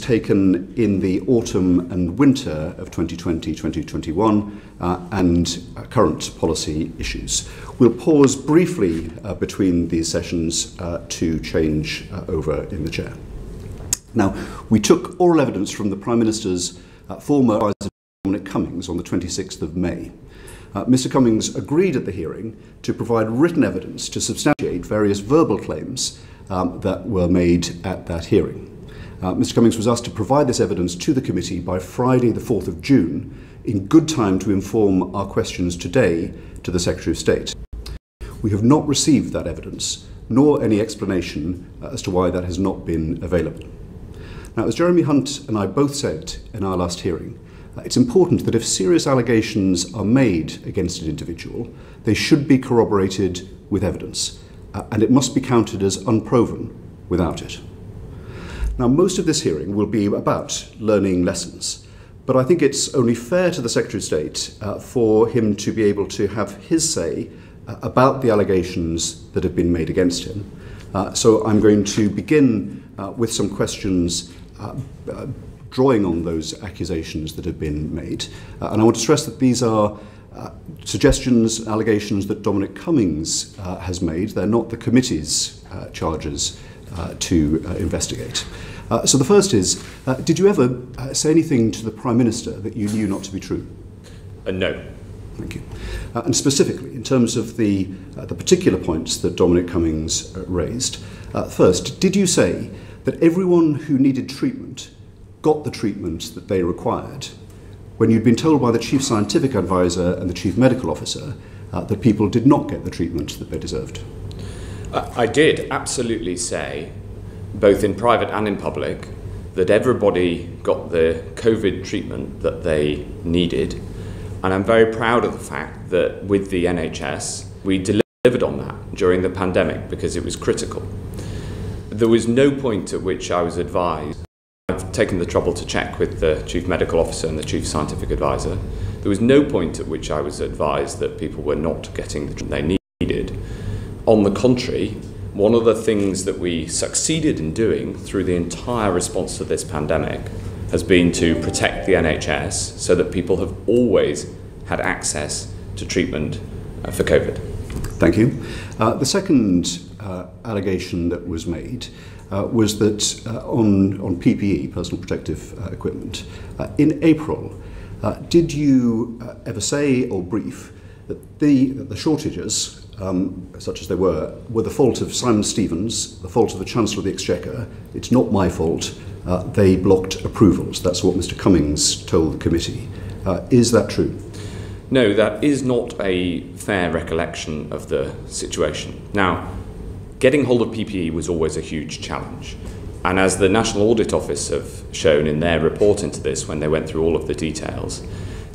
taken in the autumn and winter of 2020-2021 and current policy issues. We'll pause briefly between these sessions to change over in the chair. Now, we took oral evidence from the Prime Minister's former advisor, Dominic Cummings, on the 26th of May. Mr Cummings agreed at the hearing to provide written evidence to substantiate various verbal claims that were made at that hearing. Mr Cummings was asked to provide this evidence to the committee by Friday the 4th of June, in good time to inform our questions today to the Secretary of State. We have not received that evidence, nor any explanation as to why that has not been available. Now, as Jeremy Hunt and I both said in our last hearing, it's important that if serious allegations are made against an individual, they should be corroborated with evidence, and it must be counted as unproven without it. Now, most of this hearing will be about learning lessons, but I think it's only fair to the Secretary of State for him to be able to have his say about the allegations that have been made against him. So I'm going to begin with some questions drawing on those accusations that have been made. And I want to stress that these are suggestions, allegations that Dominic Cummings has made. They're not the committee's charges to investigate. So the first is, did you ever say anything to the Prime Minister that you knew not to be true? No. Thank you. And specifically, in terms of the particular points that Dominic Cummings raised, first, did you say that everyone who needed treatment got the treatment that they required when you'd been told by the Chief Scientific Advisor and the Chief Medical Officer that people did not get the treatment that they deserved? I did absolutely say, both in private and in public, that everybody got the COVID treatment that they needed. And I'm very proud of the fact that with the NHS, we delivered on that during the pandemic because it was critical. There was no point at which I was advised. I've taken the trouble to check with the Chief Medical Officer and the Chief Scientific Advisor. There was no point at which I was advised that people were not getting the treatment they needed. On the contrary, one of the things that we succeeded in doing through the entire response to this pandemic has been to protect the NHS so that people have always had access to treatment for COVID. Thank you. The second allegation that was made was that on PPE, personal protective equipment, in April, did you ever say or brief that the shortages, such as they were the fault of Simon Stevens, the fault of the Chancellor of the Exchequer? It's not my fault. They blocked approvals. That's what Mr Cummings told the committee. Is that true? No, that is not a fair recollection of the situation. Now, getting hold of PPE was always a huge challenge. And as the National Audit Office have shown in their report into this when they went through all of the details,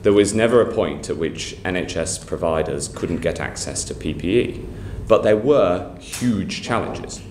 there was never a point at which NHS providers couldn't get access to PPE. But there were huge challenges.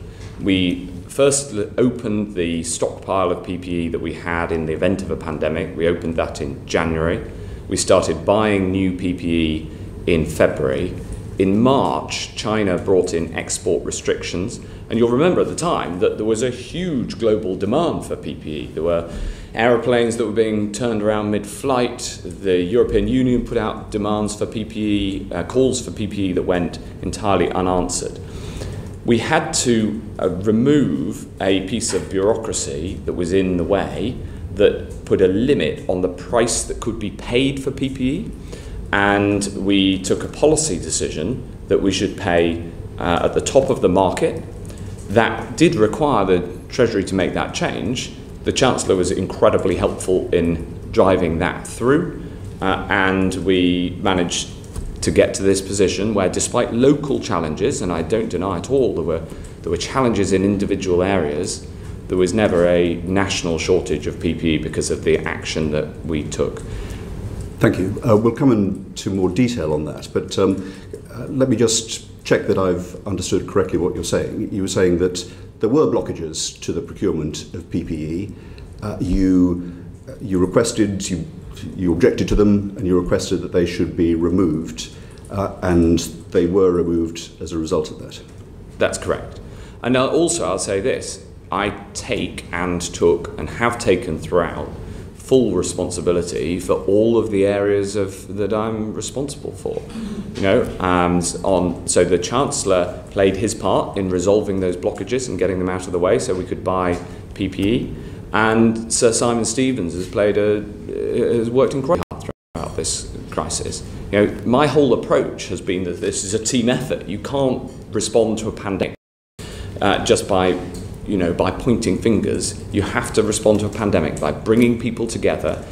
We first opened the stockpile of PPE that we had in the event of a pandemic. We opened that in January. We started buying new PPE in February. In March, China brought in export restrictions. And you'll remember at the time that there was a huge global demand for PPE. There were aeroplanes that were being turned around mid-flight. The European Union put out demands for PPE, calls for PPE that went entirely unanswered. We had to remove a piece of bureaucracy that was in the way that put a limit on the price that could be paid for PPE, and we took a policy decision that we should pay at the top of the market. That did require the Treasury to make that change. The Chancellor was incredibly helpful in driving that through, and we managed to get to this position where, despite local challenges, and I don't deny at all there were challenges in individual areas, there was never a national shortage of PPE because of the action that we took. Thank you. We'll come into more detail on that, but let me just check that I've understood correctly what you're saying. You were saying that there were blockages to the procurement of PPE. You requested, you objected to them, and you requested that they should be removed, and they were removed as a result of that. That's correct. And also I'll say this, I take and took and have taken throughout full responsibility for all of the areas that I'm responsible for. So the Chancellor played his part in resolving those blockages and getting them out of the way so we could buy PPE, and Sir Simon Stevens has worked incredibly hard throughout this crisis. My whole approach has been that this is a team effort. You can't respond to a pandemic just by pointing fingers. You have to respond to a pandemic by bringing people together,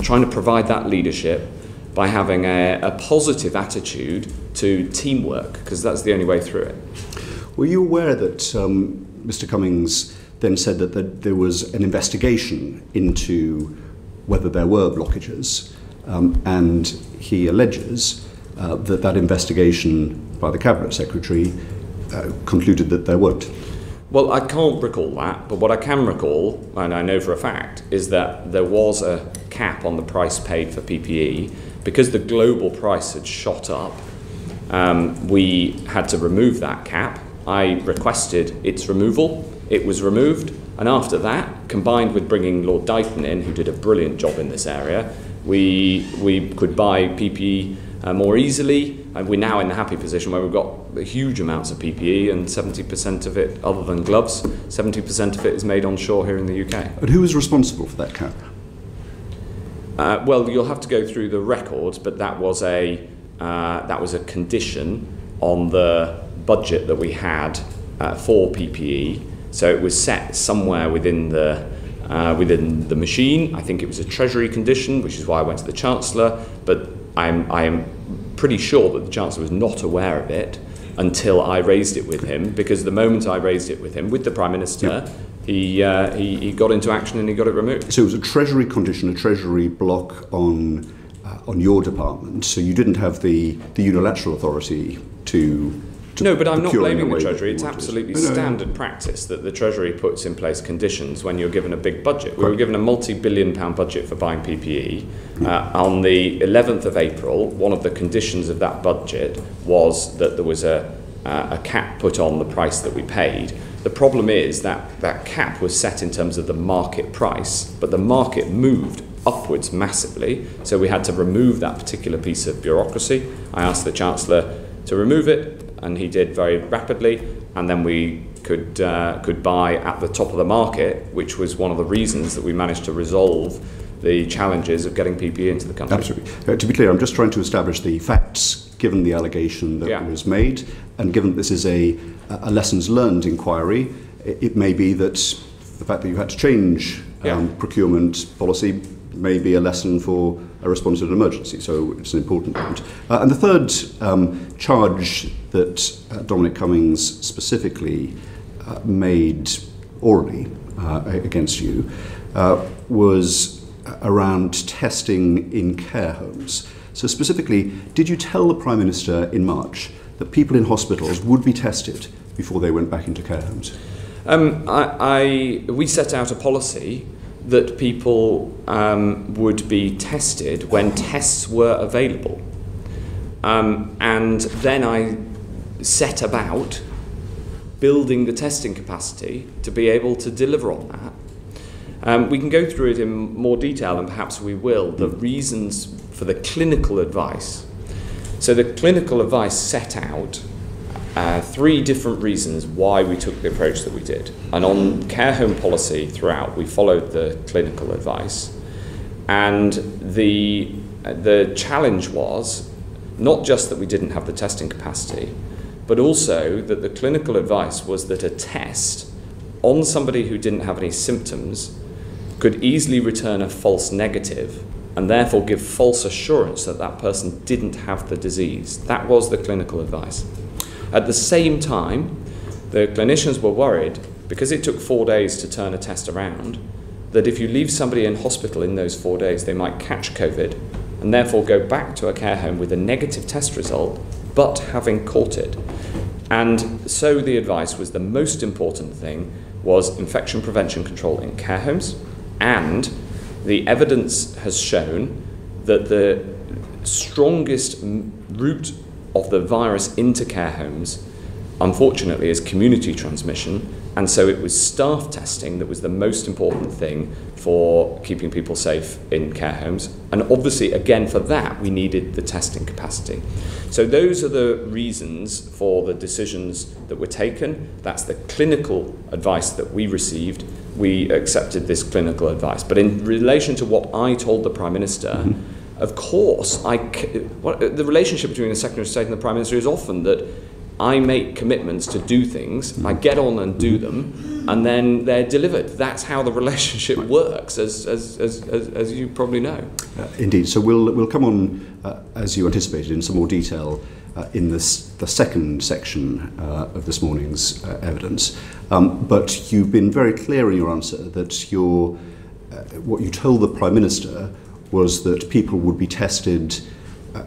trying to provide that leadership, by having a positive attitude to teamwork, because that's the only way through it. Were you aware that Mr. Cummings then said that there was an investigation into whether there were blockages, and he alleges that investigation by the Cabinet Secretary concluded that there weren't? Well, I can't recall that, but what I can recall, and I know for a fact, is that there was a cap on the price paid for PPE. Because the global price had shot up, we had to remove that cap. I requested its removal. It was removed, and after that, combined with bringing Lord Dighton in, who did a brilliant job in this area, we could buy PPE more easily, and we're now in the happy position where we've got huge amounts of PPE, and 70% of it, other than gloves, 70% of it is made onshore here in the UK. But who was responsible for that cap? Well, you'll have to go through the records, but that was a condition on the budget that we had for PPE. So it was set somewhere within the machine. I think it was a Treasury condition, which is why I went to the Chancellor. But I am pretty sure that the Chancellor was not aware of it until I raised it with him, because the moment I raised it with him, with the Prime Minister, yep, he got into action and he got it removed. So it was a Treasury condition, a Treasury block on your department. So you didn't have the unilateral authority to no, but I'm not blaming the Treasury. It's absolutely standard practice that the Treasury puts in place conditions when you're given a big budget. We were given a multi-billion-pound budget for buying PPE. On the 11th of April, one of the conditions of that budget was that there was a cap put on the price that we paid. The problem is that that cap was set in terms of the market price, but the market moved upwards massively, so we had to remove that particular piece of bureaucracy. I asked the Chancellor to remove it, and he did very rapidly, and then we could buy at the top of the market, which was one of the reasons that we managed to resolve the challenges of getting PPE into the country. Absolutely. To be clear, I'm just trying to establish the facts, given the allegation that was made, and given that this is a lessons learned inquiry. It may be that the fact that you had to change procurement policy may be a lesson for a response to an emergency, so it's an important point. And the third charge that Dominic Cummings specifically made orally against you was around testing in care homes. So specifically, did you tell the Prime Minister in March that people in hospitals would be tested before they went back into care homes? We set out a policy that people would be tested when tests were available. And then I set about building the testing capacity to be able to deliver on that. We can go through it in more detail, and perhaps we will, the reasons for the clinical advice. So the clinical advice set out three different reasons why we took the approach that we did. And on care home policy throughout, we followed the clinical advice. And the challenge was not just that we didn't have the testing capacity, but also that the clinical advice was that a test on somebody who didn't have any symptoms could easily return a false negative and therefore give false assurance that that person didn't have the disease. That was the clinical advice. At the same time, the clinicians were worried, because it took 4 days to turn a test around, that if you leave somebody in hospital in those 4 days, they might catch COVID and therefore go back to a care home with a negative test result, but having caught it. And so the advice was the most important thing was infection prevention control in care homes, and the evidence has shown that the strongest route of the virus into care homes, unfortunately, is community transmission, And so it was staff testing that was the most important thing for keeping people safe in care homes. And obviously, again, for that, we needed the testing capacity. So those are the reasons for the decisions that were taken. That's the clinical advice that we received. We accepted this clinical advice. But in relation to what I told the Prime Minister, of course, the relationship between the Secretary of State and the Prime Minister is often that I make commitments to do things, I get on and do them, and then they're delivered. That's how the relationship works, as you probably know. Indeed. So we'll come on, as you anticipated, in some more detail in the second section of this morning's evidence. But you've been very clear in your answer that what you told the Prime Minister was that people would be tested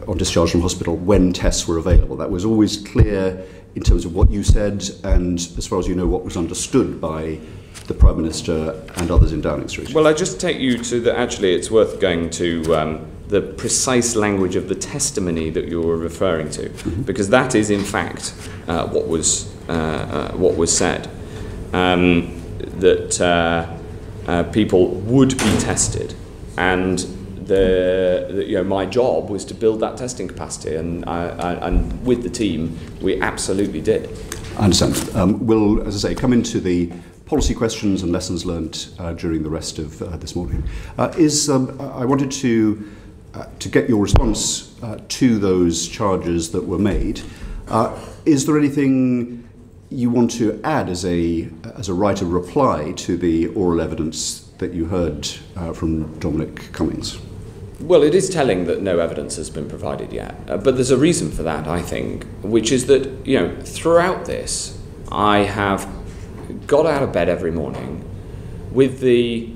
on discharge from hospital when tests were available. That was always clear in terms of what you said, and as far as you know, what was understood by the Prime Minister and others in Downing Street. Well, I just take you to actually it's worth going to the precise language of the testimony that you were referring to, because that is in fact what was said, that people would be tested, and my job was to build that testing capacity, and with the team, we absolutely did. I understand. We'll, as I say, come into the policy questions and lessons learnt during the rest of this morning. I wanted to get your response to those charges that were made. Is there anything you want to add as a right of reply to the oral evidence that you heard from Dominic Cummings? Well, it is telling that no evidence has been provided yet, but there's a reason for that, I think, which is that, throughout this, I have got out of bed every morning with the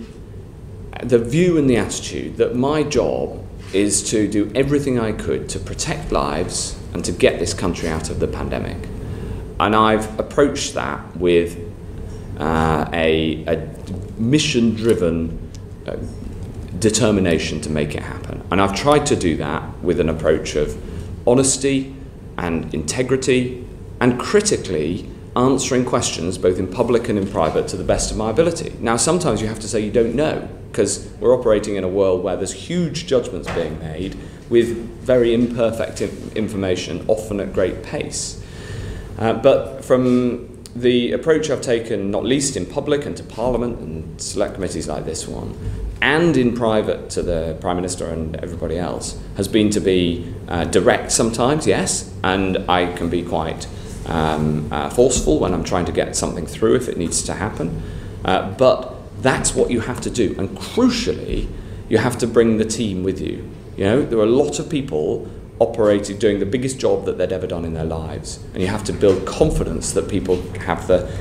view and the attitude that my job is to do everything I could to protect lives and to get this country out of the pandemic. And I've approached that with a mission-driven determination to make it happen. And I've tried to do that with an approach of honesty and integrity, and critically answering questions both in public and in private to the best of my ability. Now, sometimes you have to say you don't know, because we're operating in a world where there's huge judgments being made with very imperfect information, often at great pace. But from the approach I've taken, not least in public and to Parliament and select committees like this one, and in private to the Prime Minister and everybody else, has been to be direct sometimes, yes, and I can be quite forceful when I'm trying to get something through if it needs to happen. But that's what you have to do. And crucially, you have to bring the team with you. There are a lot of people doing the biggest job that they'd ever done in their lives, and you have to build confidence that people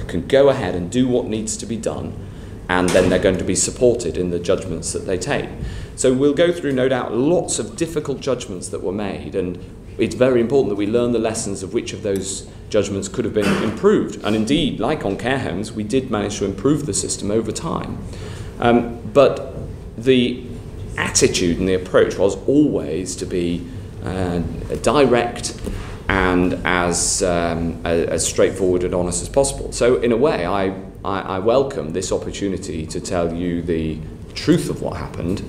can go ahead and do what needs to be done, and then they're going to be supported in the judgments that they take. So we'll go through, no doubt, lots of difficult judgments that were made, and it's very important that we learn the lessons of which of those judgments could have been improved. And indeed, like on care homes, we did manage to improve the system over time. But the attitude and the approach was always to be direct and as straightforward and honest as possible. So in a way, I welcome this opportunity to tell you the truth of what happened,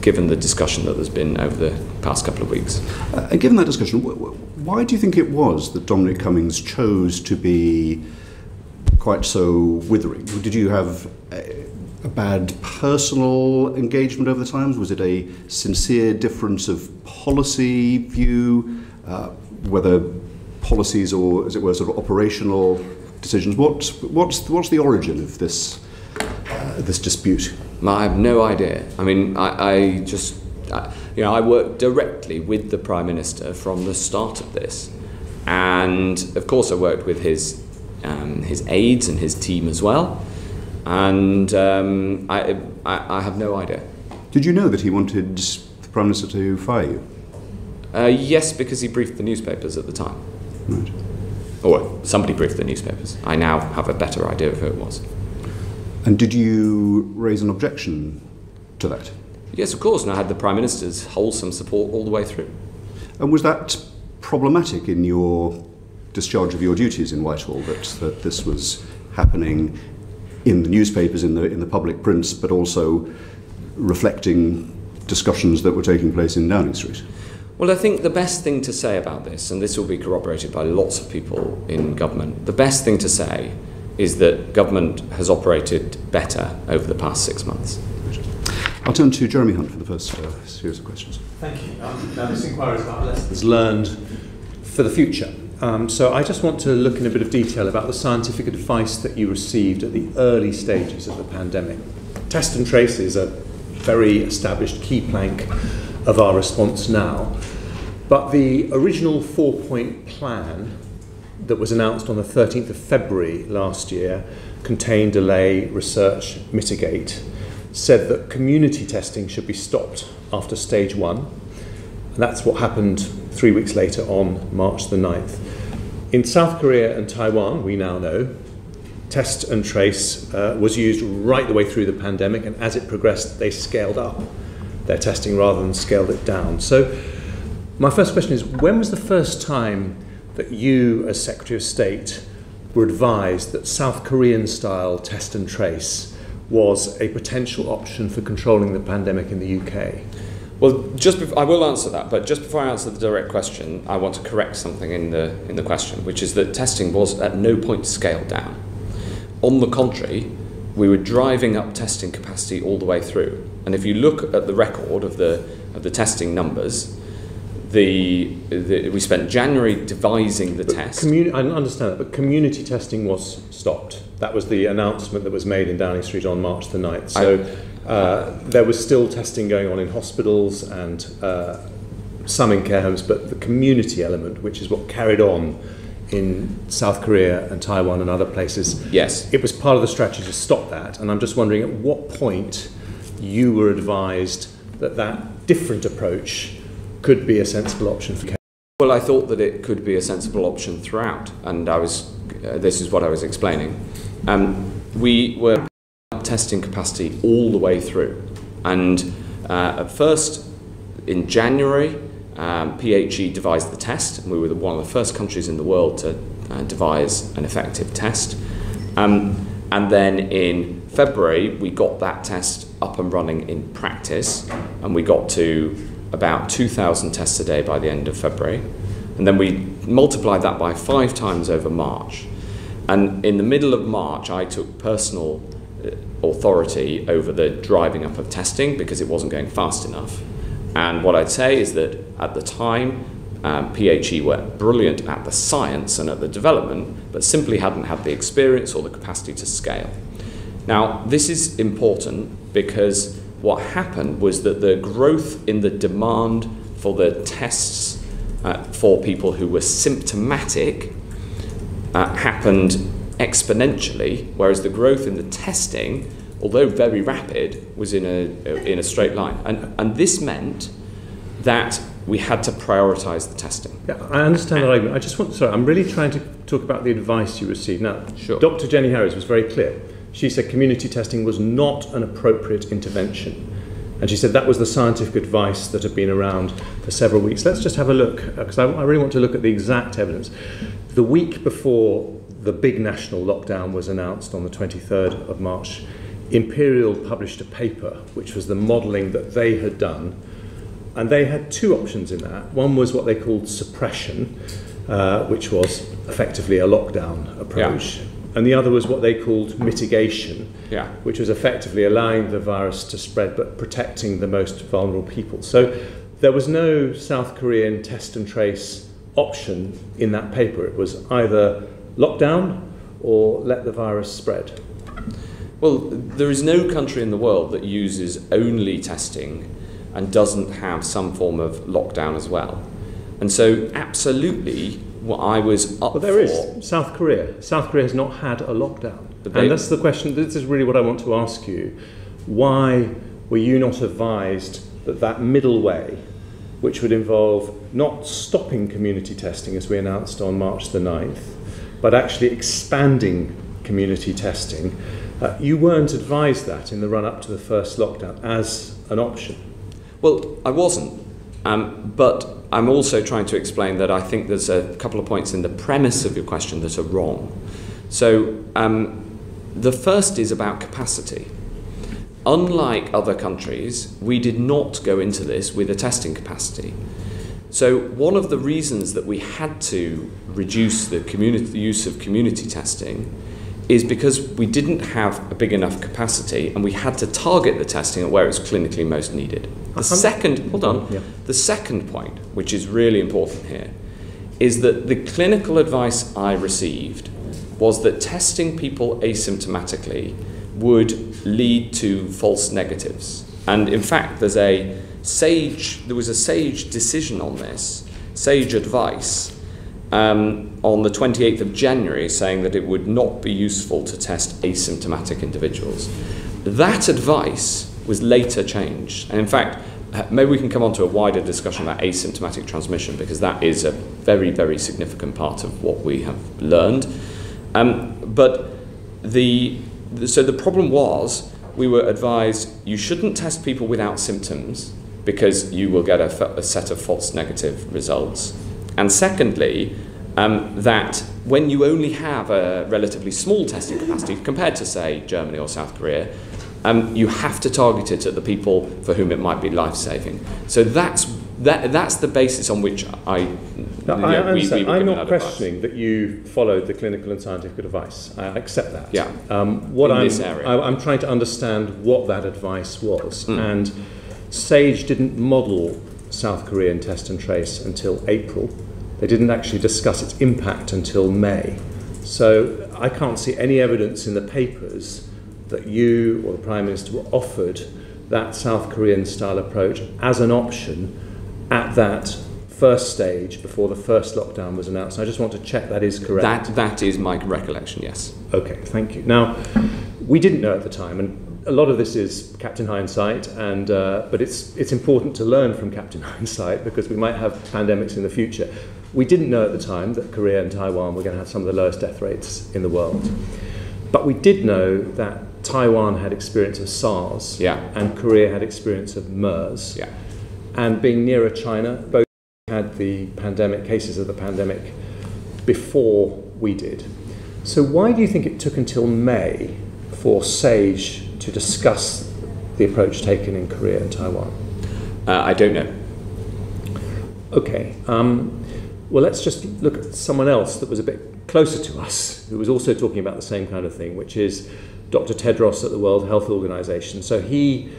given the discussion that there's been over the past couple of weeks. And given that discussion, why do you think it was that Dominic Cummings chose to be quite so withering? Did you have a bad personal engagement over the times? Was it a sincere difference of policy view, whether policies or, as it were, sort of operational decisions? What's the origin of this dispute? I have no idea. I mean, I worked directly with the Prime Minister from the start of this, and of course I worked with his aides and his team as well. And I have no idea. Did you know that he wanted the Prime Minister to fire you? Yes, because he briefed the newspapers at the time. Right. Or somebody briefed the newspapers. I now have a better idea of who it was. And did you raise an objection to that? Yes, of course, and I had the Prime Minister's wholesome support all the way through. And was that problematic in your discharge of your duties in Whitehall, that this was happening in the newspapers, in the public prints, but also reflecting discussions that were taking place in Downing Street? Well, I think the best thing to say about this, and this will be corroborated by lots of people in government, the best thing to say is that government has operated better over the past 6 months. I'll turn to Jeremy Hunt for the first series of questions. Thank you. Now this inquiry is about lessons learned for the future. So I just want to look in a bit of detail about the scientific advice that you received at the early stages of the pandemic. Test and trace is a very established key plank of our response now. But the original 4-point plan that was announced on the 13th of February last year, contain, delay, research, mitigate, said that community testing should be stopped after stage 1. And that's what happened 3 weeks later on March the 9th. In South Korea and Taiwan, we now know, test and trace was used right the way through the pandemic, and as it progressed, they scaled up their testing rather than scaled it down. So my first question is, when was the first time that you, as Secretary of State, were advised that South Korean-style test and trace was a potential option for controlling the pandemic in the UK? Well, I will answer that, but just before I answer the direct question, I want to correct something in the question, which is that testing was at no point scaled down. On the contrary, we were driving up testing capacity all the way through. And if you look at the record of the testing numbers, we spent January devising the test. I understand that, but community testing was stopped. That was the announcement that was made in Downing Street on March the 9th. So there was still testing going on in hospitals and some in care homes, but the community element, which is what carried on in South Korea and Taiwan and other places, yes, it was part of the strategy to stop that. And I'm just wondering at what point you were advised that that different approach could be a sensible option for care. Well, I thought that it could be a sensible option throughout, and this is what I was explaining. We were testing capacity all the way through, and at first in January, PHE devised the test, and we were one of the first countries in the world to devise an effective test. And then in February, we got that test up and running in practice, and we got to about 2,000 tests a day by the end of February. And then we multiplied that by 5 times over March. And in the middle of March, I took personal authority over the driving up of testing because it wasn't going fast enough. And what I'd say is that at the time, PHE were brilliant at the science and at the development, but simply hadn't had the experience or the capacity to scale. Now, this is important because what happened was that the growth in the demand for the tests for people who were symptomatic happened exponentially, whereas the growth in the testing, although very rapid, was in a straight line. And this meant that we had to prioritise the testing. Yeah, I understand that argument. I'm really trying to talk about the advice you received. Now, sure. Dr. Jenny Harries was very clear. She said community testing was not an appropriate intervention. And she said that was the scientific advice that had been around for several weeks. Let's just have a look, because I really want to look at the exact evidence. The week before the big national lockdown was announced on the 23rd of March, Imperial published a paper, which was the modelling that they had done. And they had 2 options in that. One was what they called suppression, which was effectively a lockdown approach. Yeah. And the other was what they called mitigation, yeah, which was effectively allowing the virus to spread but protecting the most vulnerable people. So there was no South Korean test and trace option in that paper. It was either lockdown or let the virus spread. Well, there is no country in the world that uses only testing and doesn't have some form of lockdown as well. And so absolutely what I was up for... Well, there is. South Korea. South Korea has not had a lockdown. And that's the question. This is really what I want to ask you. Why were you not advised that that middle way, which would involve not stopping community testing as we announced on March the 9th, but actually expanding community testing, you weren't advised that in the run-up to the first lockdown as an option? Well, I wasn't. But I'm also trying to explain that I think there's a couple of points in the premise of your question that are wrong. So The first is about capacity. Unlike other countries, we did not go into this with a testing capacity. So one of the reasons that we had to reduce the use of community testing is because we didn't have a big enough capacity, and we had to target the testing at where it's clinically most needed. The second point, which is really important here, is that the clinical advice I received was that testing people asymptomatically would lead to false negatives. And in fact, there was a SAGE decision on this, SAGE advice, on the 28th of January, saying that it would not be useful to test asymptomatic individuals. That advice was later changed. And in fact, maybe we can come on to a wider discussion about asymptomatic transmission, because that is a very, very significant part of what we have learned. So the problem was, we were advised you shouldn't test people without symptoms because you will get a set of false negative results. And secondly, that when you only have a relatively small testing capacity compared to, say, Germany or South Korea, you have to target it at the people for whom it might be life-saving. So that's the basis on which I understand. I'm not questioning that you followed the clinical and scientific advice. I accept that. Yeah. This area. I'm trying to understand what that advice was. And SAGE didn't model South Korean test and trace until April. They didn't actually discuss its impact until May. So I can't see any evidence in the papers that you or the Prime Minister were offered that South Korean style approach as an option at that first stage before the first lockdown was announced. I just want to check that is correct. That is my recollection, yes. Okay, thank you. Now, we didn't know at the time, and a lot of this is Captain Hindsight, and but it's important to learn from Captain Hindsight, because we might have pandemics in the future. We didn't know at the time that Korea and Taiwan were going to have some of the lowest death rates in the world. But we did know that Taiwan had experience of SARS, and Korea had experience of MERS. Yeah. And being nearer China, both had the pandemic, cases of the pandemic, before we did. So why do you think it took until May for SAGE to discuss the approach taken in Korea and Taiwan? I don't know. Okay. Well, let's just look at someone else that was a bit closer to us, who was also talking about the same kind of thing, which is Dr. Tedros at the World Health Organization. So he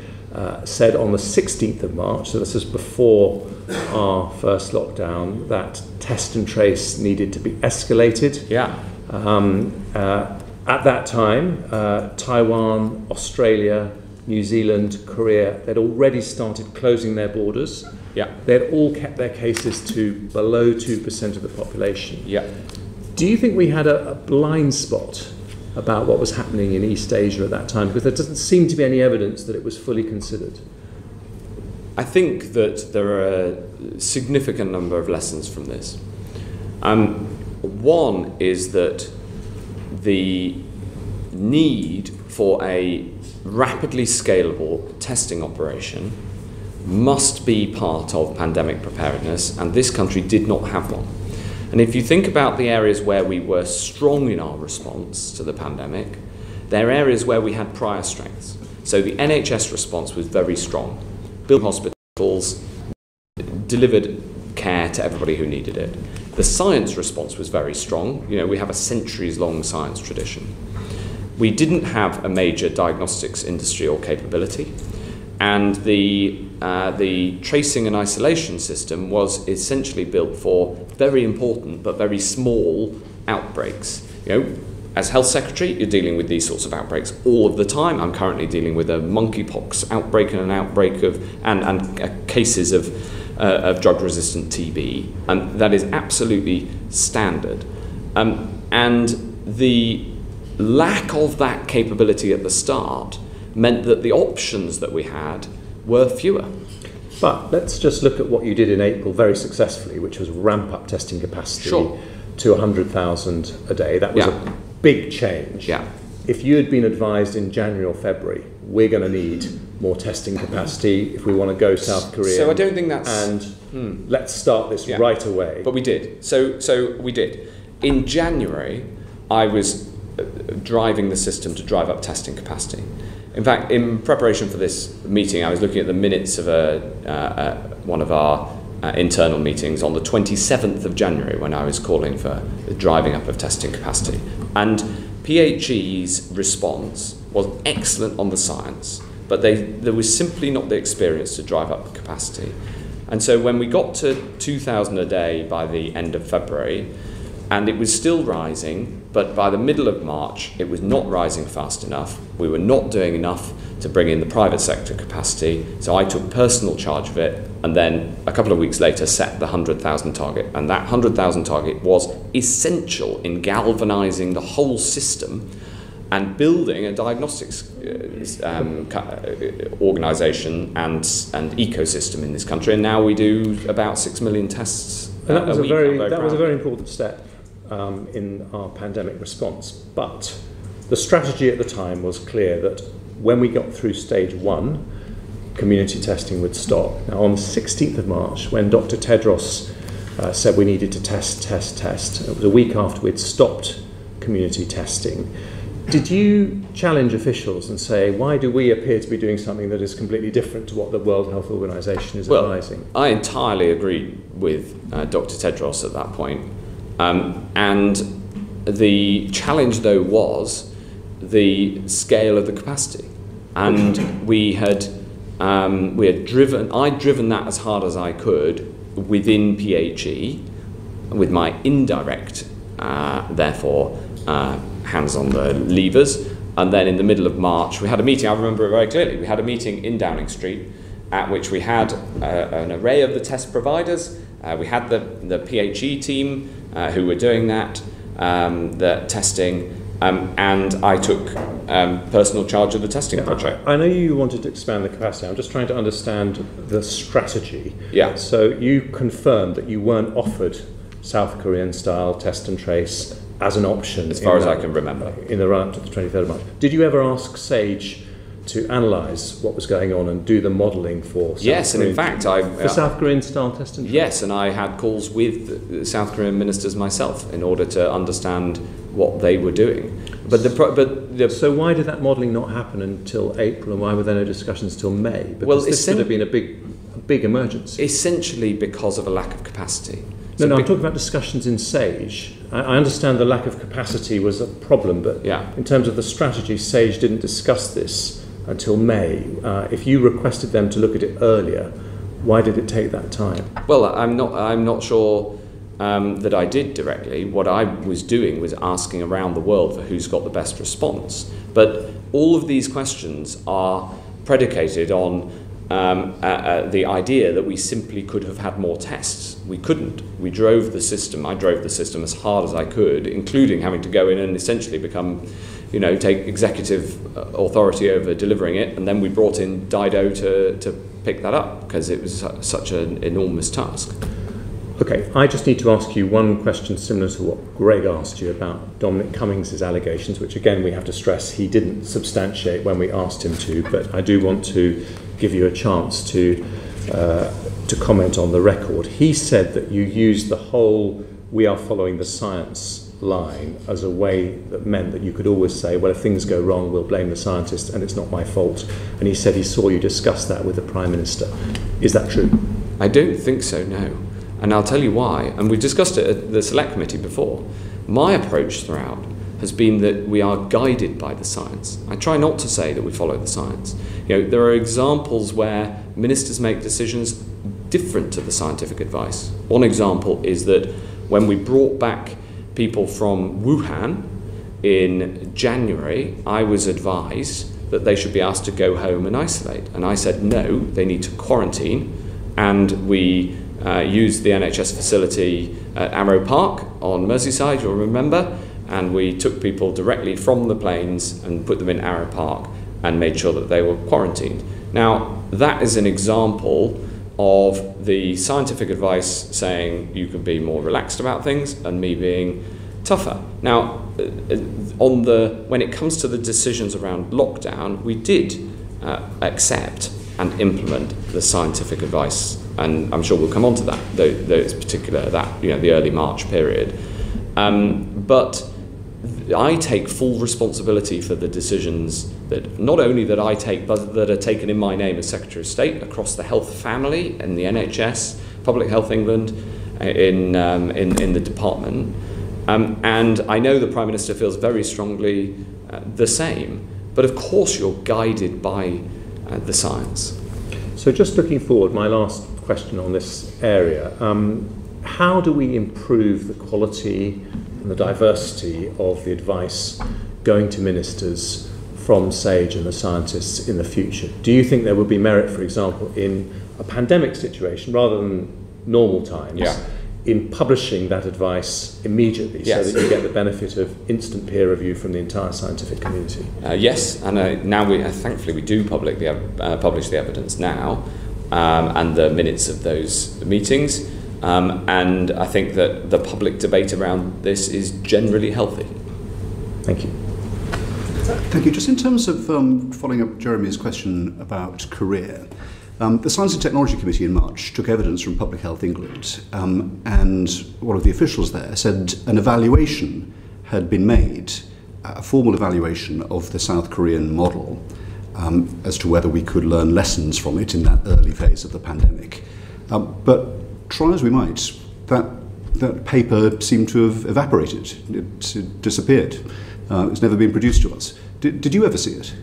said on the 16th of March, so this is before our first lockdown, that test and trace needed to be escalated. Yeah. At that time, Taiwan, Australia, New Zealand, Korea, they'd already started closing their borders. Yeah. They'd all kept their cases to below 2% of the population. Yeah. Do you think we had a blind spot about what was happening in East Asia at that time? Because there doesn't seem to be any evidence that it was fully considered. I think that there are a significant number of lessons from this. One is that the need for a rapidly scalable testing operation must be part of pandemic preparedness, and this country did not have one. And if you think about the areas where we were strong in our response to the pandemic, they're areas where we had prior strengths. So the NHS response was very strong. Built hospitals, delivered care to everybody who needed it. The science response was very strong. You know, we have a centuries-long science tradition. We didn't have a major diagnostics industry or capability, and the tracing and isolation system was essentially built for very important but very small outbreaks. You know, as Health Secretary, you're dealing with these sorts of outbreaks all of the time. I'm currently dealing with a monkeypox outbreak and an outbreak of cases of drug-resistant TB, and that is absolutely standard. And the lack of that capability at the start meant that the options that we had were fewer. But let's just look at what you did in April very successfully, which was ramp up testing capacity to 100,000 a day. That was a big change. Yeah. If you had been advised in January or February, we're going to need more testing capacity if we want to go South Korea. So I don't think that's... And let's start this right away. But we did. So we did. In January, I was driving the system to drive up testing capacity. In fact, in preparation for this meeting, I was looking at the minutes of one of our internal meetings on the 27th of January when I was calling for the driving up of testing capacity. And PHE's response was excellent on the science, but there was simply not the experience to drive up capacity. And so when we got to 2,000 a day by the end of February, and it was still rising, but by the middle of March, it was not rising fast enough. We were not doing enough to bring in the private sector capacity, so I took personal charge of it, and then a couple of weeks later set the 100,000 target. And that 100,000 target was essential in galvanising the whole system and building a diagnostics organisation and ecosystem in this country. And now we do about 6 million tests and that was a week. That was a very important step in our pandemic response. But the strategy at the time was clear that when we got through stage 1, community testing would stop. Now, on the 16th of March, when Dr. Tedros said we needed to test, it was a week after we'd stopped community testing. Did you challenge officials and say, why do we appear to be doing something that is completely different to what the World Health Organization is advising? I entirely agreed with Dr. Tedros at that point. And the challenge, though, was the scale of the capacity. And I'd driven that as hard as I could within PHE, with my indirect, therefore, hands on the levers. And then in the middle of March, we had a meeting, I remember it very clearly, we had a meeting in Downing Street at which we had an array of the test providers. We had the PHE team who were doing that, the testing, and I took personal charge of the testing project. I know you wanted to expand the capacity. I'm just trying to understand the strategy. Yeah. So you confirmed that you weren't offered South Korean style test and trace as an option, as far as I can remember, in the run up to the 23rd of March. Did you ever ask SAGE to analyse what was going on and do the modelling for Yes, and in fact for South Korean style test and trace? Yes, and I had calls with the South Korean ministers myself in order to understand what they were doing. So why did that modelling not happen until April, and why were there no discussions till May? Because this would have been a big emergency. Essentially because of a lack of capacity. I'm talking about discussions in SAGE. I understand the lack of capacity was a problem, but in terms of the strategy, SAGE didn't discuss this until May. If you requested them to look at it earlier, why did it take that time? Well, I'm not sure that I did directly. What I was doing was asking around the world for who's got the best response. But all of these questions are predicated on the idea that we simply could have had more tests. We couldn't. I drove the system as hard as I could, including having to go in and essentially take executive authority over delivering it, and then we brought in Dido to pick that up because it was such an enormous task. Okay, I just need to ask you one question similar to what Greg asked you about Dominic Cummings' allegations, which again we have to stress he didn't substantiate when we asked him to, but I do want to give you a chance to comment on the record. He said that you used the whole "we are following the science" line as a way that meant that you could always say, well, if things go wrong, we'll blame the scientist and it's not my fault. And he said he saw you discuss that with the Prime Minister. Is that true? I don't think so, no. And I'll tell you why. And we've discussed it at the Select Committee before. My approach throughout has been that we are guided by the science. I try not to say that we follow the science. There are examples where ministers make decisions different to the scientific advice. One example is that when we brought back people from Wuhan in January, I was advised that they should be asked to go home and isolate. And I said, no, they need to quarantine. And we used the NHS facility at Arrow Park on Merseyside, you'll remember, and we took people directly from the planes and put them in Arrow Park and made sure that they were quarantined. Now, that is an example of the scientific advice saying you can be more relaxed about things and me being tougher. Now, when it comes to the decisions around lockdown, we did accept and implement the scientific advice, and I'm sure we'll come on to that, the early March period. But I take full responsibility for the decisions that not only that I take, but that are taken in my name as Secretary of State across the health family and the NHS, Public Health England, in the department. And I know the Prime Minister feels very strongly the same. But of course you're guided by the science. So just looking forward, my last question on this area, how do we improve the quality and the diversity of the advice going to ministers from SAGE and the scientists in the future? Do you think there would be merit, for example, in a pandemic situation rather than normal times, in publishing that advice immediately so that you get the benefit of instant peer review from the entire scientific community? Yes, and now thankfully we do publish the evidence now and the minutes of those meetings, and I think that the public debate around this is generally healthy. Thank you. Thank you. Just in terms of following up Jeremy's question about career, the Science and Technology Committee in March took evidence from Public Health England, and one of the officials there said an evaluation had been made, a formal evaluation of the South Korean model, as to whether we could learn lessons from it in that early phase of the pandemic. But try as we might, that paper seemed to have evaporated. It disappeared. It's never been produced to us. Did you ever see it?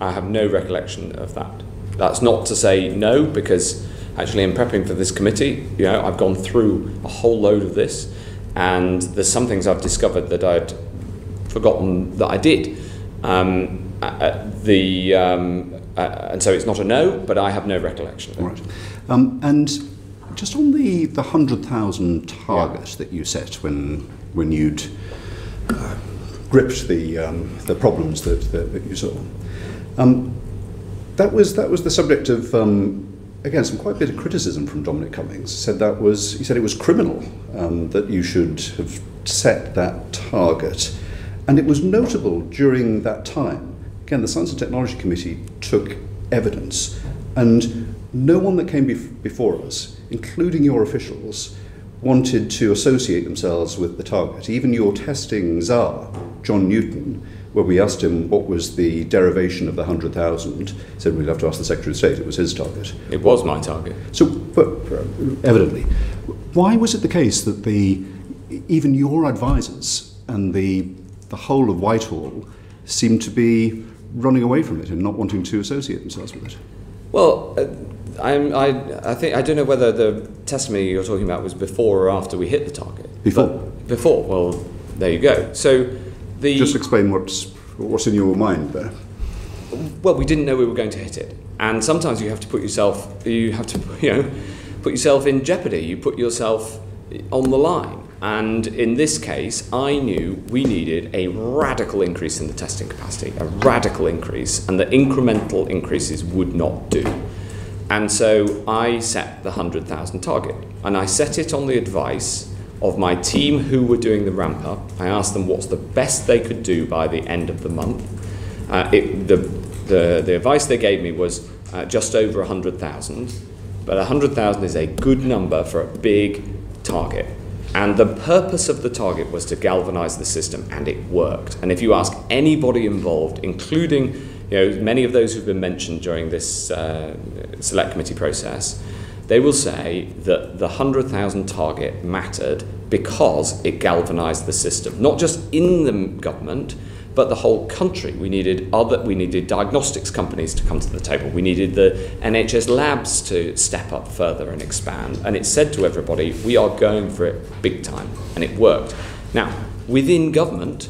I have no recollection of that. That's not to say no, because actually in prepping for this committee, I've gone through a whole load of this, and there's some things I've discovered that I'd forgotten that I did. And so it's not a no, but I have no recollection of it. All right. And just on the 100,000 target that you set when you'd gripped the problems that you saw. That was the subject of again some quite bitter criticism from Dominic Cummings. He said it was criminal that you should have set that target, and it was notable during that time. Again, the Science and Technology Committee took evidence, and no one that came before us, including your officials, wanted to associate themselves with the target. Even your testing czar, John Newton, when we asked him what was the derivation of the 100,000, he said we'd have to ask the Secretary of State. It was his target. It was my target. So, but evidently, why was it the case that even your advisors and the whole of Whitehall seemed to be running away from it and not wanting to associate themselves with it? Well, I think I don't know whether the testimony you're talking about was before or after we hit the target. Before. Before. Well, there you go. So just explain what's in your mind there. Well, we didn't know we were going to hit it, and sometimes you have to put yourself in jeopardy. You put yourself on the line. And in this case, I knew we needed a radical increase in the testing capacity, a radical increase, and the incremental increases would not do. And so I set the 100,000 target, and I set it on the advice of my team who were doing the ramp up. I asked them what's the best they could do by the end of the month. The advice they gave me was just over 100,000, but 100,000 is a good number for a big target. And the purpose of the target was to galvanise the system, and it worked. And if you ask anybody involved, including many of those who've been mentioned during this select committee process, they will say that the 100,000 target mattered because it galvanised the system, not just in the government, but the whole country. We needed diagnostics companies to come to the table. We needed the NHS labs to step up further and expand. And it said to everybody, we are going for it big time. And it worked. Now, within government,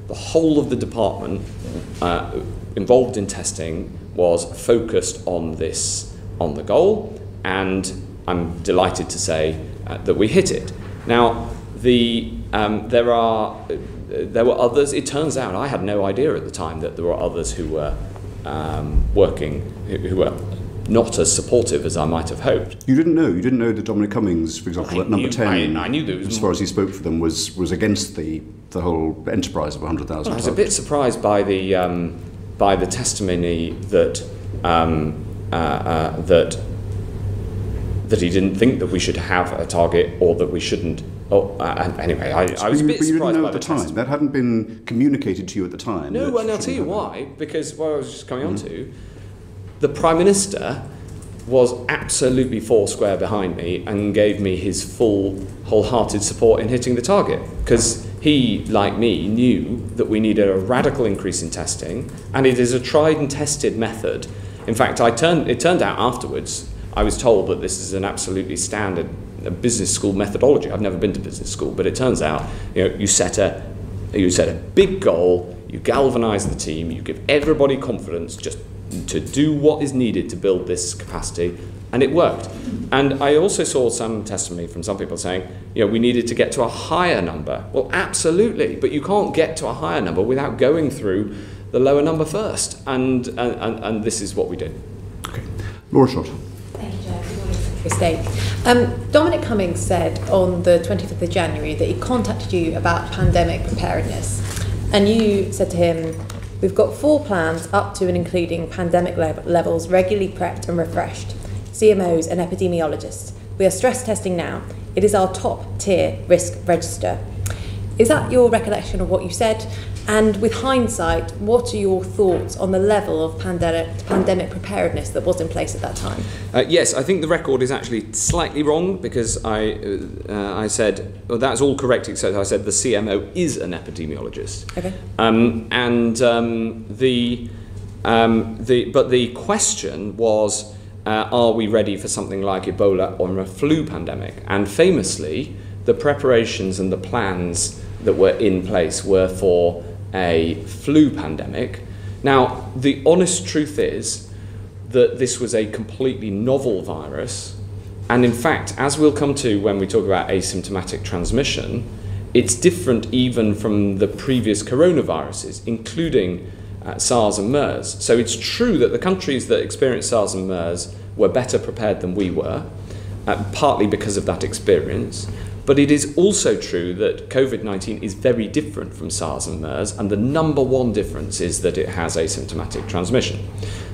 the whole of the department involved in testing was focused on the goal. And I'm delighted to say that we hit it. Now, there were others. It turns out I had no idea at the time that there were others who were working, who were not as supportive as I might have hoped. You didn't know that Dominic Cummings, for example, at number 10, I knew that as far as he spoke for them, was against the whole enterprise of 100,000. Well, I was a bit surprised by the testimony that that he didn't think that we should have a target, or that we shouldn't Anyway, I was a bit but you didn't surprised know by at the the time. test. That hadn't been communicated to you at the time. No, and I'll tell you why. Because what I was just coming on to, the Prime Minister was absolutely four square behind me and gave me his full, wholehearted support in hitting the target. Because he, like me, knew that we needed a radical increase in testing, and it is a tried and tested method. In fact, it turned out afterwards, I was told that this is an absolutely standard business school methodology. I've never been to business school, but it turns out, you set a big goal, you galvanise the team, you give everybody confidence just to do what is needed to build this capacity, and it worked. And I also saw some testimony from some people saying, we needed to get to a higher number. Well, absolutely, but you can't get to a higher number without going through the lower number first, and this is what we did. Okay, Laura Short. Thank you, Chair. Good morning, Secretary of State. Dominic Cummings said on the 25th of January that he contacted you about pandemic preparedness, and you said to him, "We've got 4 plans up to and including pandemic levels regularly prepped and refreshed. CMOs and epidemiologists. We are stress testing now. It is our top tier risk register." Is that your recollection of what you said? And with hindsight, what are your thoughts on the level of pandemic preparedness that was in place at that time? Yes, I think the record is actually slightly wrong, because I said, well, that's all correct, except I said the CMO is an epidemiologist. Okay. But the question was, are we ready for something like Ebola or a flu pandemic? And famously, the preparations and the plans that were in place were for a flu pandemic. Now, the honest truth is that this was a completely novel virus, and in fact, as we'll come to when we talk about asymptomatic transmission, it's different even from the previous coronaviruses, including SARS and MERS. So it's true that the countries that experienced SARS and MERS were better prepared than we were, partly because of that experience. But it is also true that COVID-19 is very different from SARS and MERS, and the number one difference is that it has asymptomatic transmission.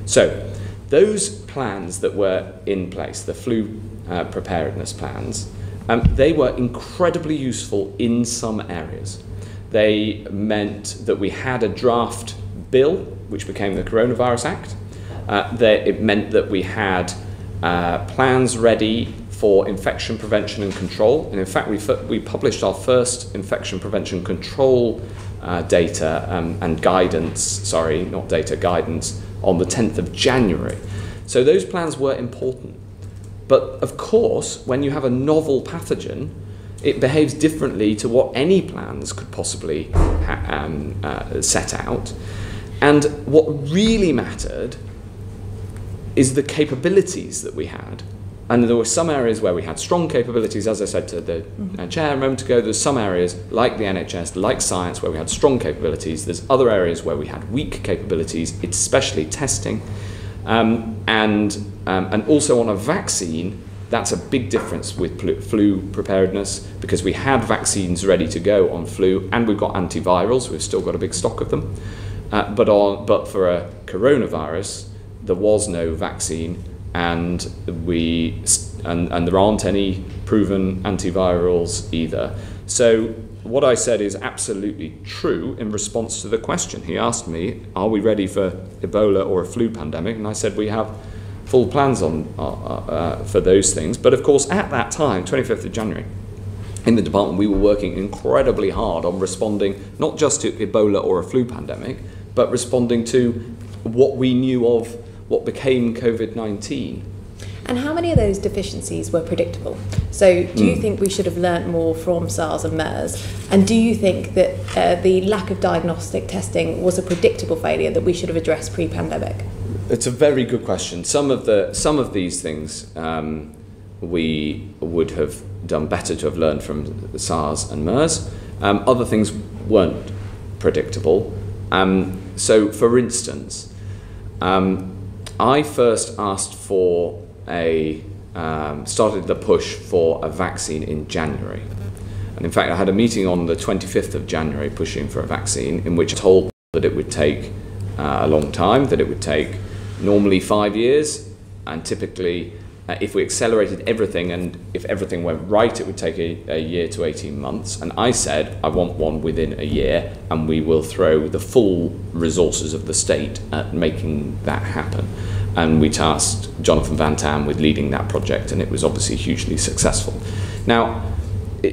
So those plans that were in place, the flu preparedness plans, they were incredibly useful in some areas. They meant that we had a draft bill, which became the Coronavirus Act. It meant that we had plans ready for infection prevention and control. And in fact, we published our first infection prevention control data and guidance, guidance, on the 10th of January. So those plans were important. But of course, when you have a novel pathogen, it behaves differently to what any plans could possibly set out. And what really mattered is the capabilities that we had. And there were some areas where we had strong capabilities, as I said to the chair a moment ago. There's some areas, like the NHS, like science, where we had strong capabilities. There's other areas where we had weak capabilities, especially testing. And also on a vaccine, that's a big difference with flu preparedness, because we had vaccines ready to go on flu, and we've got antivirals. We've still got a big stock of them. But for a coronavirus, there was no vaccine, and there aren't any proven antivirals either. So what I said is absolutely true in response to the question. He asked me, are we ready for Ebola or a flu pandemic? And I said we have full plans for those things. But of course, at that time, 25th of January, in the department, we were working incredibly hard on responding not just to Ebola or a flu pandemic, but responding to what we knew of what became COVID-19. And how many of those deficiencies were predictable? So do you think we should have learnt more from SARS and MERS? And do you think that the lack of diagnostic testing was a predictable failure that we should have addressed pre-pandemic? It's a very good question. Some of these things we would have done better to have learned from SARS and MERS. Other things weren't predictable. So, for instance, I first asked for started the push for a vaccine in January. And in fact, I had a meeting on the 25th of January pushing for a vaccine, in which I told that it would take a long time, that it would take normally 5 years, and typically if we accelerated everything and if everything went right, it would take a year to 18 months. And I said, I want one within a year, and we will throw the full resources of the state at making that happen. And we tasked Jonathan Van Tam with leading that project, and it was obviously hugely successful. Now,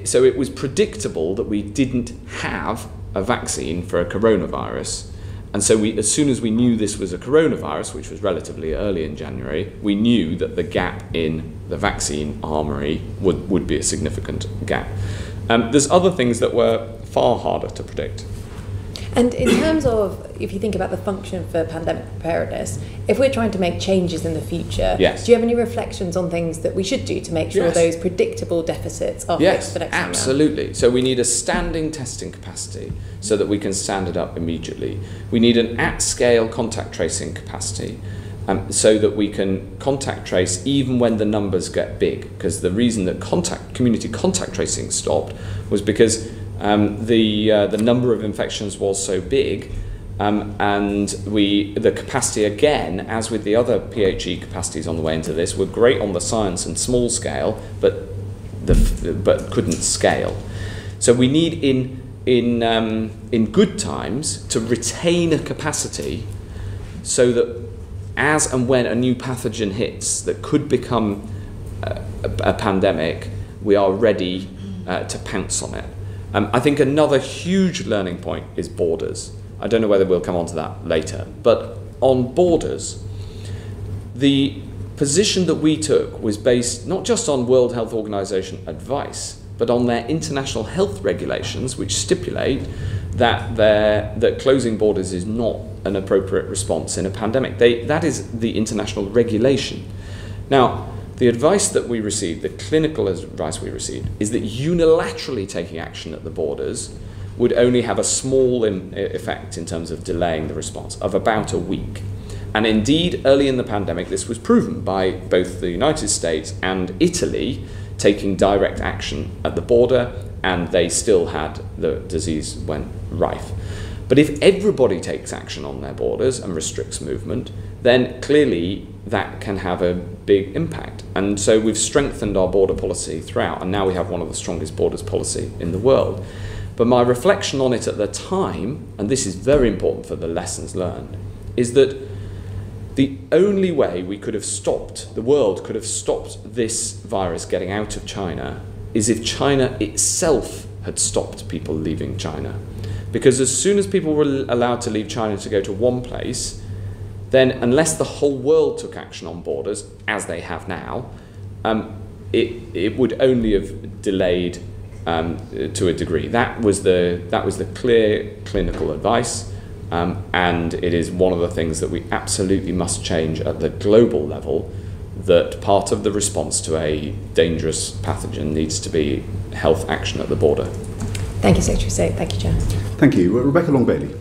so it was predictable that we didn't have a vaccine for a coronavirus. And so as soon as we knew this was a coronavirus, which was relatively early in January, we knew that the gap in the vaccine armoury would be a significant gap. There's other things that were far harder to predict. And in terms of, if you think about the function for pandemic preparedness, if we're trying to make changes in the future, yes. Do you have any reflections on things that we should do to make sure yes. those predictable deficits are fixed for next time? Absolutely. So we need a standing testing capacity so that we can stand it up immediately. We need an at-scale contact tracing capacity so that we can contact trace even when the numbers get big. Because the reason that community contact tracing stopped was because the number of infections was so big, and the capacity, again, as with the other PHE capacities on the way into this, were great on the science and small scale, but couldn't scale. So we need in good times to retain a capacity so that as and when a new pathogen hits that could become a pandemic, we are ready to pounce on it. I think another huge learning point is borders. I don't know whether we'll come on to that later, but on borders, the position that we took was based not just on World Health Organization advice, but on their international health regulations, which stipulate that closing borders is not an appropriate response in a pandemic. That is the international regulation. Now, the advice that we received, the clinical advice we received, is that unilaterally taking action at the borders would only have a small effect in terms of delaying the response of about a week. And indeed, early in the pandemic, this was proven by both the United States and Italy taking direct action at the border, and they still had the disease went rife. But if everybody takes action on their borders and restricts movement, then clearly that can have a big impact. And so we've strengthened our border policy throughout, and now we have one of the strongest borders policy in the world. But my reflection on it at the time, and this is very important for the lessons learned, is that the only way we could have stopped, the world could have stopped this virus getting out of China, is if China itself had stopped people leaving China. Because as soon as people were allowed to leave China to go to one place, then unless the whole world took action on borders, as they have now, it would only have delayed to a degree. That was the clear clinical advice, and it is one of the things that we absolutely must change at the global level, that part of the response to a dangerous pathogen needs to be health action at the border. Thank you, Secretary of State. Thank you, Chair. Thank you. Rebecca Long-Bailey.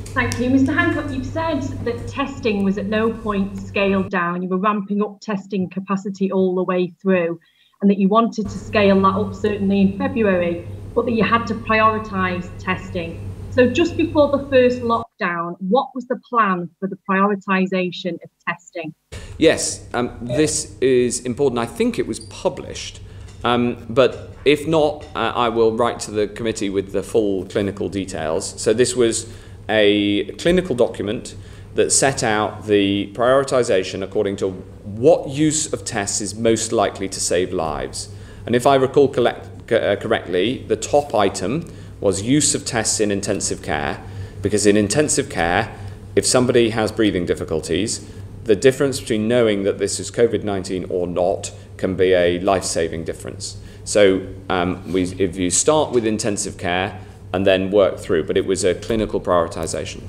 Thank you. Mr Hancock, you've said that testing was at no point scaled down. You were ramping up testing capacity all the way through, and that you wanted to scale that up certainly in February, but that you had to prioritise testing. So just before the first lockdown, what was the plan for the prioritisation of testing? Yes, this is important. I think it was published, but if not, I will write to the committee with the full clinical details. So this was a clinical document that set out the prioritisation according to what use of tests is most likely to save lives. And if I recall correctly, the top item was use of tests in intensive care, because in intensive care, if somebody has breathing difficulties, the difference between knowing that this is COVID-19 or not can be a life-saving difference. So if you start with intensive care and then work through, but it was a clinical prioritisation.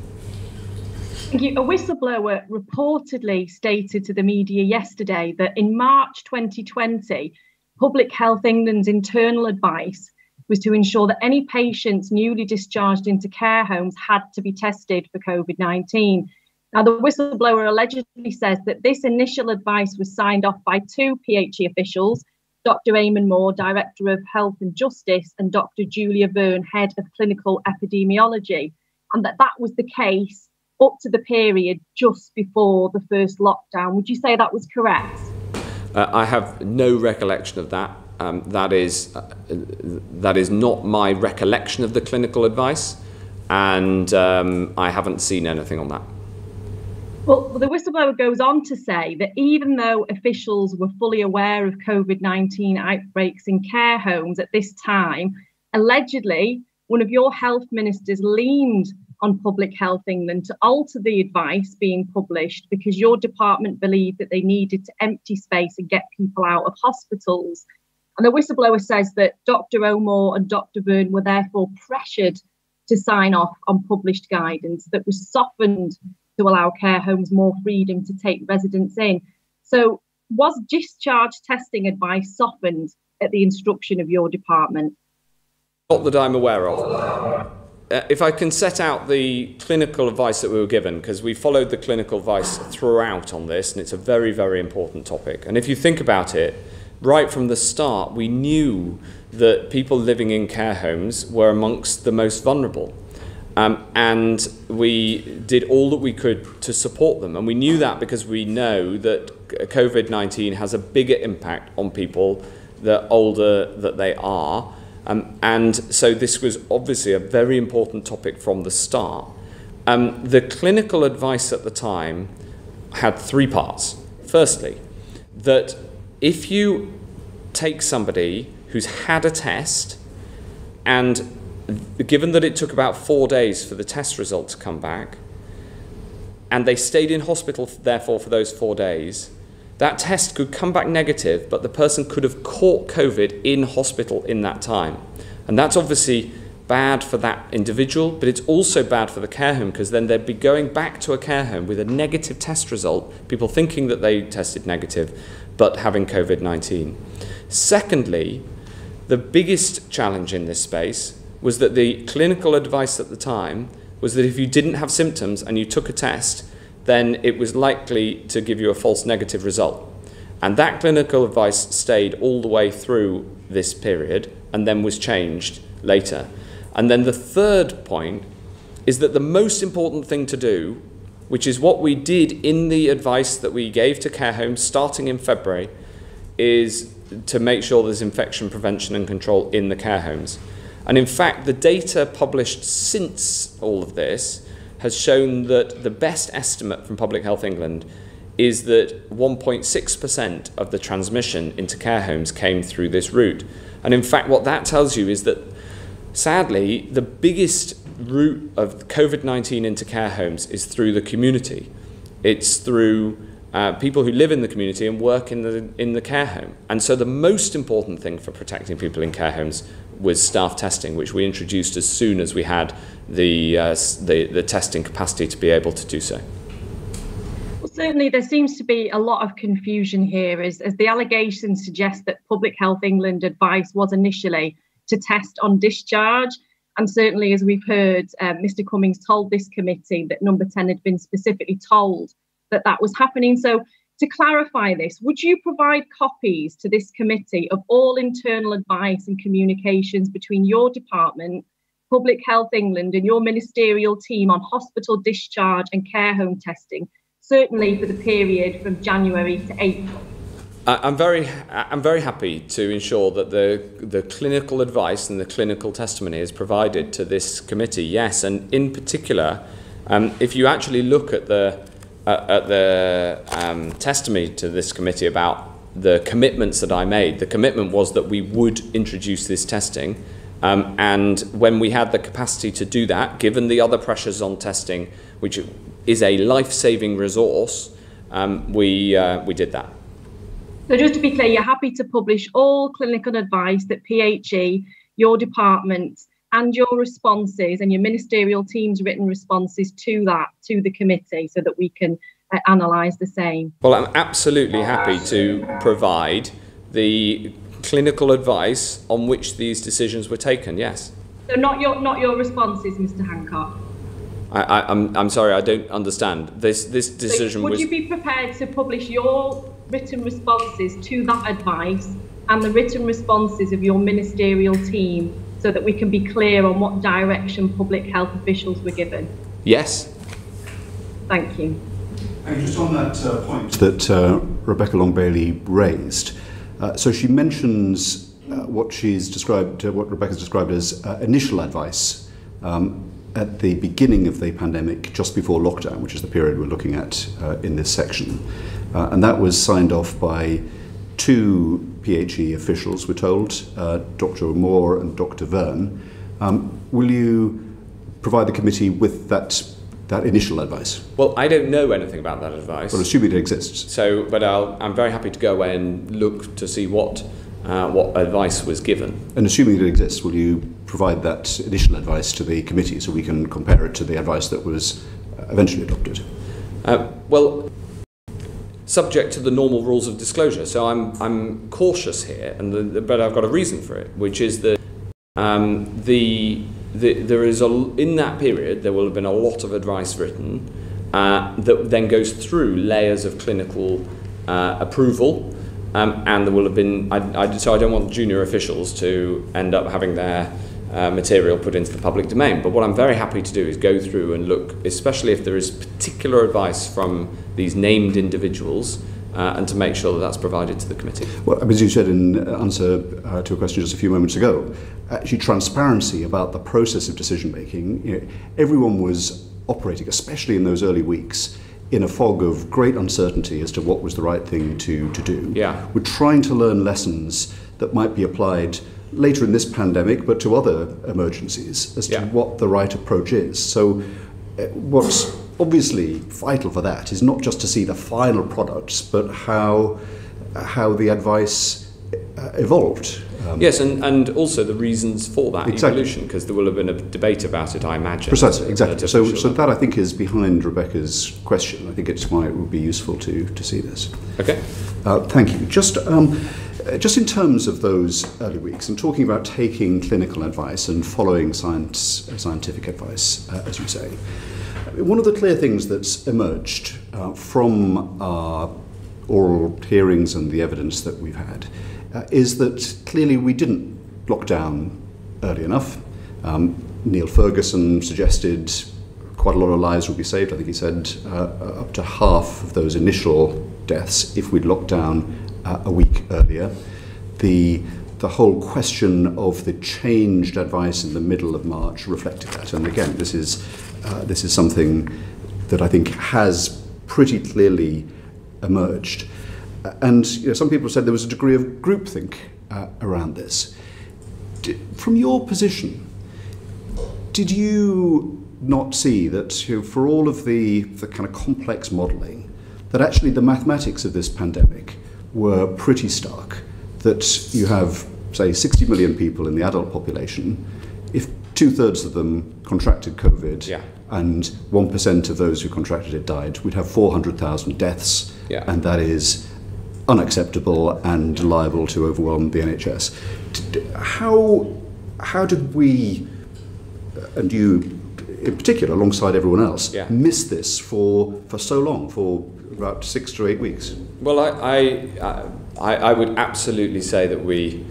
Thank you. A whistleblower reportedly stated to the media yesterday that in March 2020, Public Health England's internal advice was to ensure that any patients newly discharged into care homes had to be tested for COVID-19. Now, the whistleblower allegedly says that this initial advice was signed off by two PHE officials, Dr. Eamon Moore, Director of Health and Justice, and Dr. Julia Byrne, Head of Clinical Epidemiology, and that was the case up to the period just before the first lockdown. Would you say that was correct? I have no recollection of that. That is not my recollection of the clinical advice, and I haven't seen anything on that. Well, the whistleblower goes on to say that even though officials were fully aware of COVID-19 outbreaks in care homes at this time, allegedly one of your health ministers leaned on Public Health England to alter the advice being published because your department believed that they needed to empty space and get people out of hospitals. And the whistleblower says that Dr. O'More and Dr. Byrne were therefore pressured to sign off on published guidance that was softened to allow care homes more freedom to take residents in. So was discharge testing advice softened at the instruction of your department? Not that I'm aware of. If I can set out the clinical advice that we were given, because we followed the clinical advice throughout on this, and it's a very, very important topic. And if you think about it, right from the start, we knew that people living in care homes were amongst the most vulnerable. And we did all that we could to support them. And we knew that because we know that COVID-19 has a bigger impact on people the older that they are. And so this was obviously a very important topic from the start. The clinical advice at the time had three parts. Firstly, that if you take somebody who's had a test, and given that it took about 4 days for the test result to come back, and they stayed in hospital therefore for those 4 days, that test could come back negative, but the person could have caught COVID in hospital in that time. And that's obviously bad for that individual, but it's also bad for the care home, because then they'd be going back to a care home with a negative test result, people thinking that they tested negative, but having COVID-19. Secondly, the biggest challenge in this space was that the clinical advice at the time was that if you didn't have symptoms and you took a test, then it was likely to give you a false negative result. And that clinical advice stayed all the way through this period and then was changed later. And then the third point is that the most important thing to do, which is what we did in the advice that we gave to care homes starting in February, is to make sure there's infection prevention and control in the care homes. And in fact, the data published since all of this has shown that the best estimate from Public Health England is that 1.6% of the transmission into care homes came through this route. And in fact, what that tells you is that, sadly, the biggest route of COVID-19 into care homes is through the community. It's through people who live in the community and work in the care home. And so the most important thing for protecting people in care homes was staff testing, which we introduced as soon as we had the testing capacity to be able to do so. Well, certainly there seems to be a lot of confusion here as the allegations suggest that Public Health England advice was initially to test on discharge. And certainly, as we've heard, Mr. Cummings told this committee that Number 10 had been specifically told that that was happening. So to clarify this, would you provide copies to this committee of all internal advice and communications between your department, Public Health England, and your ministerial team on hospital discharge and care home testing, certainly for the period from January to April? I'm very happy to ensure that the clinical advice and the clinical testimony is provided to this committee. Yes, and in particular, if you actually look at the testimony to this committee about the commitments that I made, the commitment was that we would introduce this testing, and when we had the capacity to do that, given the other pressures on testing, which is a life-saving resource, we did that. So just to be clear, you're happy to publish all clinical advice that PHE, your department, and your responses and your ministerial team's written responses to the committee, so that we can analyse the same? Well, I'm absolutely happy to provide the clinical advice on which these decisions were taken, yes. So not your responses, Mr. Hancock? I'm sorry, I don't understand. This decision was... Would you be prepared to publish your written responses to that advice and the written responses of your ministerial team, so that we can be clear on what direction public health officials were given? Yes. Thank you. And just on that point that Rebecca Long-Bailey raised, so she mentions what Rebecca's described as initial advice at the beginning of the pandemic, just before lockdown, which is the period we're looking at in this section. And that was signed off by two PHE officials, we're told, Dr. Moore and Dr. Verne. Will you provide the committee with that initial advice? Well, I don't know anything about that advice. Well, assuming it exists. So, but I'm very happy to go away and look to see what advice was given. And assuming it exists, will you provide that initial advice to the committee so we can compare it to the advice that was eventually adopted? Well, subject to the normal rules of disclosure. So I'm cautious here, but I've got a reason for it, which is that there is in that period there will have been a lot of advice written that then goes through layers of clinical approval, and there will have been. So I don't want junior officials to end up having their material put into the public domain. But what I'm very happy to do is go through and look, especially if there is particular advice from these named individuals, and to make sure that that's provided to the committee. Well, as you said in answer to a question just a few moments ago, actually transparency about the process of decision making. Everyone was operating, especially in those early weeks, in a fog of great uncertainty as to what was the right thing to do. Yeah. We're trying to learn lessons that might be applied later in this pandemic, but to other emergencies, as to what the right approach is. So what's obviously vital for that is not just to see the final products, but how the advice evolved. Yes, and also the reasons for that evolution, because there will have been a debate about it, I imagine. Precisely, exactly. So that, I think, is behind Rebecca's question. I think it's why it would be useful to see this. Okay. Thank you. Just in terms of those early weeks, and talking about taking clinical advice and following scientific advice, as you say, one of the clear things that's emerged from our oral hearings and the evidence that we've had is that clearly we didn't lock down early enough. Neil Ferguson suggested quite a lot of lives would be saved. I think he said up to half of those initial deaths if we'd locked down a week earlier. The whole question of the changed advice in the middle of March reflected that. And again, this is something that I think has pretty clearly emerged. And some people said there was a degree of groupthink around this. From your position, did you not see that for all of the kind of complex modelling, that actually the mathematics of this pandemic were pretty stark? That you have, say, 60 million people in the adult population. If 2/3 of them contracted COVID and 1% of those who contracted it died, we'd have 400,000 deaths, and that is unacceptable and liable to overwhelm the NHS. How did we, and you in particular, alongside everyone else, miss this for so long, for about 6 to 8 weeks? Well, I would absolutely say that we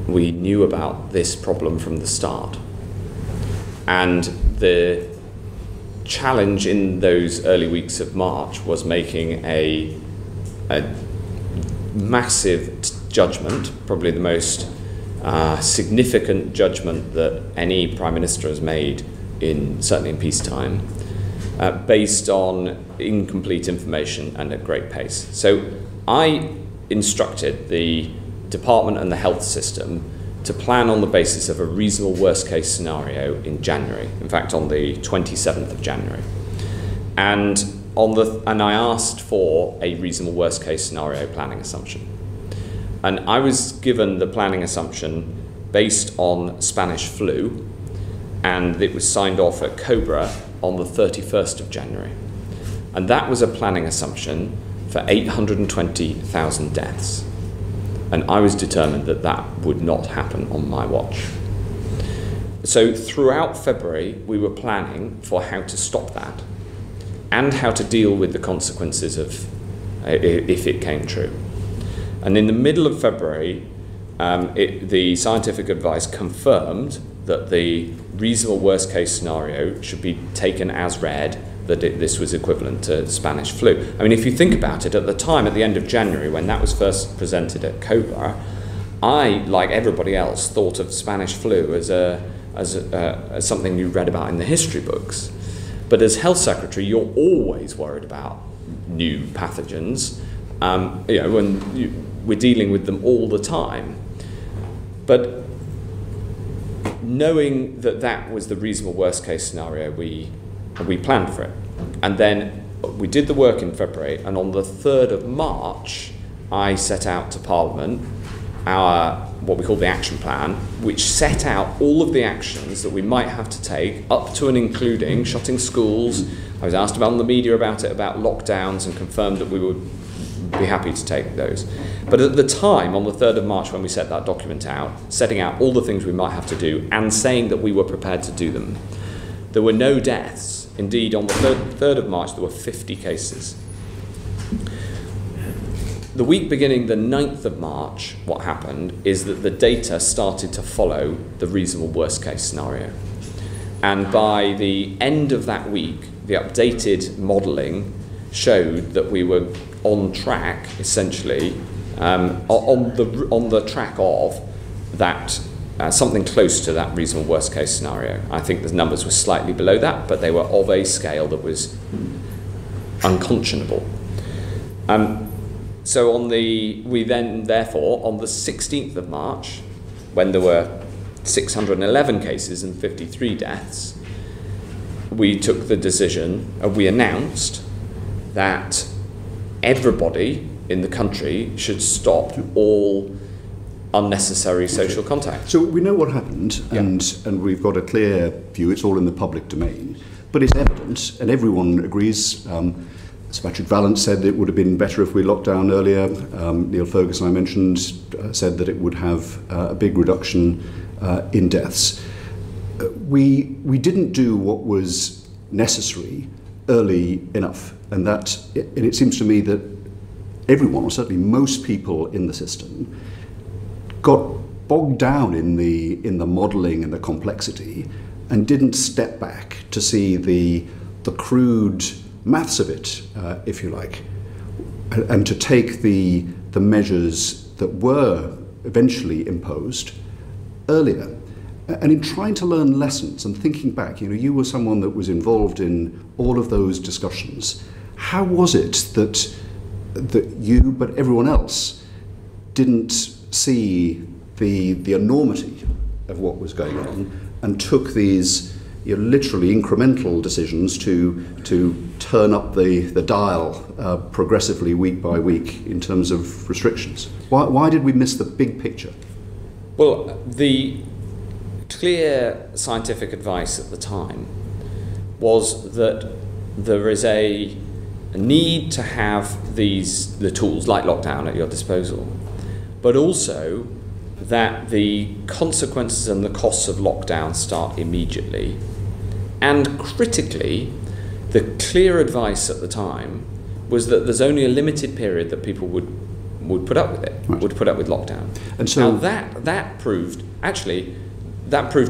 knew about this problem from the start. And the challenge in those early weeks of March was making a massive judgment, probably the most significant judgment that any Prime Minister has made, certainly in peacetime, based on incomplete information and at great pace. So I instructed the department and the health system to plan on the basis of a reasonable worst case scenario in January, in fact on the 27th of January. And I asked for a reasonable worst case scenario planning assumption. And I was given the planning assumption based on Spanish flu, and it was signed off at Cobra on the 31st of January. And that was a planning assumption for 820,000 deaths. And I was determined that that would not happen on my watch. So throughout February, we were planning for how to stop that and how to deal with the consequences of if it came true. And in the middle of February, the scientific advice confirmed that the reasonable worst case scenario should be taken as read that this was equivalent to Spanish flu. I mean, if you think about it, at the time, at the end of January, when that was first presented at COBA, I, like everybody else, thought of Spanish flu as something you read about in the history books. But as Health Secretary, you're always worried about new pathogens. We're dealing with them all the time. But knowing that that was the reasonable worst case scenario, we planned for it. And then we did the work in February, and on the 3rd of March, I set out to Parliament our, what we call the action plan, which set out all of the actions that we might have to take, up to and including shutting schools. I was asked about on the media about it, about lockdowns, and confirmed that we would be happy to take those. But at the time, on the 3rd of March, when we set that document out, setting out all the things we might have to do and saying that we were prepared to do them, there were no deaths. Indeed, on the 3rd of March, there were 50 cases. The week beginning the 9th of March, what happened is that the data started to follow the reasonable worst case scenario. And by the end of that week, the updated modelling showed that we were on track, essentially, on the track of that, something close to that reasonable worst case scenario. I think the numbers were slightly below that, but they were of a scale that was unconscionable. So we then, therefore, on the 16th of March, when there were 611 cases and 53 deaths, we took the decision, we announced that everybody in the country should stop all unnecessary social contact. So we know what happened, and we've got a clear view. It's all in the public domain, but it's evident, and everyone agrees. Sir Patrick Vallance said it would have been better if we locked down earlier. Neil Ferguson, I mentioned, said that it would have a big reduction in deaths. We didn't do what was necessary early enough, and it seems to me that everyone, or certainly most people in the system, got bogged down in the modelling and the complexity, and didn't step back to see the crude maths of it, if you like, and to take the measures that were eventually imposed earlier. And in trying to learn lessons and thinking back, you were someone that was involved in all of those discussions. How was it that you, but everyone else, didn't see the enormity of what was going on and took these literally incremental decisions to turn up the dial progressively week by week in terms of restrictions? Why did we miss the big picture? Well, the clear scientific advice at the time was that there is a need to have the tools like lockdown at your disposal, but also that the consequences and the costs of lockdown start immediately. And critically, the clear advice at the time was that there's only a limited period that people would put up with it, right, would put up with lockdown. And so now that proved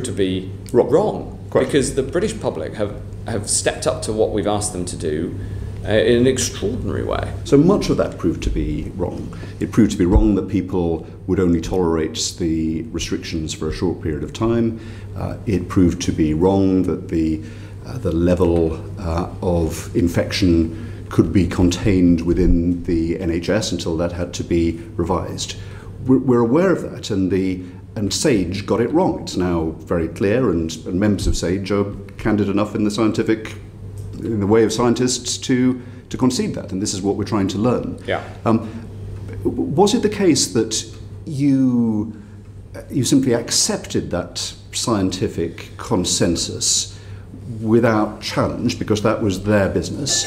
to be wrong, because the British public have stepped up to what we've asked them to do in an extraordinary way. So much of that proved to be wrong. It proved to be wrong that people would only tolerate the restrictions for a short period of time. It proved to be wrong that the level of infection could be contained within the NHS until that had to be revised. We're aware of that, and SAGE got it wrong. It's now very clear, and members of SAGE are candid enough in the way of scientists to concede that, and this is what we're trying to learn. Yeah. Was it the case that you simply accepted that scientific consensus without challenge because that was their business?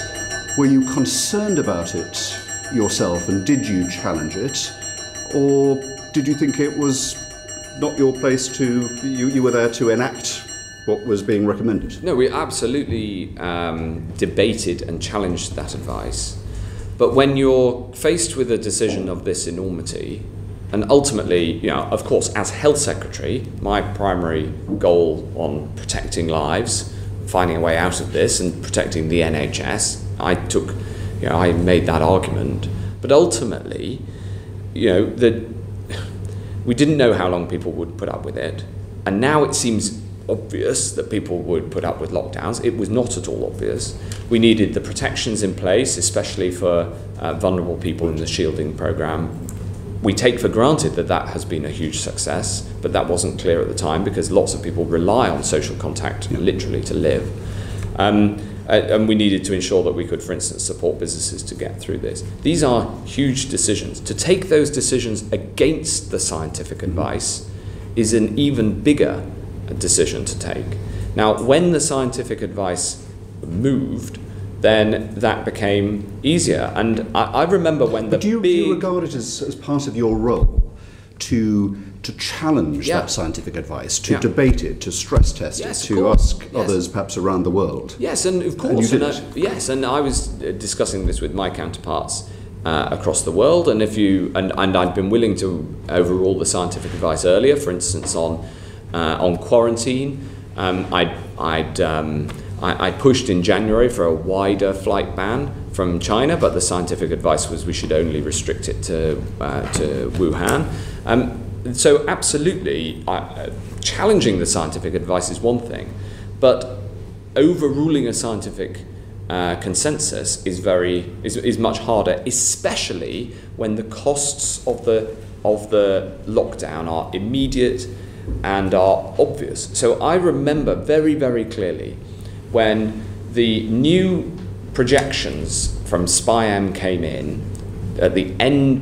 Were you concerned about it yourself, and did you challenge it, or did you think it was not your place to, you were there to enact what was being recommended? No, we absolutely debated and challenged that advice. But when you're faced with a decision of this enormity, and ultimately, of course, as Health Secretary, my primary goal on protecting lives finding a way out of this and protecting the NHS. I made that argument, but ultimately, we didn't know how long people would put up with it, and now it seems obvious that people would put up with lockdowns. It was not at all obvious. We needed the protections in place, especially for vulnerable people in the shielding programme. We take for granted that has been a huge success, but that wasn't clear at the time because lots of people rely on social contact literally to live. And we needed to ensure that we could, for instance, support businesses to get through this. These are huge decisions. To take those decisions against the scientific advice is an even bigger decision to take. Now, when the scientific advice moved, then that became easier. And I remember when do you regard it as part of your role to challenge that scientific advice, to debate it, to stress test it, to ask others perhaps around the world? Yes, and of course. And I was discussing this with my counterparts across the world, and I'd been willing to overrule the scientific advice earlier, for instance, on quarantine. I pushed in January for a wider flight ban from China, but the scientific advice was we should only restrict it to Wuhan. So absolutely, challenging the scientific advice is one thing, but overruling a scientific consensus is much harder, especially when the costs of the lockdown are immediate and are obvious. So I remember very, very clearly when the new projections from SPI-M came in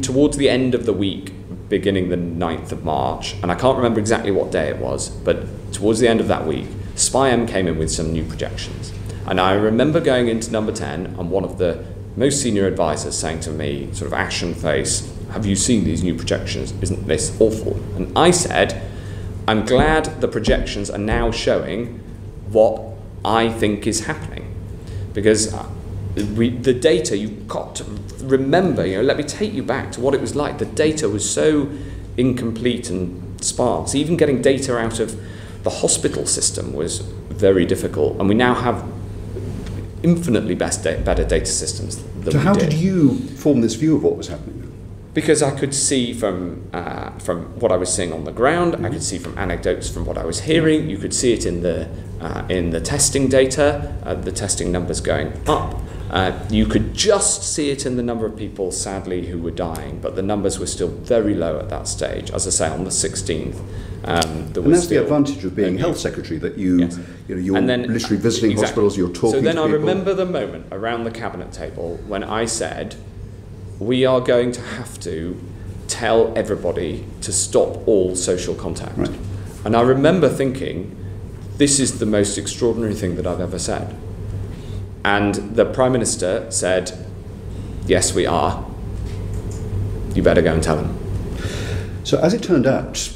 towards the end of the week, beginning the 9th of March, and I can't remember exactly what day it was, but towards the end of that week, SPI-M came in with some new projections. And I remember going into number 10 and one of the most senior advisors saying to me, sort of ashen face, "Have you seen these new projections? Isn't this awful?" And I said, "I'm glad the projections are now showing what I think is happening." Because the data, you've got to remember, let me take you back to what it was like. The data was so incomplete and sparse. Even getting data out of the hospital system was very difficult. And we now have infinitely better data systems than we did. So how did you form this view of what was happening? Because I could see from what I was seeing on the ground, I could see from anecdotes from what I was hearing. You could see it in the testing data, the testing numbers going up. You could just see it in the number of people, sadly, who were dying, but the numbers were still very low at that stage. As I say, on the 16th, and that's the advantage of being Health Secretary, that you're literally visiting hospitals, you're talking to people. So then I remember the moment around the cabinet table when I said, we are going to have to tell everybody to stop all social contact. Right. And I remember thinking, this is the most extraordinary thing that I've ever said. And the Prime Minister said, yes, we are. You better go and tell them. So as it turned out,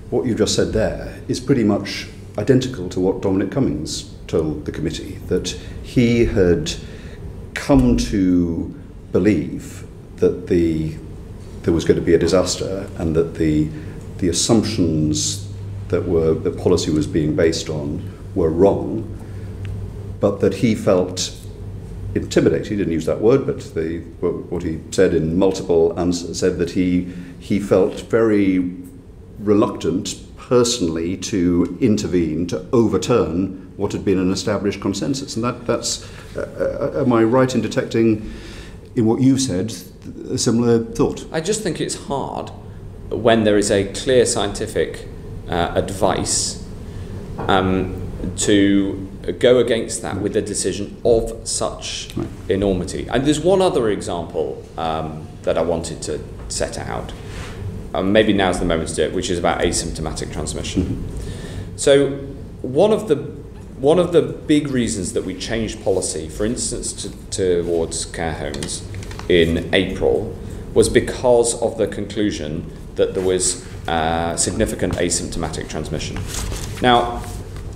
what you just said there is pretty much identical to what Dominic Cummings told the committee, that he had come to believe that there was going to be a disaster and that the assumptions that the policy was being based on were wrong, but that he felt intimidated. He didn't use that word, but what he said in multiple answers said that he felt very reluctant personally to intervene, to overturn what had been an established consensus. And that's am I right in detecting in what you said a similar thought? I just think it's hard when there is a clear scientific advice to go against that with a decision of such enormity. And there's one other example that I wanted to set out. Maybe now's the moment to do it, which is about asymptomatic transmission. Mm-hmm. So one of the big reasons that we changed policy, for instance, towards care homes in April, was because of the conclusion that there was significant asymptomatic transmission. Now,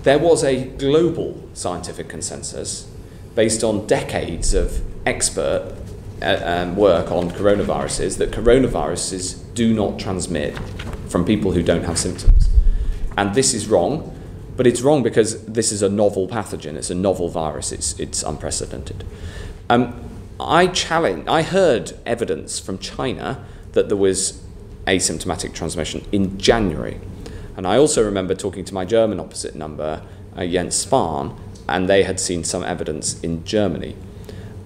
there was a global scientific consensus based on decades of expert work on coronaviruses that coronaviruses do not transmit from people who don't have symptoms. And this is wrong. But it's wrong because this is a novel pathogen, it's a novel virus, it's unprecedented. I heard evidence from China that there was asymptomatic transmission in January. And I also remember talking to my German opposite number, Jens Spahn, and they had seen some evidence in Germany.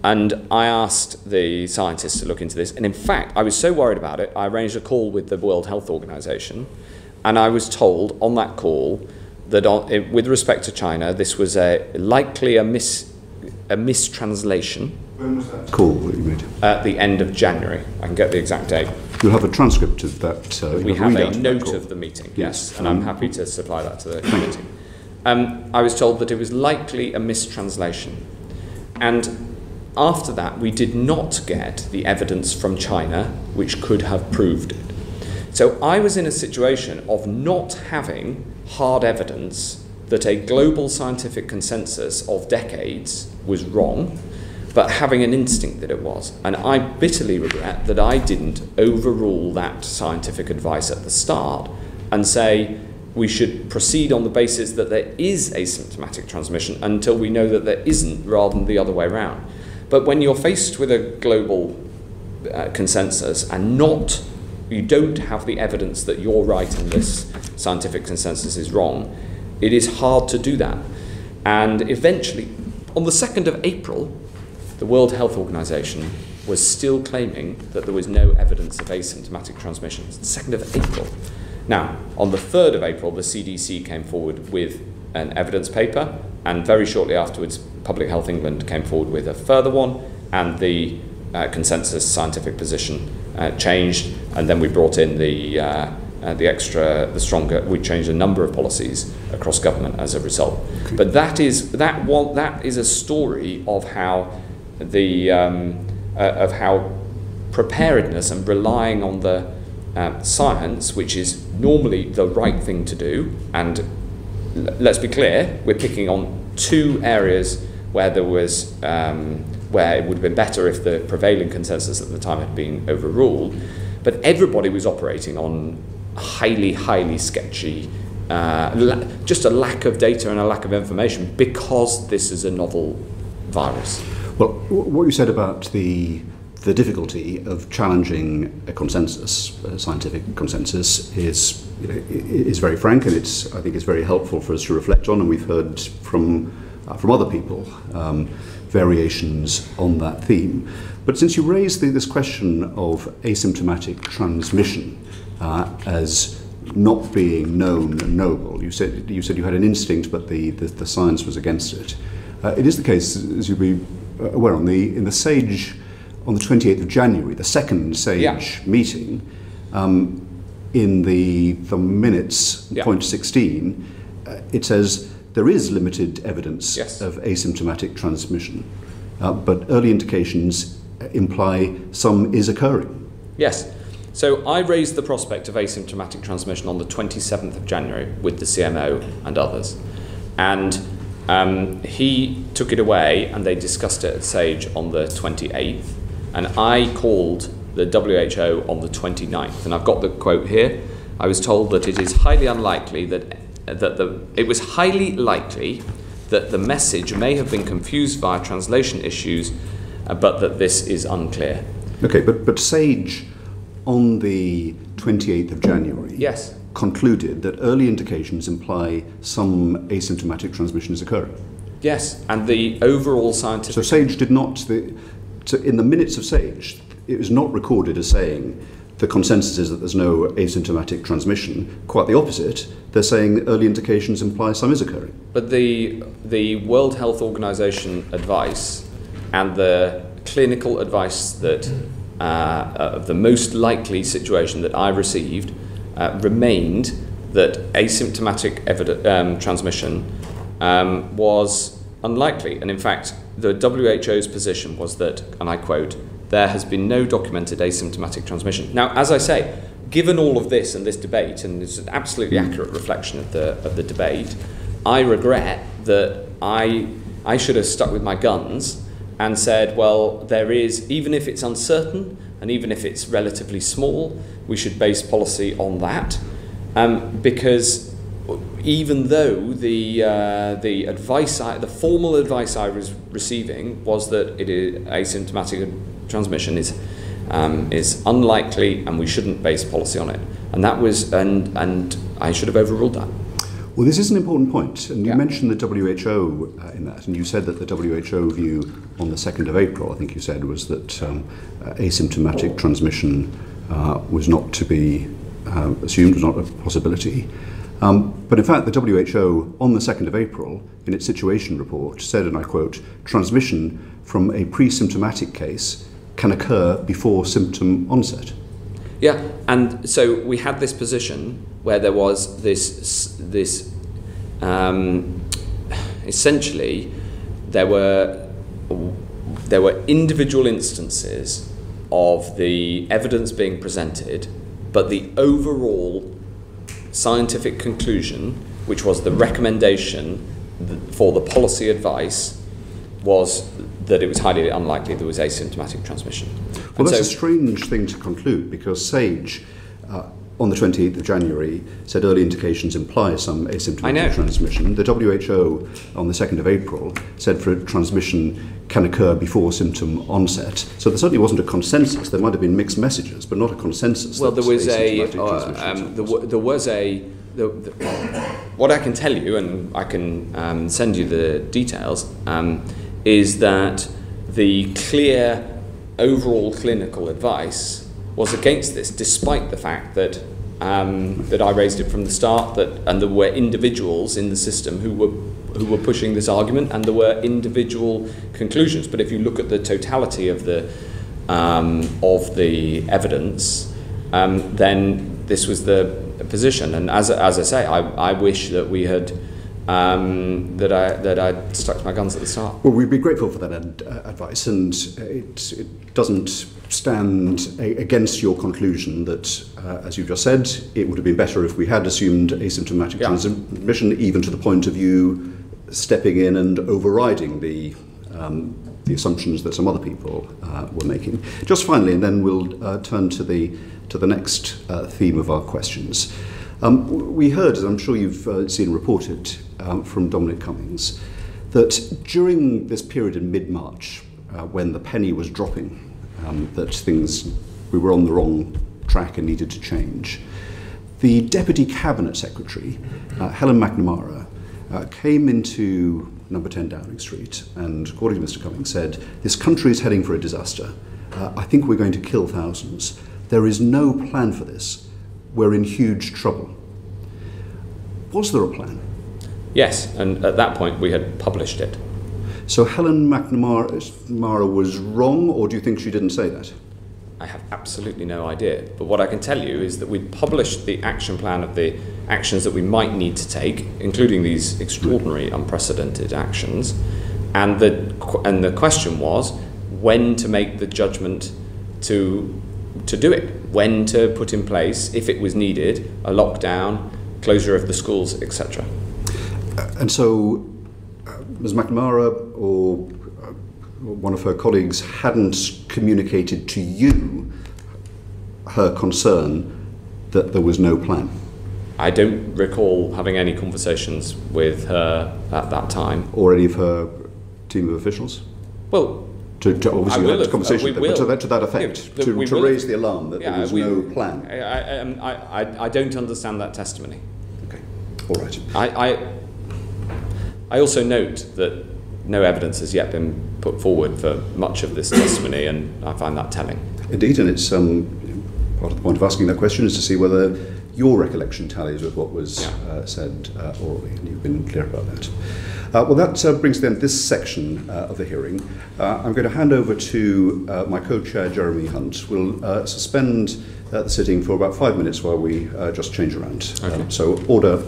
And I asked the scientists to look into this. And in fact, I was so worried about it, I arranged a call with the World Health Organization. And I was told on that call that with respect to China, this was likely a mistranslation. When was that call that you made? At the end of January. I can get the exact date. You'll have a transcript of that. We have a note of the meeting, yes, and I'm happy to supply that to the committee. I was told that it was likely a mistranslation. And after that, we did not get the evidence from China which could have proved it. So I was in a situation of not having hard evidence that a global scientific consensus of decades was wrong, but having an instinct that it was. And I bitterly regret that I didn't overrule that scientific advice at the start and say we should proceed on the basis that there is asymptomatic transmission until we know that there isn't, rather than the other way around. But when you're faced with a global consensus and you don't have the evidence that you're right and this scientific consensus is wrong, it is hard to do that. And eventually, on the 2nd of April, the World Health Organization was still claiming that there was no evidence of asymptomatic transmission. It's the 2nd of April. Now, on the 3rd of April, the CDC came forward with an evidence paper, and very shortly afterwards, Public Health England came forward with a further one, and the consensus scientific position changed, and then we brought in the stronger. We changed a number of policies across government as a result. But that is a story of how how preparedness and relying on the science, which is normally the right thing to do, and let's be clear, we're picking on two areas where there was where it would have been better if the prevailing consensus at the time had been overruled, but everybody was operating on highly sketchy, just a lack of data and a lack of information because this is a novel virus. Well, what you said about the difficulty of challenging a consensus, a scientific consensus, is very frank, and I think it's very helpful for us to reflect on. And we've heard from other people variations on that theme. But since you raised this question of asymptomatic transmission as not being known and knowable, you said you had an instinct, but the science was against it. It is the case, as you'll be aware, in the SAGE on the 28th of January, the second SAGE meeting, in the minutes, point 16, it says there is limited evidence of asymptomatic transmission, but early indications imply some is occurring. Yes. So I raised the prospect of asymptomatic transmission on the 27th of January with the CMO and others. And he took it away and they discussed it at SAGE on the 28th. And I called the WHO on the 29th. And I've got the quote here. I was told that it is highly unlikely it was highly likely that the message may have been confused via translation issues, but that this is unclear. Okay, but SAGE on the 28th of January concluded that early indications imply some asymptomatic transmission is occurring. Yes, and the overall scientific... So SAGE did not... So in the minutes of SAGE, it was not recorded as saying the consensus is that there's no asymptomatic transmission. Quite the opposite. They're saying early indications imply some is occurring. But the World Health Organization advice and the clinical advice that of the most likely situation that I received remained that asymptomatic transmission was unlikely. And in fact, the WHO's position was that, and I quote, there has been no documented asymptomatic transmission. Now, as I say, given all of this and this debate, and it's an absolutely accurate reflection of the debate, I regret that I should have stuck with my guns and said, well, there is, even if it's uncertain and even if it's relatively small, we should base policy on that, because even though the advice, the formal advice I was receiving was that it is asymptomatic transmission is unlikely, and we shouldn't base policy on it. And that was, and I should have overruled that. Well, this is an important point, and you mentioned the WHO in that, and you said that the WHO view on the 2nd of April, I think you said, was that asymptomatic transmission was not to be assumed, was not a possibility. But in fact, the WHO on the 2nd of April, in its situation report, said, and I quote, "Transmission from a pre-symptomatic case can occur before symptom onset." Yeah, and so we had this position where there was this essentially there were individual instances of the evidence being presented, but the overall scientific conclusion, which was the recommendation for the policy advice, was that it was highly unlikely there was asymptomatic transmission. Well, that's a strange thing to conclude, because SAGE, on the 28th of January, said early indications imply some asymptomatic transmission. The WHO, on the 2nd of April, said for transmission can occur before symptom onset. So there certainly wasn't a consensus. There might have been mixed messages, but not a consensus. Well, there was what I can tell you, and I can send you the details, is that the clear overall clinical advice was against this, despite the fact that I raised it from the start, and there were individuals in the system who were pushing this argument, and there were individual conclusions. But if you look at the totality of the evidence, then this was the position. And as I say, I wish that we had that I stuck to my guns at the start. Well, we'd be grateful for that advice, and it doesn't stand against your conclusion that, as you just said, it would have been better if we had assumed asymptomatic transmission, even to the point of you stepping in and overriding the assumptions that some other people were making. Just finally, and then we'll turn to the next theme of our questions. We heard, as I'm sure you've seen reported from Dominic Cummings, that during this period in mid-March, when the penny was dropping, that we were on the wrong track and needed to change, the Deputy Cabinet Secretary, Helen McNamara, came into number 10 Downing Street and, according to Mr. Cummings, said, "This country is heading for a disaster. I think we're going to kill thousands. There is no plan for this. We're in huge trouble." Was there a plan? Yes, and at that point we had published it. So Helen McNamara was wrong, or do you think she didn't say that? I have absolutely no idea. But what I can tell you is that we published the action plan of the actions that we might need to take, including these extraordinary, unprecedented actions. And the question was when to make the judgment to do it, when to put in place, if it was needed, a lockdown, closure of the schools, etc. And so Ms. McNamara or one of her colleagues hadn't communicated to you her concern that there was no plan? I don't recall having any conversations with her at that time. Or any of her team of officials? Well, to obviously have a conversation, but to that effect, yeah, to raise the alarm that there was no plan. I don't understand that testimony. Okay, all right. I also note that no evidence has yet been put forward for much of this testimony, and I find that telling. Indeed, and it's part of the point of asking that question is to see whether your recollection tallies with what was said orally, and you've been clear about that. Well, that brings then this section of the hearing. I'm going to hand over to my co-chair, Jeremy Hunt. We'll suspend the sitting for about 5 minutes while we just change around. Okay. So order.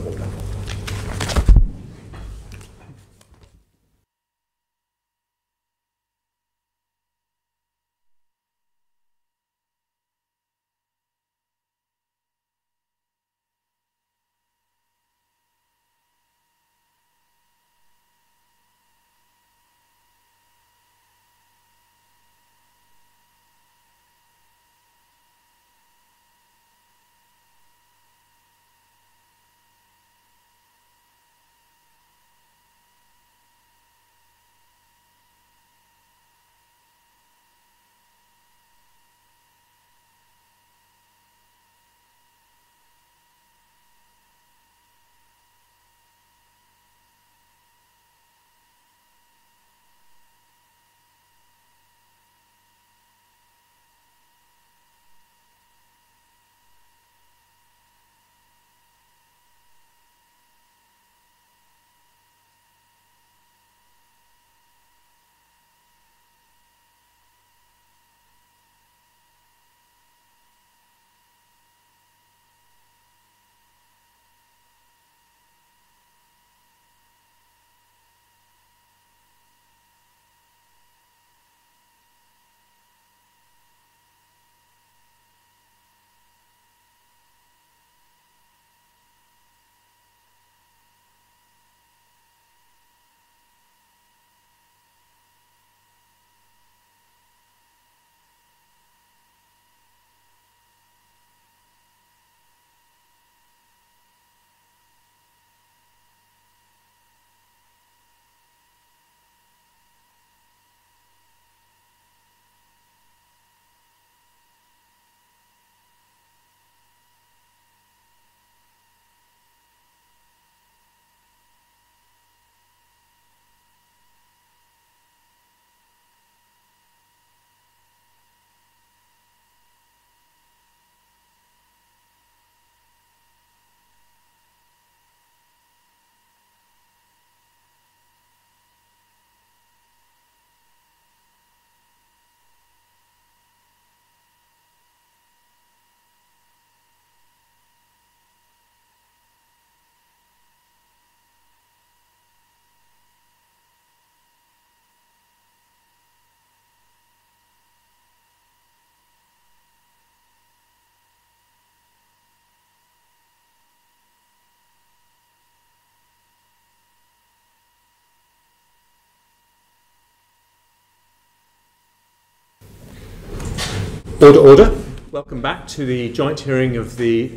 Order. Welcome back to the joint hearing of the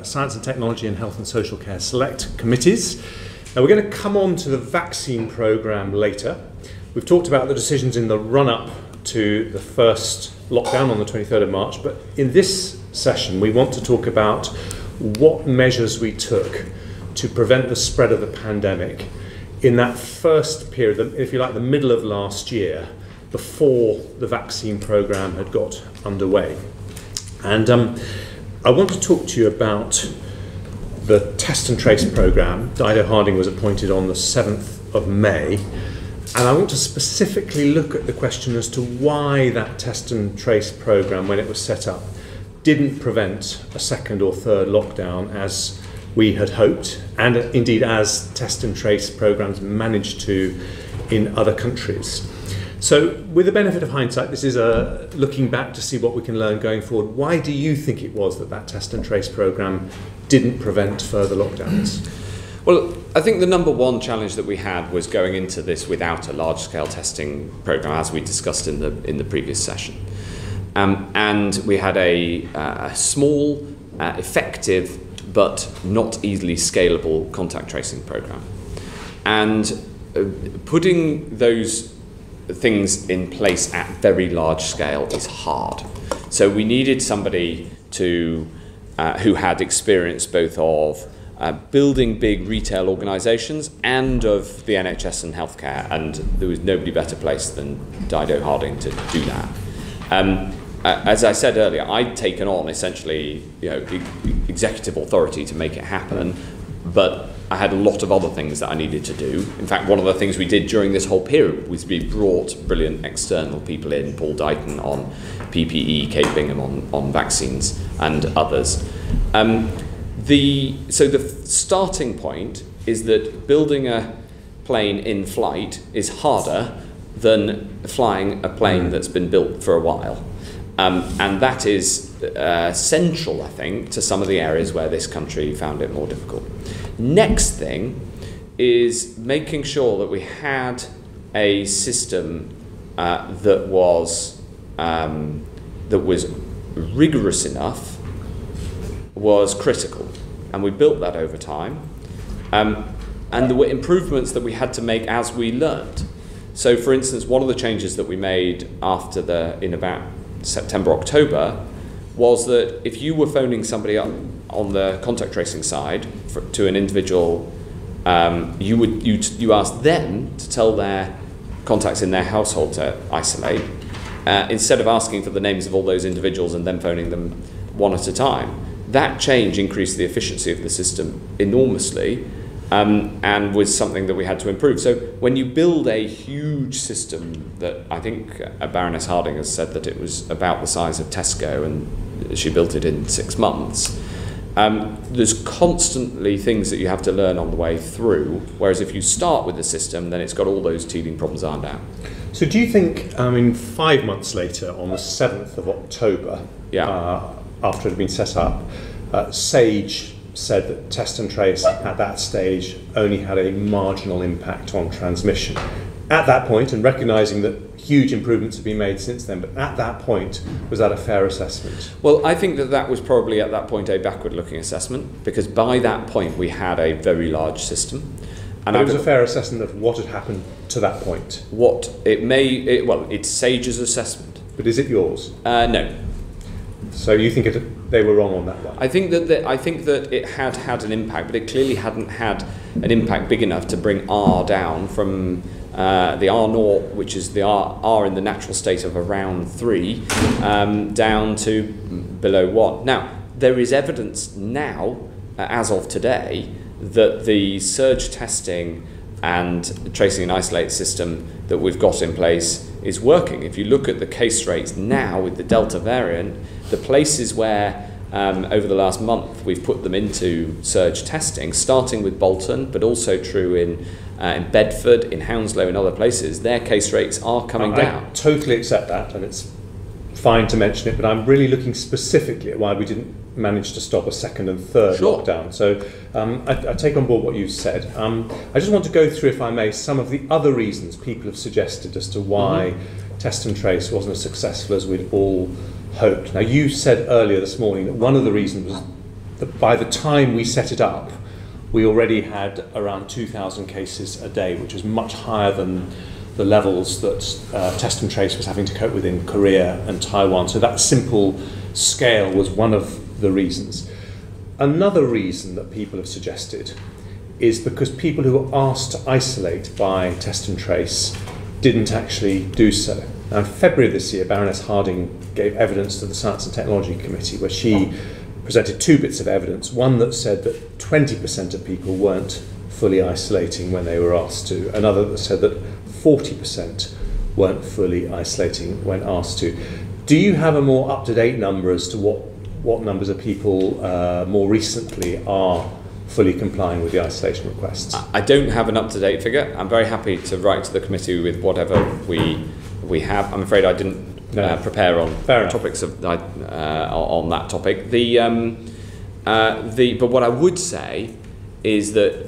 Science and Technology and Health and Social Care Select Committees. Now we're going to come on to the vaccine programme later. We've talked about the decisions in the run-up to the first lockdown on the 23rd of March, but in this session we want to talk about what measures we took to prevent the spread of the pandemic in that first period, if you like, the middle of last year, before the vaccine programme had got underway. And I want to talk to you about the test and trace programme. Dido Harding was appointed on the 7th of May. And I want to specifically look at the question as to why that test and trace programme, when it was set up, didn't prevent a second or third lockdown as we had hoped, and indeed as test and trace programmes managed to in other countries. So with the benefit of hindsight, this is looking back to see what we can learn going forward. Why do you think it was that that test and trace programme didn't prevent further lockdowns? Well, I think the number one challenge that we had was going into this without a large-scale testing programme, as we discussed in the previous session. And we had a small, effective, but not easily scalable contact tracing programme. And putting those things in place at very large scale is hard. So we needed somebody to who had experience both of building big retail organisations and of the NHS and healthcare, and there was nobody better placed than Dido Harding to do that. As I said earlier, I'd taken on essentially, executive authority to make it happen, but I had a lot of other things that I needed to do. In fact, one of the things we did during this whole period was we brought brilliant external people in, Paul Dighton on PPE, Kate Bingham on vaccines, and others. So the starting point is that building a plane in flight is harder than flying a plane that's been built for a while. And that is central, I think, to some of the areas where this country found it more difficult. Next thing is making sure that we had a system that was rigorous enough, was critical. And we built that over time. And there were improvements that we had to make as we learned. So, for instance, one of the changes that we made in about September, October, was that if you were phoning somebody up on the contact tracing side to an individual, you asked them to tell their contacts in their household to isolate, instead of asking for the names of all those individuals and then phoning them one at a time. That change increased the efficiency of the system enormously, and was something that we had to improve. So when you build a huge system that I think Baroness Harding has said that it was about the size of Tesco and she built it in 6 months, there's constantly things that you have to learn on the way through, whereas if you start with the system, then it's got all those teething problems ironed out. So do you think, 5 months later, on the 7th of October, after it had been set up, SAGE said that test and trace at that stage only had a marginal impact on transmission. At that point, and recognising that huge improvements have been made since then, but at that point, was that a fair assessment? Well, I think that was probably at that point a backward-looking assessment, because by that point we had a very large system. And it was a fair assessment of what had happened to that point? It's SAGE's assessment. But is it yours? No. So you think they were wrong on that one? I think that it had an impact, but it clearly hadn't had an impact big enough to bring R down from the R0, which is the R in the natural state of around 3, down to below 1. Now, there is evidence now, as of today, that the surge testing and tracing and isolate system that we've got in place is working. If you look at the case rates now with the Delta variant, the places where over the last month we've put them into surge testing, starting with Bolton, but also true in Bedford, in Hounslow, and other places, their case rates are coming down. I totally accept that, and it's fine to mention it, but I'm really looking specifically at why we didn't manage to stop a second and third lockdown. So I take on board what you've said. I just want to go through, if I may, some of the other reasons people have suggested as to why test and trace wasn't as successful as we'd all hoped. Now, you said earlier this morning that one of the reasons was that by the time we set it up, we already had around 2,000 cases a day, which was much higher than the levels that Test and Trace was having to cope with in Korea and Taiwan. So that simple scale was one of the reasons. Another reason that people have suggested is because people who were asked to isolate by Test and Trace didn't actually do so. Now, in February of this year, Baroness Harding gave evidence to the Science and Technology Committee, where she presented two bits of evidence. One that said that 20% of people weren't fully isolating when they were asked to. Another that said that 40% weren't fully isolating when asked to. Do you have a more up-to-date number as to what numbers of people more recently are fully complying with the isolation requests? I don't have an up-to-date figure. I'm very happy to write to the committee with whatever we have. I'm afraid I didn't prepare on topics of on that topic. But what I would say is that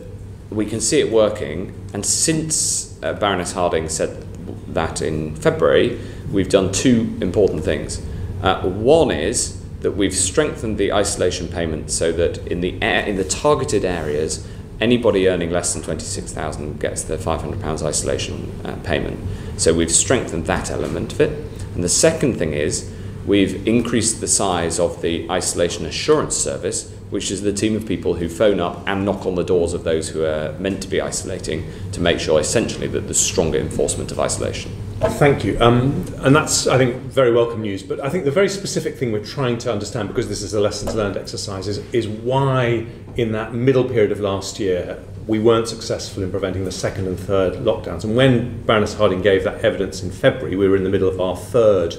we can see it working, and since Baroness Harding said that in February, we've done two important things. One is that we've strengthened the isolation payment so that in the targeted areas, anybody earning less than 26,000 gets the £500 isolation payment. So we've strengthened that element of it. And the second thing is we've increased the size of the isolation assurance service, which is the team of people who phone up and knock on the doors of those who are meant to be isolating to make sure essentially that there's stronger enforcement of isolation. Thank you. And that's, I think, very welcome news. But I think the very specific thing we're trying to understand, because this is a lessons learned exercise, is why in that middle period of last year we weren't successful in preventing the second and third lockdowns. And when Baroness Harding gave that evidence in February, we were in the middle of our third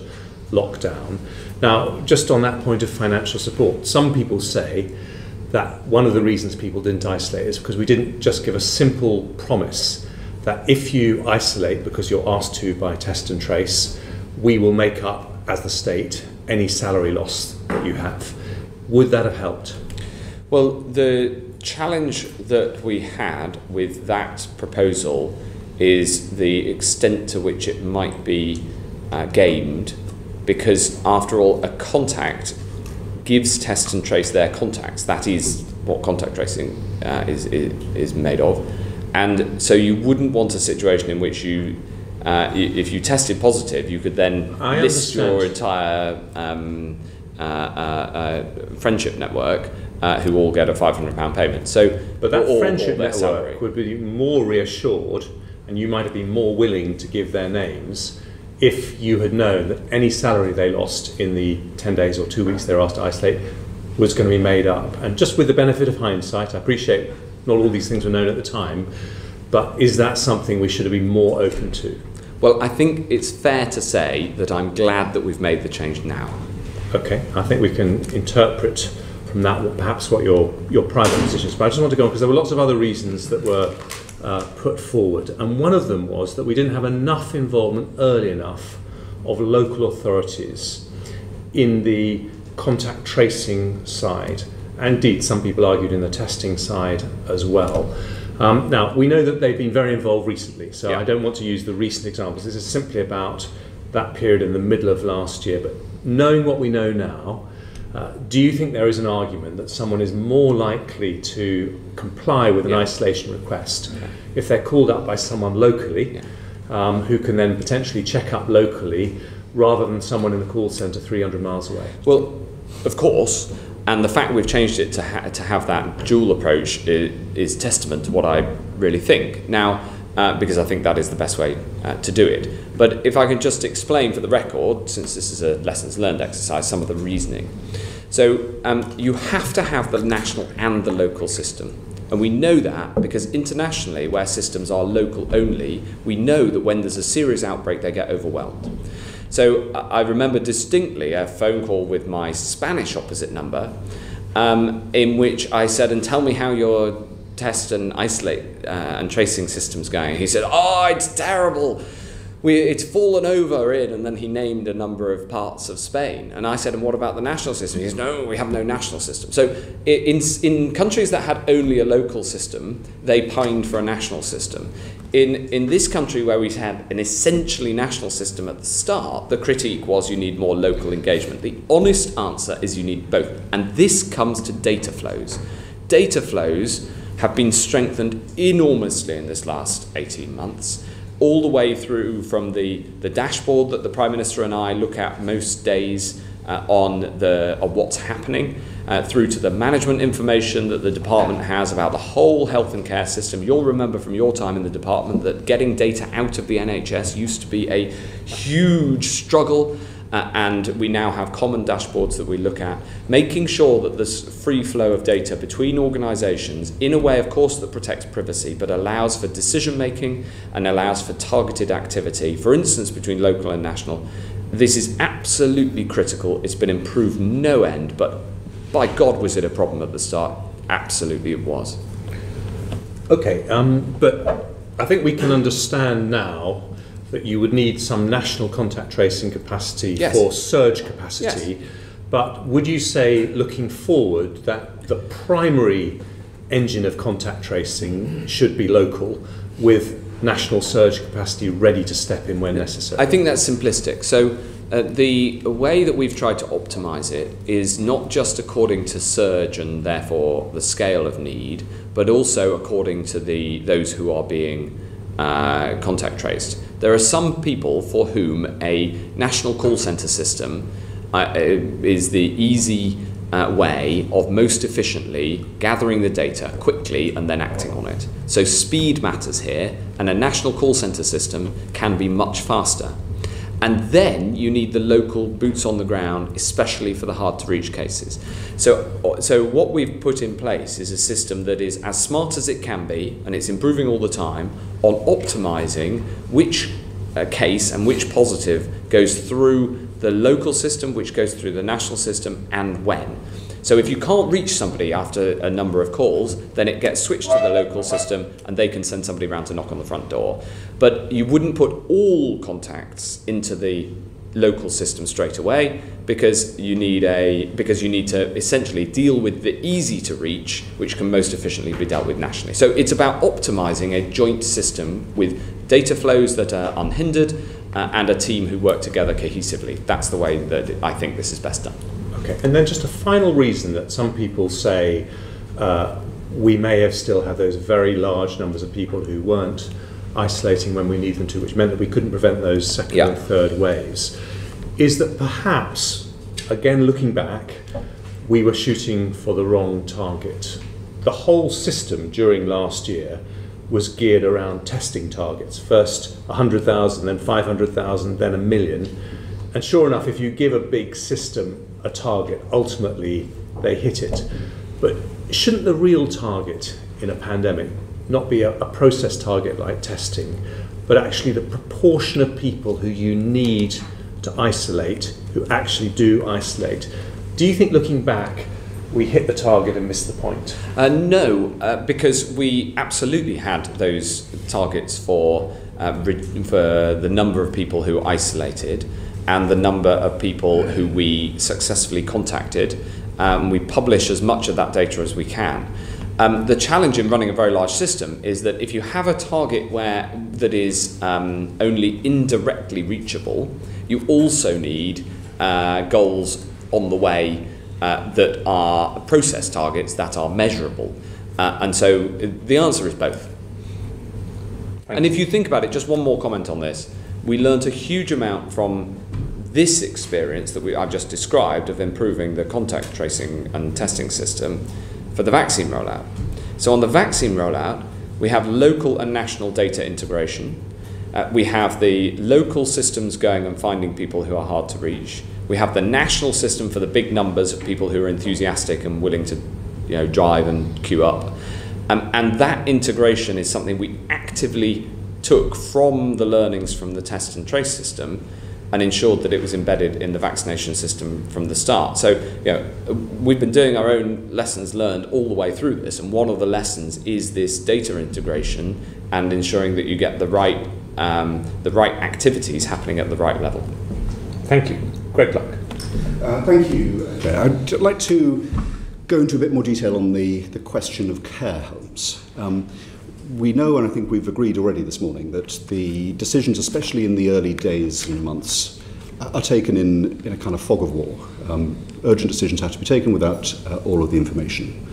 lockdown. Now, just on that point of financial support, some people say that one of the reasons people didn't isolate is because we didn't just give a simple promise that if you isolate because you're asked to by Test and Trace, we will make up, as the state, any salary loss that you have. Would that have helped? Well, the challenge that we had with that proposal is the extent to which it might be gamed, because after all, a contact gives Test and Trace their contacts. That is what contact tracing is made of. And so you wouldn't want a situation in which you, if you tested positive, you could then list your entire friendship network who all get a £500 payment. But that friendship network would be more reassured, and you might have been more willing to give their names if you had known that any salary they lost in the 10 days or 2 weeks they were asked to isolate was going to be made up. And just with the benefit of hindsight, I appreciate not all these things were known at the time, but is that something we should have been more open to? Well, I think it's fair to say that I'm glad that we've made the change now. Okay, I think we can interpret from that perhaps what your private position is. But I just want to go on, because there were lots of other reasons that were put forward, and one of them was that we didn't have enough involvement early enough of local authorities in the contact tracing side. And indeed, some people argued in the testing side as well. Now, we know that they've been very involved recently, so I don't want to use the recent examples. This is simply about that period in the middle of last year. But knowing what we know now, do you think there is an argument that someone is more likely to comply with an isolation request if they're called up by someone locally who can then potentially check up locally rather than someone in the call centre 300 miles away? Well, of course. And the fact we've changed it to have that dual approach is testament to what I really think. Now, because I think that is the best way to do it. But if I can just explain for the record, since this is a lessons learned exercise, some of the reasoning. So you have to have the national and the local system. And we know that because internationally, where systems are local only, we know that when there's a serious outbreak, they get overwhelmed. So I remember distinctly a phone call with my Spanish opposite number in which I said, and tell me how your test and isolate and tracing system's going. He said, oh, it's terrible. it's fallen over in, and then he named a number of parts of Spain. And I said, and what about the national system? He says, no, we have no national system. So in countries that had only a local system, they pined for a national system. In this country where we had an essentially national system at the start, the critique was you need more local engagement. The honest answer is you need both. And this comes to data flows. Data flows have been strengthened enormously in this last 18 months. All the way through from the dashboard that the Prime Minister and I look at most days on what's happening, through to the management information that the department has about the whole health and care system. You'll remember from your time in the department that getting data out of the NHS used to be a huge struggle. And we now have common dashboards that we look at, making sure that there's free flow of data between organisations in a way, of course, that protects privacy, but allows for decision making and allows for targeted activity, for instance, between local and national. This is absolutely critical. It's been improved no end, but by God, was it a problem at the start? Absolutely it was. Okay, but I think we can understand now that you would need some national contact tracing capacity for surge capacity. Yes. But would you say, looking forward, that the primary engine of contact tracing should be local, with national surge capacity ready to step in when necessary? I think that's simplistic. So the way that we've tried to optimise it is not just according to surge and therefore the scale of need, but also according to those who are being contact traced. There are some people for whom a national call centre system is the easy way of most efficiently gathering the data quickly and then acting on it. So speed matters here, and a national call centre system can be much faster. And then you need the local boots on the ground, especially for the hard to reach cases. So what we've put in place is a system that is as smart as it can be, and it's improving all the time, on optimising which case and which positive goes through the local system, which goes through the national system, and when. So if you can't reach somebody after a number of calls, then it gets switched to the local system and they can send somebody around to knock on the front door. But you wouldn't put all contacts into the local system straight away because you need to essentially deal with the easy to reach, which can most efficiently be dealt with nationally. So it's about optimizing a joint system with data flows that are unhindered and a team who work together cohesively. That's the way that I think this is best done. Okay, and then just a final reason that some people say we may have still had those very large numbers of people who weren't isolating when we need them to, which meant that we couldn't prevent those second and third waves, is that perhaps, again looking back, we were shooting for the wrong target. The whole system during last year was geared around testing targets. First 100,000, then 500,000, then 1 million. And sure enough, if you give a big system a target, ultimately they hit it. But shouldn't the real target in a pandemic not be a process target like testing, but actually the proportion of people who you need to isolate, who actually do isolate? Do you think, looking back, we hit the target and missed the point? No, because we absolutely had those targets for the number of people who isolated and the number of people who we successfully contacted. We publish as much of that data as we can. The challenge in running a very large system is that if you have a target that is only indirectly reachable, you also need goals on the way that are process targets that are measurable. And so the answer is both. And if you think about it, just one more comment on this, we learnt a huge amount from this experience that I've just described of improving the contact tracing and testing system for the vaccine rollout. So on the vaccine rollout, we have local and national data integration. We have the local systems going and finding people who are hard to reach. We have the national system for the big numbers of people who are enthusiastic and willing to, drive and queue up. And that integration is something we actively took from the learnings from the test and trace system and ensured that it was embedded in the vaccination system from the start. So, we've been doing our own lessons learned all the way through this, and one of the lessons is this data integration and ensuring that you get the right the right activities happening at the right level. Thank you. Greg Luck. Thank you. I'd like to go into a bit more detail on the question of care homes. We know, and I think we've agreed already this morning, that the decisions, especially in the early days and months, are taken in a kind of fog of war. Urgent decisions have to be taken without all of the information.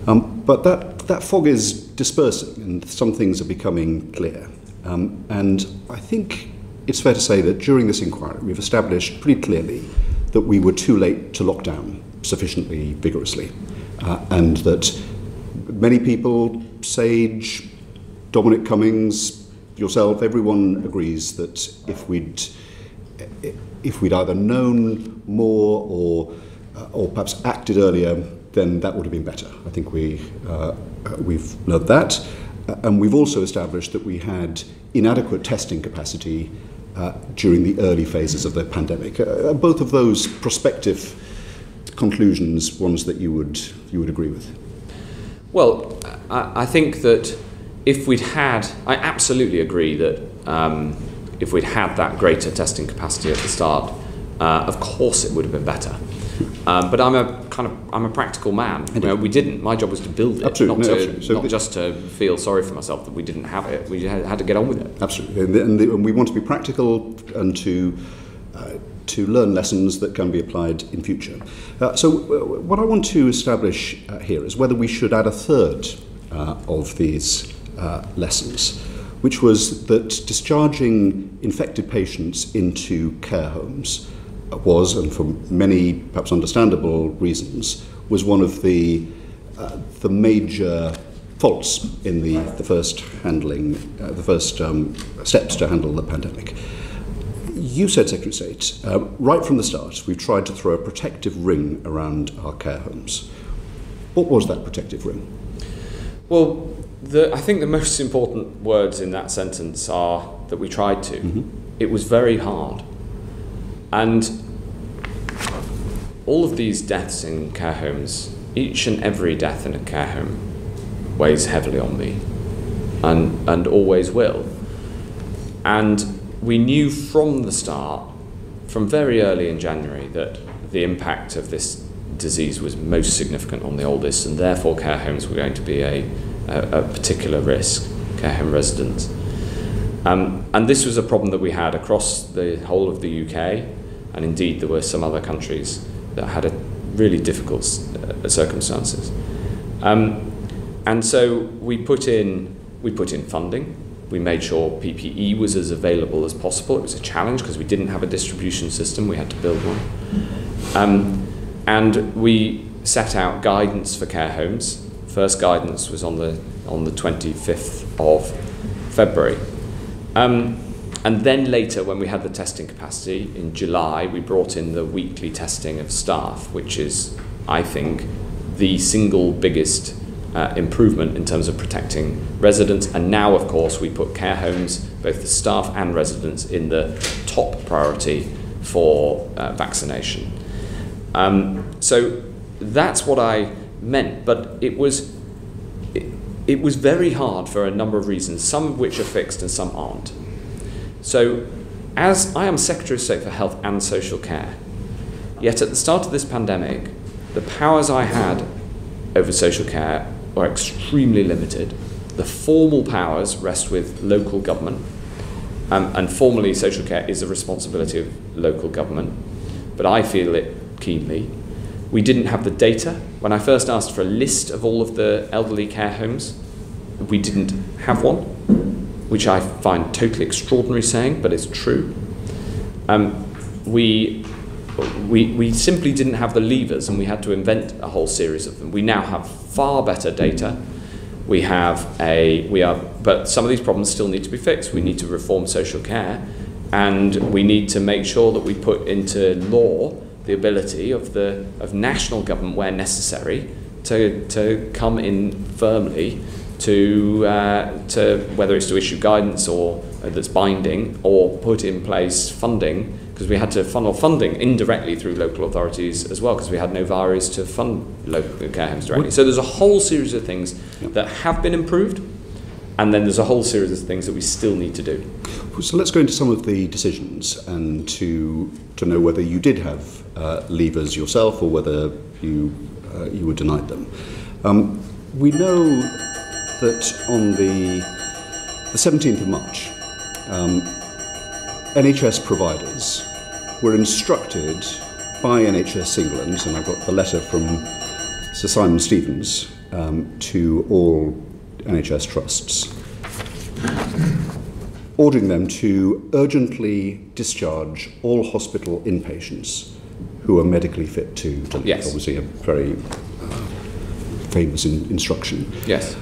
But that fog is dispersing, and some things are becoming clear. And I think it's fair to say that during this inquiry, we've established pretty clearly that we were too late to lock down sufficiently vigorously, and that many people, Sage, Dominic Cummings, yourself, everyone agrees that if we'd either known more or perhaps acted earlier, then that would have been better. I think we've learned that, and we've also established that we had inadequate testing capacity during the early phases of the pandemic. Both of those prospective conclusions, ones that you would agree with? Well, I think that I absolutely agree that if we'd had that greater testing capacity at the start, of course it would have been better. But I'm a practical man. We didn't. My job was to build it, absolutely. not just to feel sorry for myself that we didn't have it. We had to get on with it. Absolutely, and we want to be practical and to learn lessons that can be applied in future. So what I want to establish here is whether we should add a third of these lessons, which was that discharging infected patients into care homes was, and for many perhaps understandable reasons, was one of the major faults in the first steps to handle the pandemic. You said, Secretary of State, right from the start, we've tried to throw a protective ring around our care homes. What was that protective ring? Well, I think the most important words in that sentence are that we tried to. Mm-hmm. It was very hard. And all of these deaths in care homes, each and every death in a care home weighs heavily on me and always will. And we knew from the start, from very early in January, that the impact of this disease was most significant on the oldest, and therefore care homes were going to be a particular risk, care home residents. And this was a problem that we had across the whole of the UK, and indeed there were some other countries that had a really difficult circumstances. And so we put in funding. We made sure PPE was as available as possible. It was a challenge because we didn't have a distribution system. We had to build one. And we set out guidance for care homes. First guidance was on the 25th of February. And then later, when we had the testing capacity in July, we brought in the weekly testing of staff, which is, I think, the single biggest improvement in terms of protecting residents. And now, of course, we put care homes, both the staff and residents, in the top priority for vaccination. So that's what I meant, but it was very hard for a number of reasons, some of which are fixed and some aren't. So, as I am Secretary of State for Health and Social Care, yet at the start of this pandemic, the powers I had over social care were extremely limited. The formal powers rest with local government, and formally social care is a responsibility of local government, but I feel it keenly. We didn't have the data. When I first asked for a list of all of the elderly care homes, we didn't have one, which I find totally extraordinary saying, but it's true. We simply didn't have the levers, and we had to invent a whole series of them. We now have far better data. But some of these problems still need to be fixed. We need to reform social care, and we need to make sure that we put into law the ability of national government, where necessary, to come in firmly to whether it's to issue guidance or that's binding, or put in place funding, because we had to funnel funding indirectly through local authorities as well, because we had no VARIs to fund local care homes directly. So there's a whole series of things that have been improved, And then there's a whole series of things that we still need to do. So let's go into some of the decisions and to know whether you did have leavers yourself or whether you were denied them. We know that on the 17th of March, NHS providers were instructed by NHS England, and I've got the letter from Sir Simon Stevens to all NHS trusts, ordering them to urgently discharge all hospital inpatients who are medically fit to leave. Yes. Obviously a very famous instruction. Yes.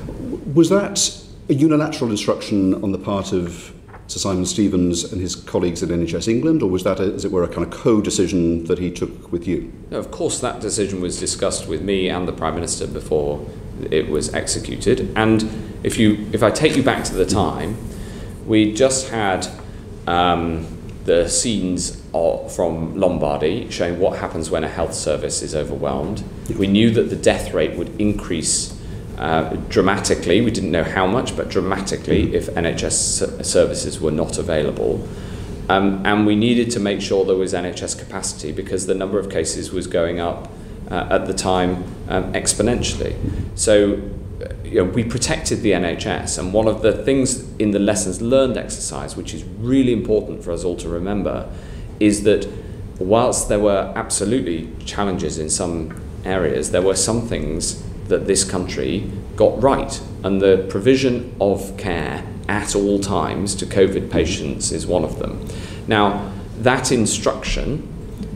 Was that a unilateral instruction on the part of Sir Simon Stevens and his colleagues at NHS England, or was that, as it were, a kind of co-decision that he took with you? No, of course, that decision was discussed with me and the Prime Minister before it was executed. And if I take you back to the time, we just had the scenes from Lombardy showing what happens when a health service is overwhelmed. We knew that the death rate would increase dramatically. We didn't know how much, but dramatically if NHS services were not available. And we needed to make sure there was NHS capacity because the number of cases was going up at the time exponentially. So we protected the NHS, and one of the things in the lessons learned exercise, which is really important for us all to remember, is that whilst there were absolutely challenges in some areas, there were some things that this country got right, and the provision of care at all times to COVID patients is one of them. Now, that instruction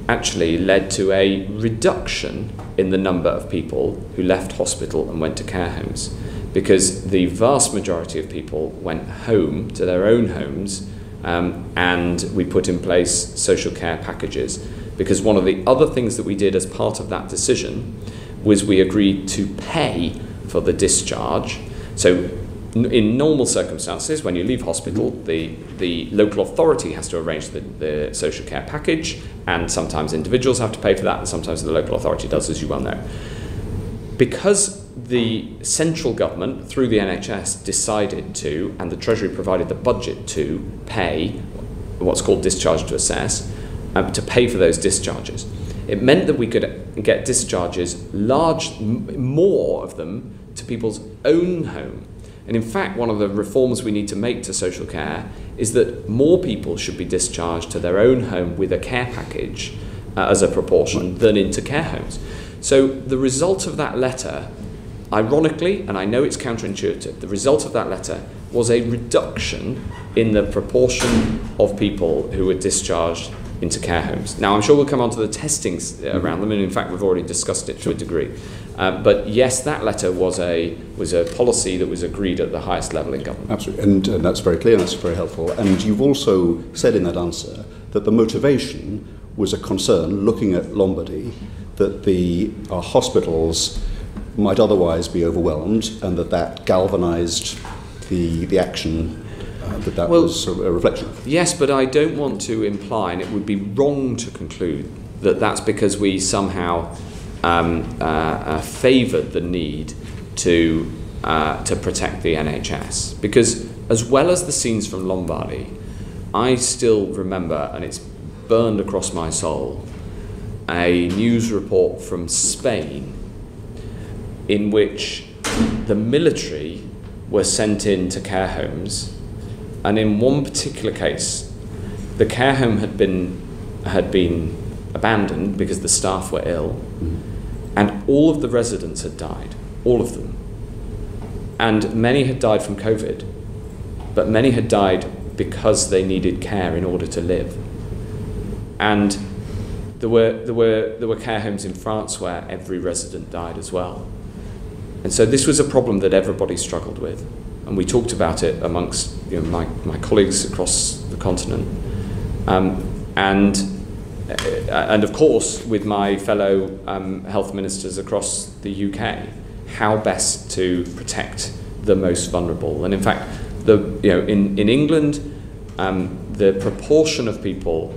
actually led to a reduction in the number of people who left hospital and went to care homes, because the vast majority of people went home to their own homes, and we put in place social care packages. Because one of the other things that we did as part of that decision was we agreed to pay for the discharge. So in normal circumstances, when you leave hospital, the local authority has to arrange the social care package, and sometimes individuals have to pay for that, and sometimes the local authority does, as you well know. Because the central government, through the NHS, decided to, and the Treasury provided the budget to pay what's called discharge to assess, to pay for those discharges. It meant that we could get discharges, more of them, to people's own home. And in fact, one of the reforms we need to make to social care is that more people should be discharged to their own home with a care package as a proportion than into care homes. So the result of that letter, ironically, and I know it's counterintuitive, the result of that letter was a reduction in the proportion of people who were discharged into care homes. Now, I'm sure we'll come on to the testings around them, and in fact, we've already discussed it to a degree. But yes, that letter was a policy that was agreed at the highest level in government. Absolutely, and that's very clear, and that's very helpful. And you've also said in that answer that the motivation was a concern, looking at Lombardy, that the hospitals might otherwise be overwhelmed, and that galvanised the action that was a reflection of. Yes, but I don't want to imply, and it would be wrong to conclude, that that's because we somehow favoured the need to protect the NHS. Because as well as the scenes from Lombardy, I still remember, and it's burned across my soul, a news report from Spain in which the military were sent into care homes, and in one particular case, the care home had been abandoned because the staff were ill, and all of the residents had died, all of them. And many had died from COVID, but many had died because they needed care in order to live. And there were care homes in France where every resident died as well. And so this was a problem that everybody struggled with. And we talked about it amongst my colleagues across the continent. And of course, with my fellow health ministers across the UK, how best to protect the most vulnerable. And in fact, in England, the proportion of people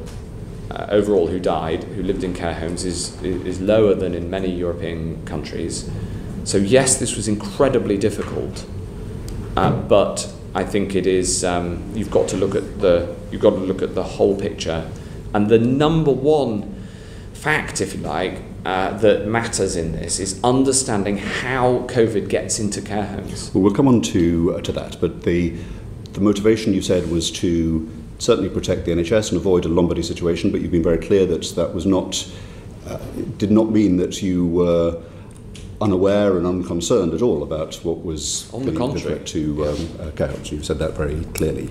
overall who died, who lived in care homes, is lower than in many European countries. So yes, this was incredibly difficult, but I think it is you've got to look at the whole picture, and the number one fact, if you like, that matters in this is understanding how COVID gets into care homes. Well, we'll come on to that, but the motivation you said was to certainly protect the NHS and avoid a Lombardy situation, but you've been very clear that that was not, did not mean that you were unaware and unconcerned at all about what was on the contrary to care homes. You've said that very clearly.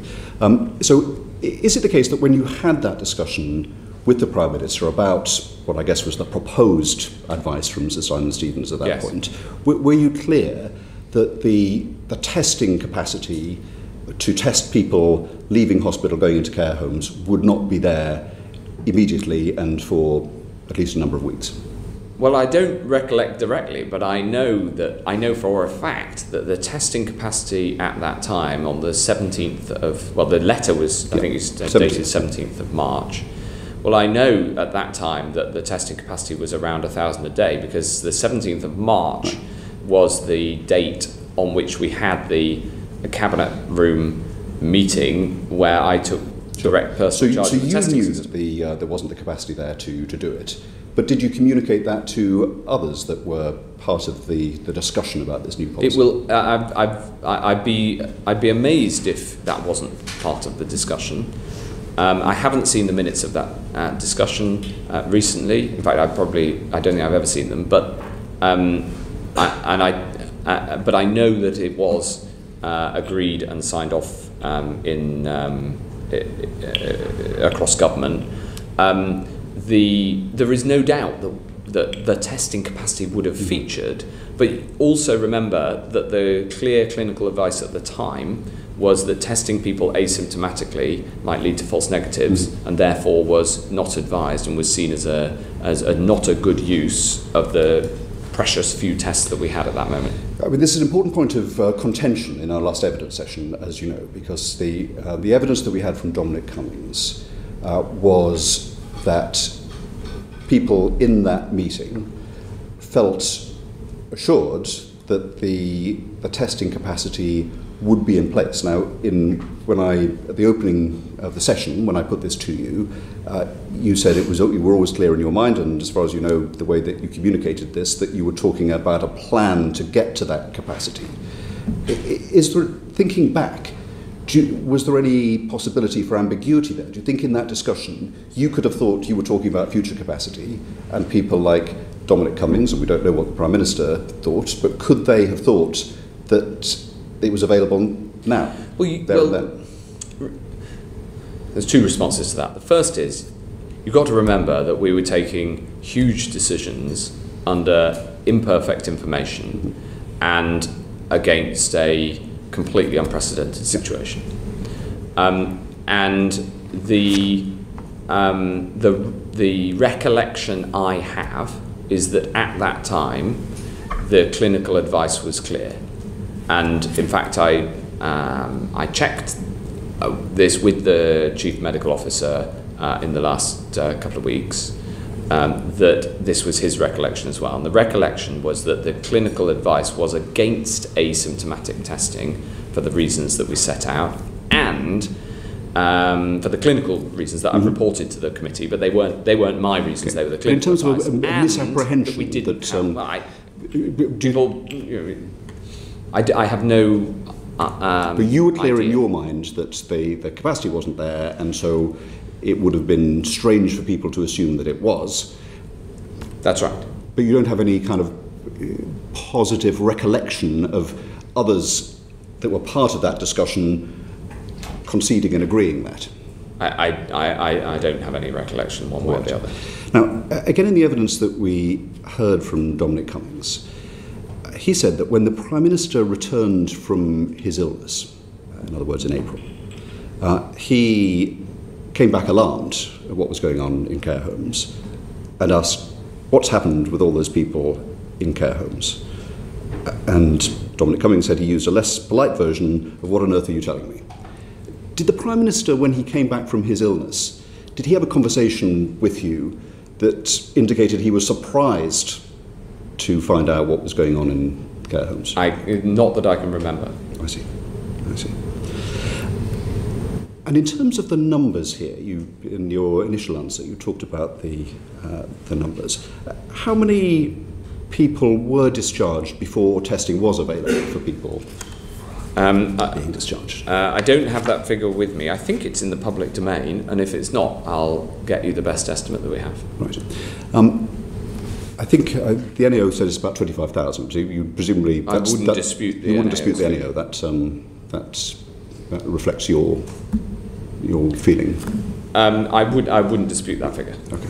So is it the case that when you had that discussion with the Prime Minister about what I guess was the proposed advice from Sir Simon Stevens at that yes. point, were you clear that the testing capacity to test people leaving hospital going into care homes would not be there immediately and for at least a number of weeks? Well, I don't recollect directly, but I know for a fact that the testing capacity at that time on the 17th of, well, the letter was, I think it's dated 17th of March. Well, I know at that time that the testing capacity was around 1,000 a day, because the 17th of March was the date on which we had the cabinet room meeting where I took direct personal charge of the testing knew system. that there wasn't the capacity there to do it, but did you communicate that to others that were part of the discussion about this new policy? It will. I'd be amazed if that wasn't part of the discussion. I haven't seen the minutes of that discussion recently. In fact, I don't think I've ever seen them. But but I know that it was agreed and signed off across government. There is no doubt that the testing capacity would have featured, but also remember that the clear clinical advice at the time was that testing people asymptomatically might lead to false negatives, and therefore was not advised and was seen as a not a good use of the precious few tests that we had at that moment. I mean, this is an important point of contention in our last evidence session, as you know, because the evidence that we had from Dominic Cummings was that people in that meeting felt assured that the testing capacity would be in place. Now, at the opening of the session, when I put this to you, you said you were always clear in your mind, and as far as you know, the way that you communicated this, that you were talking about a plan to get to that capacity. Is there, thinking back, was there any possibility for ambiguity there? Do you think in that discussion you could have thought you were talking about future capacity, and people like Dominic Cummings, and we don't know what the Prime Minister thought, but could they have thought that it was available now, and then? There's two responses to that. The first is, you've got to remember that we were taking huge decisions under imperfect information and against a completely unprecedented situation. And the recollection I have is that at that time, the clinical advice was clear. And in fact, I checked this with the Chief Medical Officer in the last couple of weeks, that this was his recollection as well. And the recollection was that the clinical advice was against asymptomatic testing for the reasons that we set out, and for the clinical reasons that I've reported to the committee, but they weren't my reasons, they were the clinical advice. In terms of a misapprehension, we didn't that I have no. But you were clear idea. in your mind that the capacity wasn't there, and so it would have been strange for people to assume that it was. That's right. But you don't have any kind of positive recollection of others that were part of that discussion conceding and agreeing that? I don't have any recollection one way or the other. Now, again, in the evidence that we heard from Dominic Cummings, he said that when the Prime Minister returned from his illness, in other words, in April, he came back alarmed at what was going on in care homes and asked, what's happened with all those people in care homes? And Dominic Cummings said he used a less polite version of, what on earth are you telling me? Did the Prime Minister, when he came back from his illness, did he have a conversation with you that indicated he was surprised to find out what was going on in care homes? Not that I can remember. I see. I see. And in terms of the numbers here, in your initial answer, you talked about the numbers. How many people were discharged before testing was available for people being discharged? I don't have that figure with me. I think it's in the public domain, and if it's not, I'll get you the best estimate that we have. Right. I think the NAO said it's about 25,000. So you presumably I wouldn't dispute the NAO. That reflects your feeling. I wouldn't dispute that figure. Okay.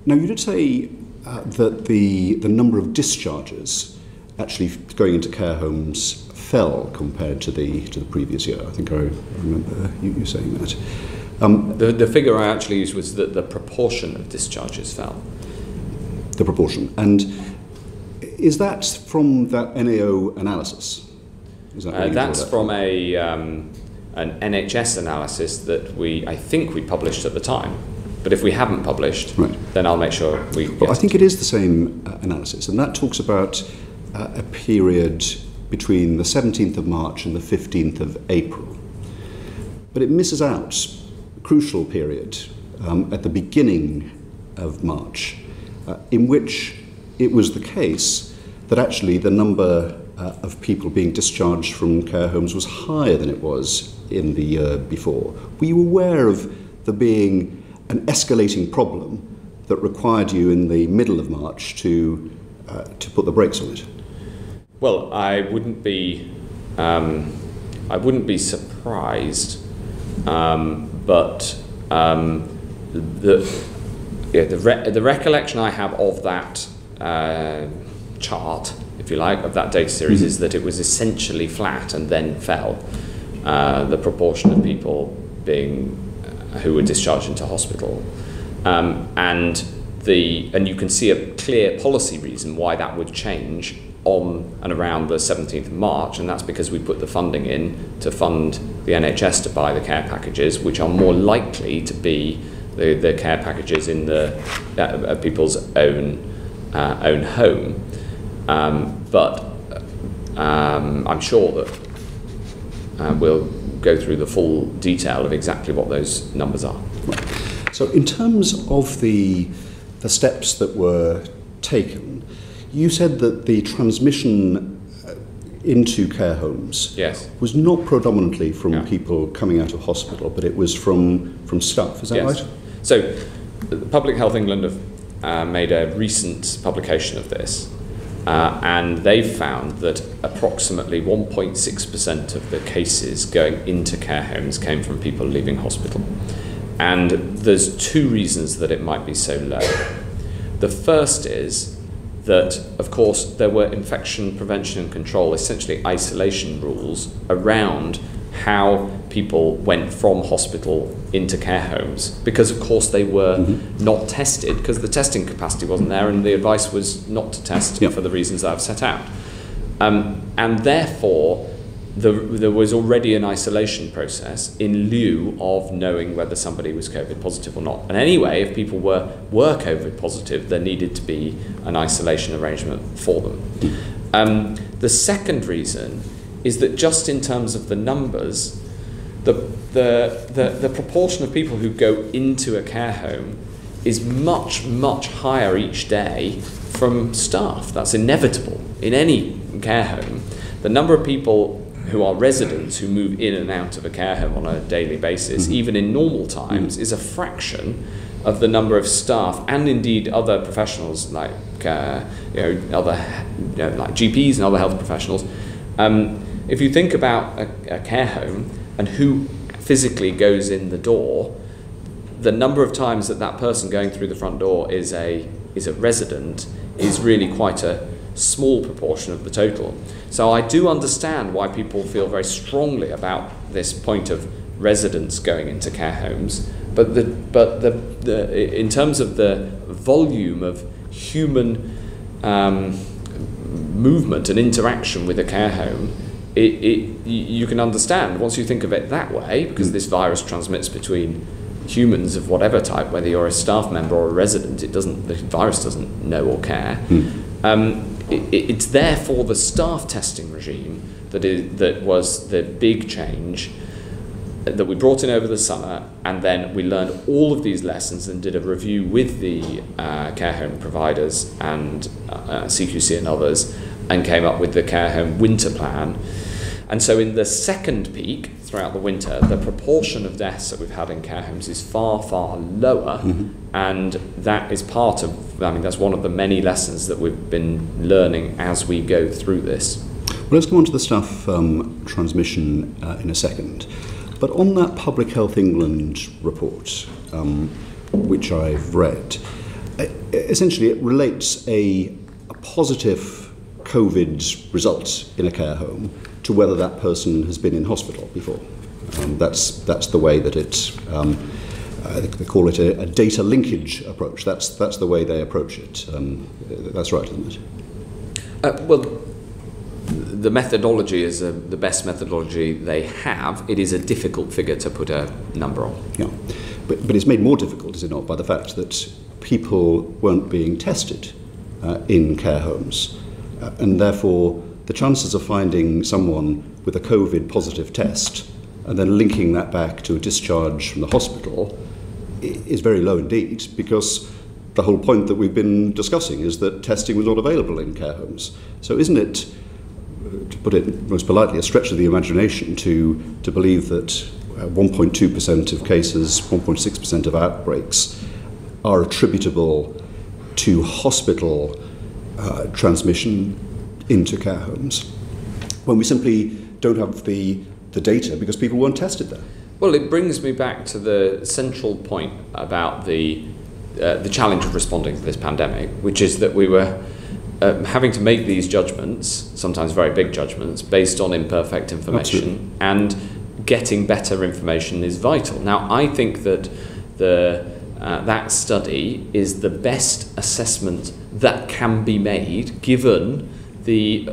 Now you did say that the number of discharges actually going into care homes fell compared to the previous year. I think I remember you saying that. The figure I actually used was that the proportion of discharges fell. The proportion. And is that from that NAO analysis? Is that that's from an NHS analysis that I think we published at the time. But if we haven't published, right, then I'll make sure we... Well, I think it is the same analysis, and that talks about a period between the 17th of March and the 15th of April. But it misses out a crucial period at the beginning of March, in which it was the case that actually the number of people being discharged from care homes was higher than it was in the year before. Were you aware of there being an escalating problem that required you in the middle of March to put the brakes on it? Well, I wouldn't be surprised, but the recollection I have of that chart, if you like, of that data series is that it was essentially flat and then fell. The proportion of people who were discharged into hospital, and you can see a clear policy reason why that would change on and around the 17th of March, and that's because we put the funding in to fund the NHS to buy the care packages, which are more likely to be the care packages in people's own home. But I'm sure that we'll go through the full detail of exactly what those numbers are. So in terms of the steps that were taken, you said that the transmission into care homes was not predominantly from people coming out of hospital, but it was from staff. Is that right? So Public Health England have made a recent publication of this, and they've found that approximately 1.6% of the cases going into care homes came from people leaving hospital. And there's two reasons that it might be so low. The first is that, of course, there were infection prevention and control, essentially isolation rules around how people went from hospital into care homes, because of course they were not tested, because the testing capacity wasn't there, and the advice was not to test for the reasons that I've set out. And therefore, there was already an isolation process in lieu of knowing whether somebody was COVID positive or not. And anyway, if people were COVID positive, there needed to be an isolation arrangement for them. The second reason is that just in terms of the numbers, the proportion of people who go into a care home is much, much higher each day from staff. That's inevitable in any care home. The number of people who are residents who move in and out of a care home on a daily basis, even in normal times, is a fraction of the number of staff and indeed other professionals like like GPs and other health professionals. If you think about a care home and who physically goes in the door, the number of times that person going through the front door is a resident is really quite a small proportion of the total. So I do understand why people feel very strongly about this point of residents going into care homes, but in terms of the volume of human movement and interaction with a care home, you can understand once you think of it that way, because this virus transmits between humans of whatever type, whether you're a staff member or a resident, the virus doesn't know or care. It's therefore the staff testing regime that was the big change that we brought in over the summer, and then we learned all of these lessons and did a review with the care home providers and CQC and others, and came up with the care home winter plan. And so in the second peak throughout the winter, the proportion of deaths that we've had in care homes is far, far lower. And that is part of, that's one of the many lessons that we've been learning as we go through this. Well, let's come on to the staff transmission in a second. But on that Public Health England report, which I've read, essentially it relates a positive COVID result in a care home to whether that person has been in hospital before. That's the way that they call it a data linkage approach. That's the way they approach it. That's right, isn't it? Well, the methodology is the best methodology they have. It is a difficult figure to put a number on. Yeah, but it's made more difficult, is it not, by the fact that people weren't being tested in care homes, and therefore the chances of finding someone with a COVID positive test and then linking that back to a discharge from the hospital is very low indeed, because the whole point that we've been discussing is that testing was not available in care homes. So isn't it, to put it most politely, a stretch of the imagination to believe that 1.2% of cases, 1.6% of outbreaks are attributable to hospital transmission into care homes, when we simply don't have the data because people weren't tested there? Well, it brings me back to the central point about the challenge of responding to this pandemic, which is that we were having to make these judgments, sometimes very big judgments, based on imperfect information. Absolutely. And getting better information is vital. Now, I think that that study is the best assessment that can be made, given the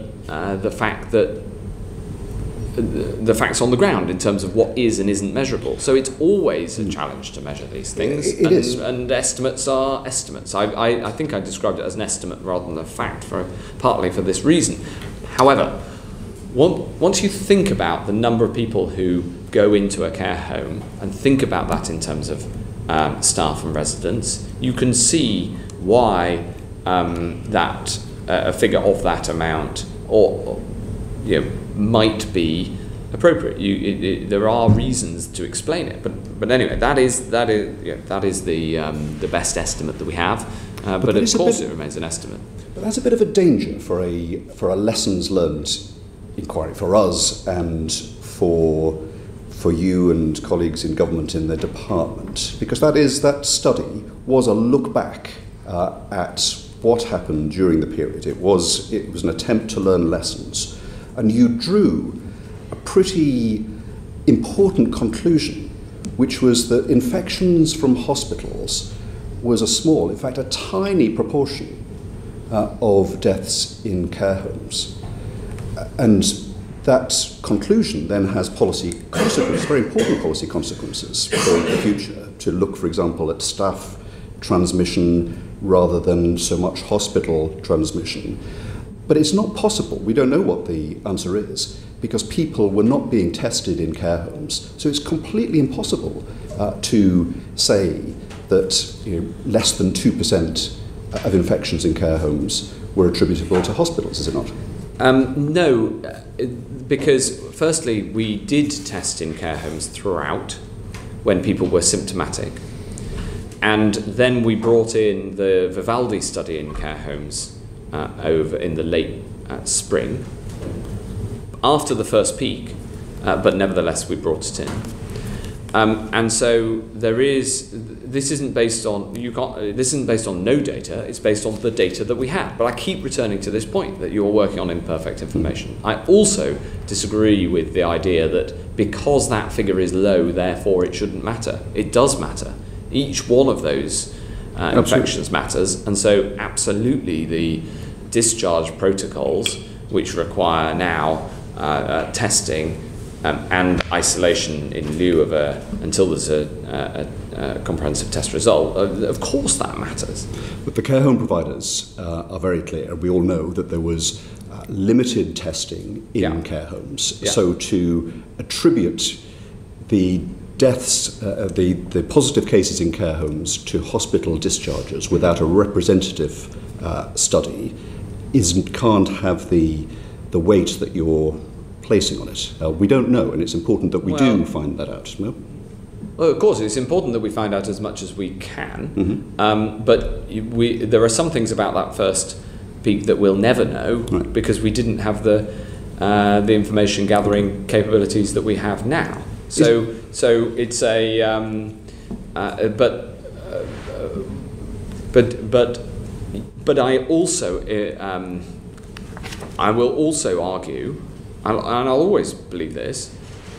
fact that the facts on the ground in terms of what is and isn't measurable. So it's always a challenge to measure these things. It is. And estimates are estimates. I think I described it as an estimate rather than a fact, partly for this reason. However, once you think about the number of people who go into a care home and think about that in terms of staff and residents, you can see why that a figure of that amount or might be appropriate. There are reasons to explain it, but anyway, that is the best estimate that we have. But of course, it remains an estimate. But that's a bit of a danger for a lessons learned inquiry for us and for you and colleagues in government in the department, because that study was a look back at what happened during the period. It was an attempt to learn lessons. And you drew a pretty important conclusion, which was that infections from hospitals was a small, in fact, a tiny proportion of deaths in care homes. And that conclusion then has policy consequences, very important policy consequences for the future, to look, for example, at staff transmission rather than so much hospital transmission. But it's not possible. We don't know what the answer is, because people were not being tested in care homes. So it's completely impossible to say that less than 2% of infections in care homes were attributable to hospitals, is it not? No, because firstly, we did test in care homes throughout when people were symptomatic. And then we brought in the Vivaldi study in care homes over in the late spring, after the first peak, but nevertheless we brought it in. And so this isn't based on no data, it's based on the data that we have. But I keep returning to this point that you're working on imperfect information. I also disagree with the idea that because that figure is low, therefore it shouldn't matter. It does matter. Each one of those infections matters, and so absolutely the discharge protocols, which require now testing and isolation in lieu of until there's a comprehensive test result. Of course that matters. But the care home providers are very clear. We all know that there was limited testing in care homes. Yeah. So to attribute the deaths, the positive cases in care homes to hospital discharges without a representative study can't have the weight that you're placing on it. We don't know, and it's important that we do find that out. No? Well, of course, it's important that we find out as much as we can, but there are some things about that first peak that we'll never know because we didn't have the information gathering capabilities that we have now. So it's a but I also I will also argue, and I'll always believe this,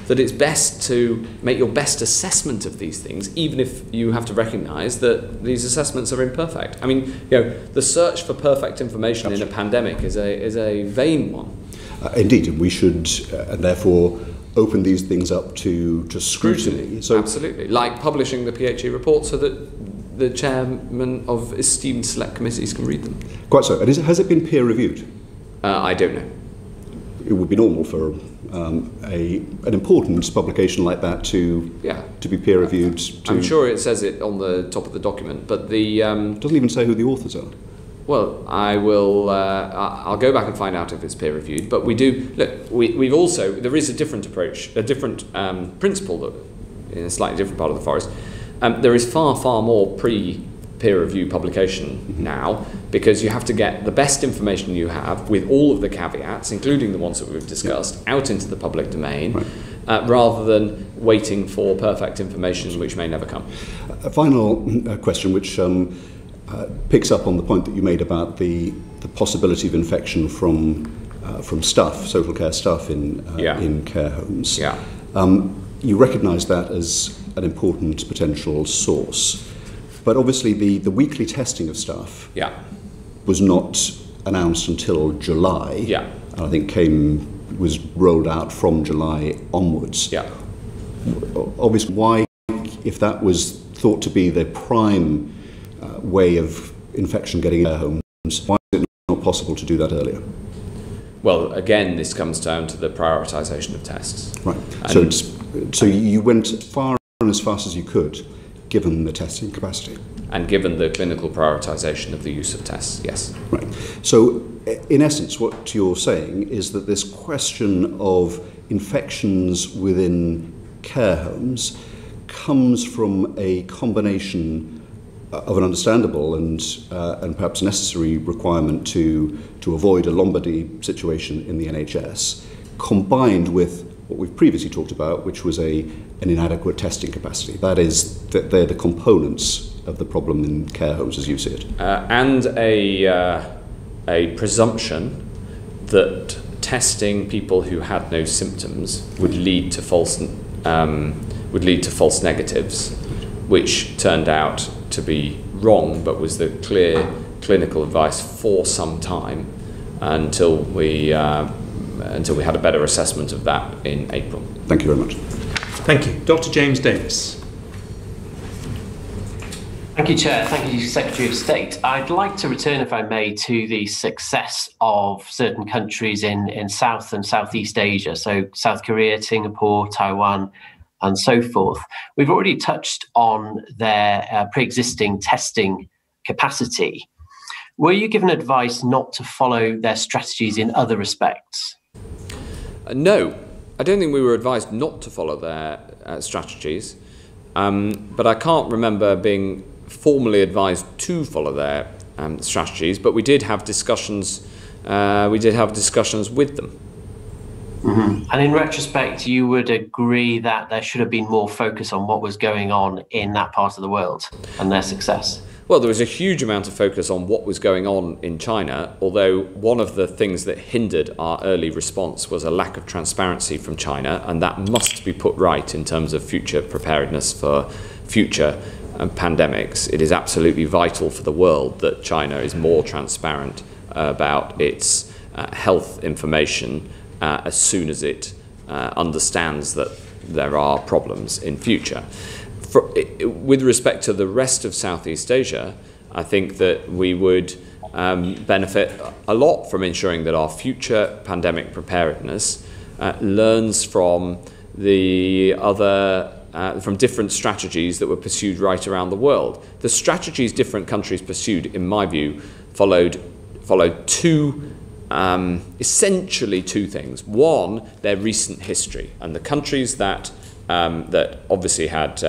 that it's best to make your best assessment of these things, even if you have to recognise that these assessments are imperfect. I mean, the search for perfect information in a pandemic is a vain one. Indeed, and we should, and therefore, open these things up to scrutiny. So, absolutely, like publishing the PHE report so that the chairman of esteemed select committees can read them. Quite so. And has it been peer reviewed? I don't know. It would be normal for an important publication like that to be peer reviewed. I'm sure it says it on the top of the document, but the it doesn't even say who the authors are. Well, I will. I'll go back and find out if it's peer reviewed. But we do look. We've also there is a different approach, a different principle that in a slightly different part of the forest. There is far more pre-peer review publication now, because you have to get the best information you have with all of the caveats, including the ones that we've discussed, out into the public domain, rather than waiting for perfect information which may never come. A final question, which picks up on the point that you made about the possibility of infection from staff, social care staff in care homes. Yeah. You recognise that as an important potential source, but obviously the weekly testing of staff was not announced until July. Yeah. And I think was rolled out from July onwards. Yeah. Obviously, why, if that was thought to be the prime way of infection getting in care homes, why is it not possible to do that earlier? Well, again, this comes down to the prioritisation of tests. Right. So you went far and as fast as you could, given the testing capacity. And given the clinical prioritisation of the use of tests, yes. Right. So, in essence, what you're saying is that this question of infections within care homes comes from a combination of an understandable and perhaps necessary requirement to avoid a Lombardy situation in the NHS, combined with what we've previously talked about, which was an inadequate testing capacity. That is, they're the components of the problem in care homes as you see it. And a presumption that testing people who had no symptoms would lead to false negatives, which turned out to be wrong, but was the clear clinical advice for some time until we had a better assessment of that in April. Thank you very much. Thank you. Dr. James Davis. Thank you, Chair. Thank you, Secretary of State. I'd like to return, if I may, to the success of certain countries in South and Southeast Asia, so South Korea, Singapore, Taiwan, and so forth. We've already touched on their pre-existing testing capacity. Were you given advice not to follow their strategies in other respects? No, I don't think we were advised not to follow their strategies, but I can't remember being formally advised to follow their strategies. But we did have discussions. With them. Mm-hmm. And in retrospect, you would agree that there should have been more focus on what was going on in that part of the world and their success? Well, there was a huge amount of focus on what was going on in China, although one of the things that hindered our early response was a lack of transparency from China, and that must be put right in terms of future preparedness for future pandemics. It is absolutely vital for the world that China is more transparent about its health information as soon as it understands that there are problems in future. with respect to the rest of Southeast Asia, I think that we would benefit a lot from ensuring that our future pandemic preparedness learns from the other from different strategies that were pursued right around the world. The strategies different countries pursued, in my view, followed essentially two things. One, their recent history, and the countries that obviously had,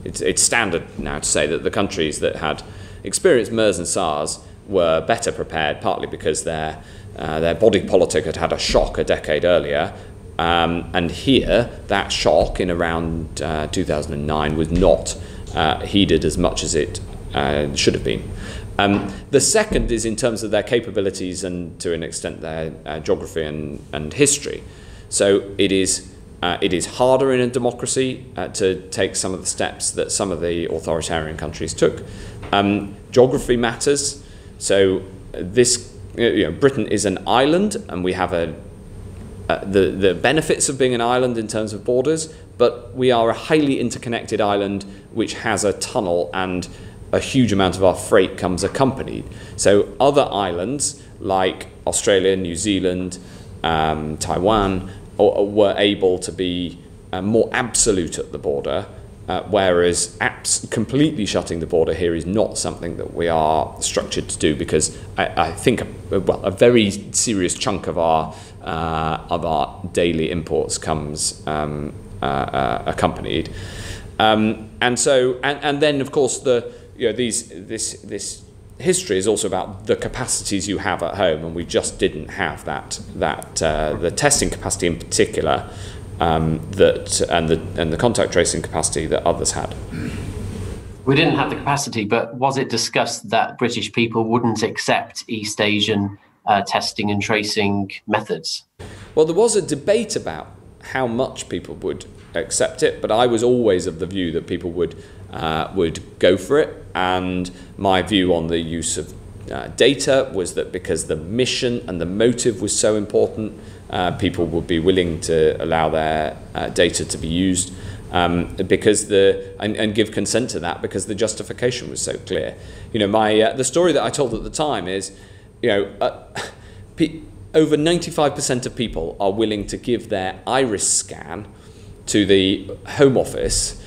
it's standard now to say that the countries that had experienced MERS and SARS were better prepared, partly because their body politic had had a shock a decade earlier. And here, that shock in around 2009 was not heeded as much as it should have been. The second is in terms of their capabilities and, to an extent, their geography and history. So it is harder in a democracy to take some of the steps that some of the authoritarian countries took. Geography matters. So Britain is an island, and we have the benefits of being an island in terms of borders, but we are a highly interconnected island which has a tunnel, and a huge amount of our freight comes accompanied. So other islands like Australia, New Zealand, Taiwan were able to be more absolute at the border, whereas completely shutting the border here is not something that we are structured to do, because I think a very serious chunk of our daily imports comes accompanied, and then of course this history is also about the capacities you have at home, and we just didn't have the testing capacity in particular, and the contact tracing capacity that others had. We didn't have the capacity, but was it discussed that British people wouldn't accept East Asian testing and tracing methods? Well, there was a debate about how much people would accept it, but I was always of the view that people would go for it, and my view on the use of data was that because the mission and the motive was so important, people would be willing to allow their data to be used, because and give consent to that, because the justification was so clear. The story that I told at the time is, over 95% of people are willing to give their iris scan to the Home Office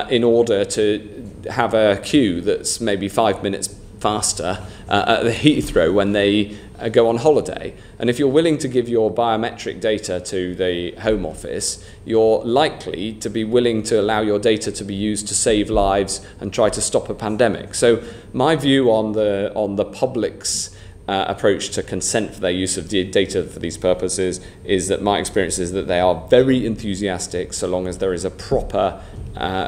in order to have a queue that's maybe 5 minutes faster at the Heathrow when they go on holiday. And if you're willing to give your biometric data to the Home Office, you're likely to be willing to allow your data to be used to save lives and try to stop a pandemic. So my view on the public's approach to consent for their use of data for these purposes is that my experience is that they are very enthusiastic so long as there is a proper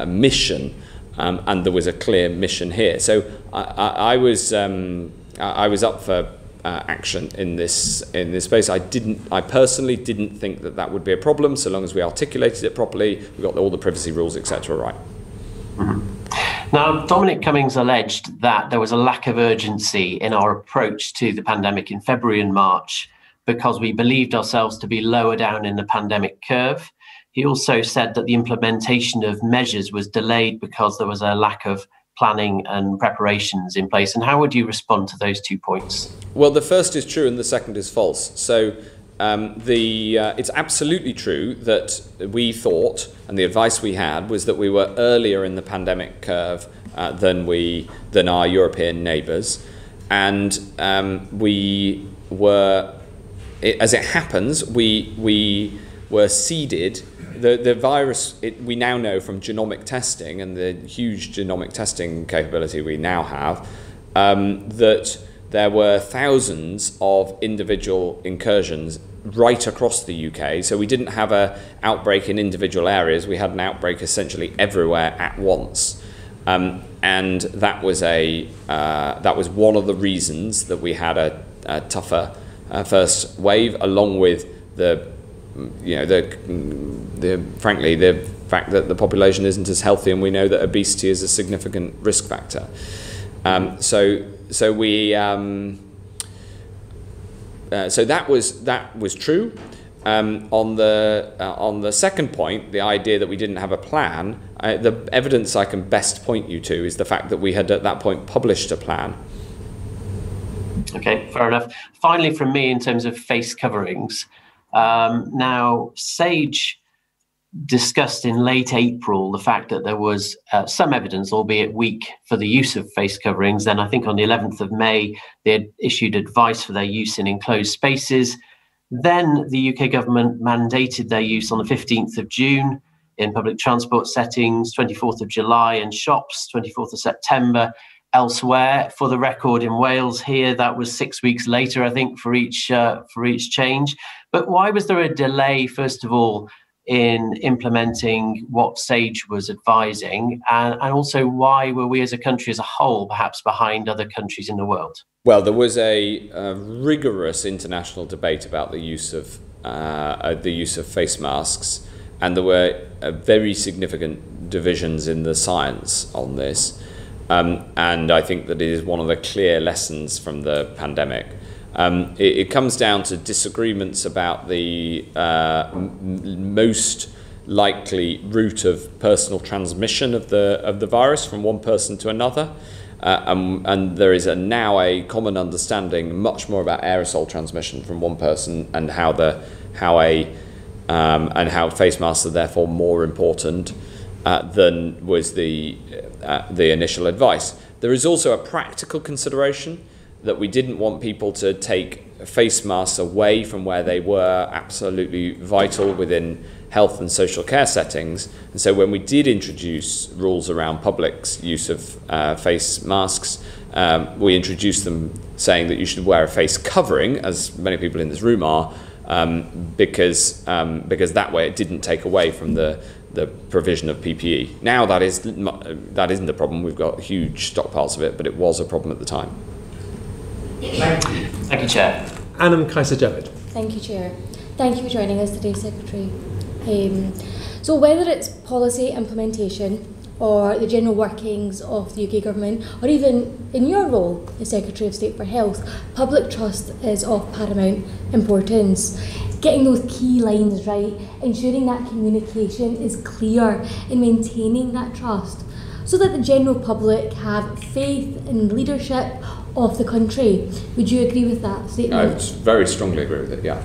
mission, and there was a clear mission here. So I was up for action in this space. I personally didn't think that would be a problem so long as we articulated it properly, we got all the privacy rules, etc. right. Mm-hmm. Now, Dominic Cummings alleged that there was a lack of urgency in our approach to the pandemic in February and March because we believed ourselves to be lower down in the pandemic curve. He also said that the implementation of measures was delayed because there was a lack of planning and preparations in place. And how would you respond to those 2 points? Well, the first is true and the second is false. So it's absolutely true that we thought, and the advice we had was that we were earlier in the pandemic curve than our European neighbours, and we were, as it happens, we were seeded. The virus, we now know from genomic testing and the huge genomic testing capability we now have, that there were thousands of individual incursions right across the UK. So we didn't have an outbreak in individual areas. We had an outbreak essentially everywhere at once. And that was one of the reasons that we had a tougher first wave, along with frankly the fact that the population isn't as healthy, and we know that obesity is a significant risk factor. So that was true. On the second point, the idea that we didn't have a plan, the evidence I can best point you to is the fact that we had at that point published a plan. Okay, fair enough. Finally, from me, in terms of face coverings, now SAGE discussed in late April the fact that there was some evidence, albeit weak, for the use of face coverings. Then I think on the 11th of May, they had issued advice for their use in enclosed spaces. Then the UK government mandated their use on the 15th of June in public transport settings, 24th of July in shops, 24th of September elsewhere. For the record, in Wales here, that was 6 weeks later, I think, for each change. But why was there a delay, first of all, in implementing what SAGE was advising, and also why were we as a country as a whole perhaps behind other countries in the world? Well, there was a rigorous international debate about the use of face masks, and there were very significant divisions in the science on this. And I think that it is one of the clear lessons from the pandemic. It comes down to disagreements about the most likely route of personal transmission of the virus from one person to another, and there is now a common understanding much more about aerosol transmission from one person and how face masks are therefore more important than was the initial advice. There is also a practical consideration that we didn't want people to take face masks away from where they were absolutely vital within health and social care settings. And so when we did introduce rules around public's use of face masks, we introduced them saying that you should wear a face covering, as many people in this room are, because that way it didn't take away from the provision of PPE. Now that isn't a problem. We've got huge stockpiles of it, but it was a problem at the time. Thank you, Chair. Anam Kaiser-Javid. Thank you, Chair. Thank you for joining us today, Secretary. So whether it's policy implementation or the general workings of the UK government, or even in your role as Secretary of State for Health, public trust is of paramount importance. Getting those key lines right, ensuring that communication is clear and maintaining that trust so that the general public have faith in leadership of the country. Would you agree with that statement? I very strongly agree with it, yeah.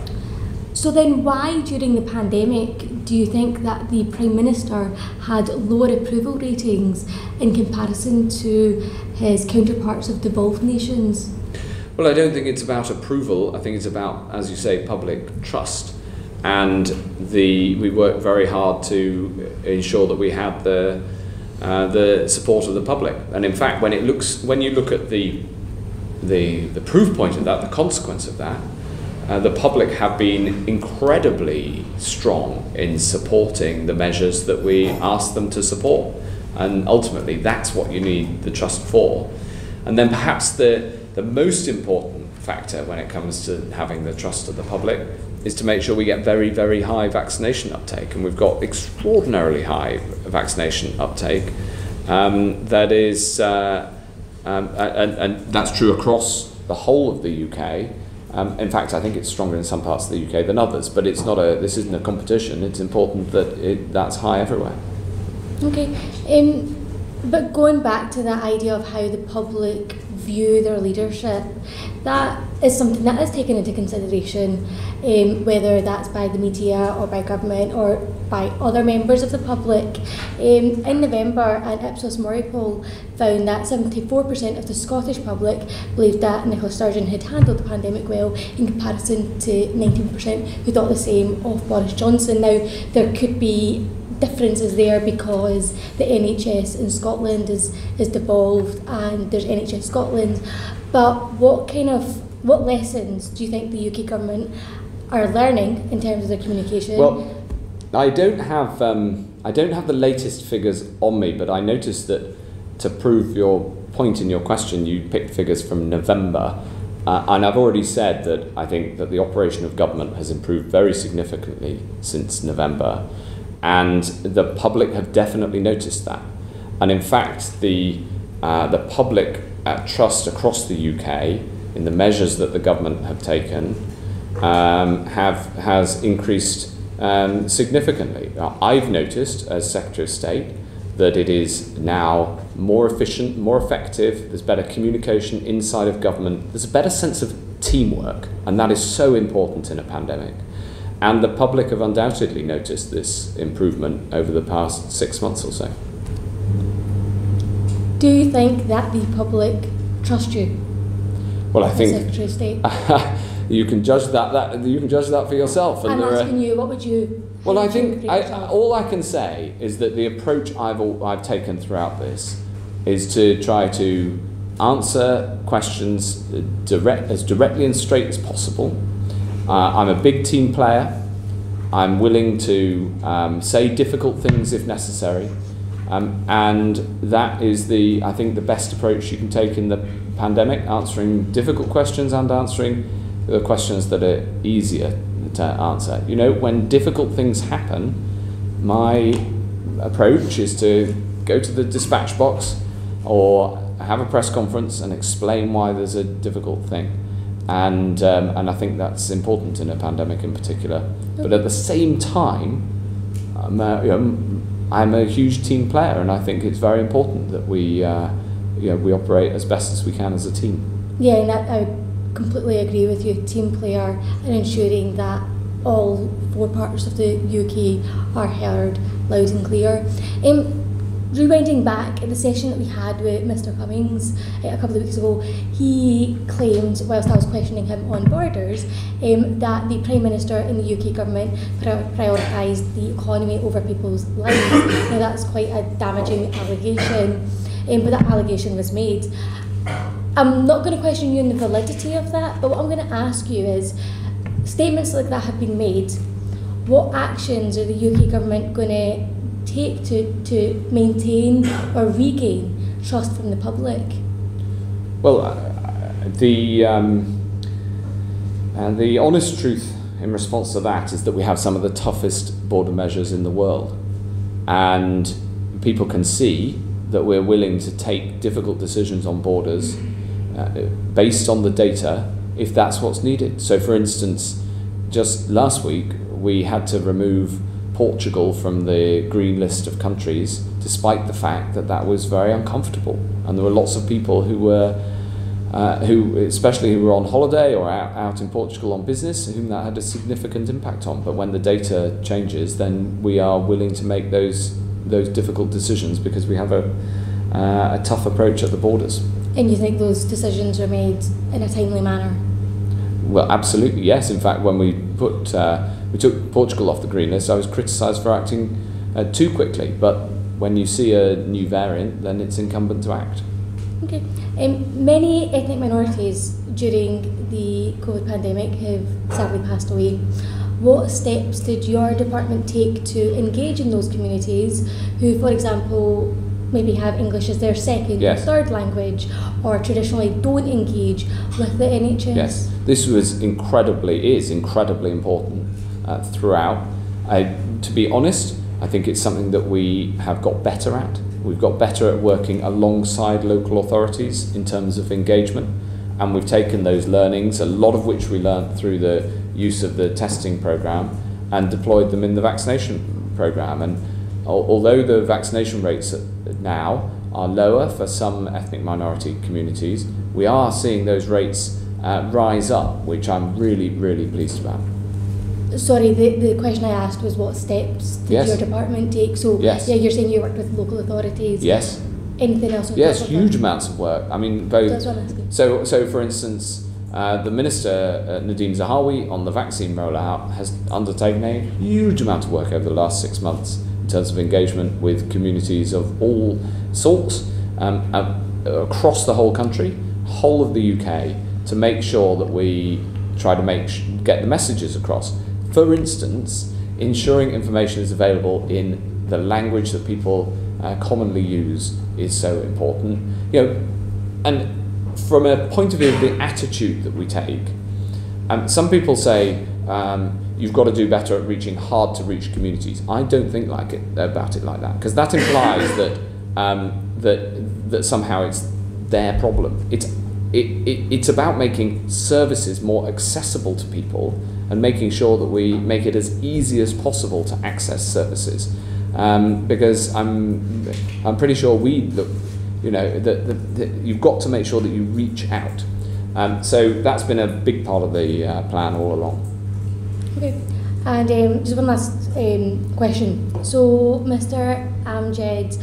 So then why during the pandemic do you think that the Prime Minister had lower approval ratings in comparison to his counterparts of devolved nations? Well, I don't think it's about approval. I think it's about, as you say, public trust. And we worked very hard to ensure that we had the support of the public. And in fact, when you look at the proof point of that, the consequence of that, the public have been incredibly strong in supporting the measures that we asked them to support. And ultimately, that's what you need the trust for. And then perhaps the most important factor when it comes to having the trust of the public is to make sure we get very, very high vaccination uptake. And we've got extraordinarily high vaccination uptake. That is, and that's true across the whole of the UK. In fact, I think it's stronger in some parts of the UK than others, but this isn't a competition. It's important that that's high everywhere. Okay, but going back to that idea of how the public view their leadership, that is something that is taken into consideration, whether that's by the media or by government or by other members of the public. In November, an Ipsos Mori poll found that 74% of the Scottish public believed that Nicola Sturgeon had handled the pandemic well, in comparison to 19% who thought the same of Boris Johnson. Now, there could be differences there because the NHS in Scotland is devolved and there's NHS Scotland, but what lessons do you think the UK government are learning in terms of their communication? Well, I don't have the latest figures on me, but I noticed that to prove your point in your question, you picked figures from November, and I've already said that I think that the operation of government has improved very significantly since November. And the public have definitely noticed that. And in fact, the public trust across the UK in the measures that the government have taken has increased significantly. I've noticed as Secretary of State that it is now more efficient, more effective, there's better communication inside of government, there's a better sense of teamwork, and that is so important in a pandemic. And the public have undoubtedly noticed this improvement over the past 6 months or so. Do you think that the public trust you? Well, I think Secretary of State? you can judge that for yourself. And I'm asking you, what would you? Well, I think all I can say is that the approach I've taken throughout this is to try to answer questions as directly and straight as possible. I'm a big team player. I'm willing to say difficult things if necessary. And that is I think the best approach you can take in the pandemic, answering difficult questions and answering the questions that are easier to answer. You know, when difficult things happen, my approach is to go to the dispatch box or have a press conference and explain why there's a difficult thing. And I think that's important in a pandemic in particular. But at the same time, I'm a huge team player, and I think it's very important that we operate as best as we can as a team. Yeah, and I completely agree with you. Team player and ensuring that all four parts of the UK are heard loud and clear. Rewinding back at the session that we had with Mr Cummings a couple of weeks ago, he claimed, whilst I was questioning him on borders, that the Prime Minister in the UK government prioritised the economy over people's lives. Now that's quite a damaging allegation, but that allegation was made. I'm not going to question you on the validity of that, but what I'm going to ask you is, statements like that have been made, what actions are the UK government going to take to maintain or regain trust from the public? Well, the honest truth in response to that is that we have some of the toughest border measures in the world, and people can see that we're willing to take difficult decisions on borders based on the data if that's what's needed. So, for instance, just last week we had to remove Portugal from the green list of countries, despite the fact that that was very uncomfortable, and there were lots of people who were especially who were on holiday or out in Portugal on business, whom that had a significant impact on. But when the data changes, then we are willing to make those difficult decisions because we have a tough approach at the borders. And you think those decisions are made in a timely manner? Well, absolutely, yes. In fact, when we took Portugal off the green list, I was criticised for acting too quickly. But when you see a new variant, then it's incumbent to act. Okay. Many ethnic minorities during the COVID pandemic have sadly passed away. What steps did your department take to engage in those communities who, for example, maybe have English as their second or third language, or traditionally don't engage with the NHS? Yes, this is incredibly important throughout. To be honest, I think it's something that we have got better at. We've got better at working alongside local authorities in terms of engagement, and we've taken those learnings, a lot of which we learned through the use of the testing programme, and deployed them in the vaccination programme. And although the vaccination rates now are lower for some ethnic minority communities, we are seeing those rates rise up, which I'm really, really pleased about. Sorry, the question I asked was what steps did your department take? So yeah, you're saying you worked with local authorities. Yes. Anything else? Yes, huge amounts of work. I mean, both. That's what I'm asking. So for instance, the Minister, Nadine Zahawi, on the vaccine rollout has undertaken a huge amount of work over the last 6 months in terms of engagement with communities of all sorts across the whole country, whole of the UK, to make sure that we try to get the messages across. For instance, ensuring information is available in the language that people commonly use is so important. You know, and from a point of view of the attitude that we take, some people say you've got to do better at reaching hard to reach communities. I don't think about it like that, because that implies that somehow it's their problem. It's about making services more accessible to people and making sure that we make it as easy as possible to access services. because I'm pretty sure that you've got to make sure that you reach out. So that's been a big part of the plan all along. Okay, and just one last question. So Mr. Amjad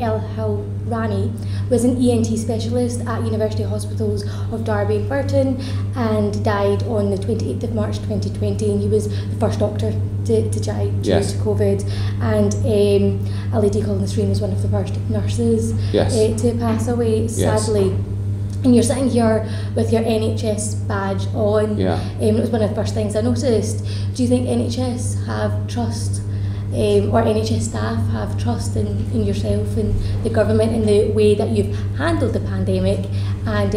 El-Hilrani was an ENT specialist at University Hospitals of Derby and Burton and died on the 28th of March 2020, and he was the first doctor to die due to COVID, and a lady called Nasreen was one of the first nurses to pass away, sadly. And you're sitting here with your NHS badge on. It was one of the first things I noticed. Do you think NHS have trust, or NHS staff have trust in yourself and the government in the way that you've handled the pandemic, and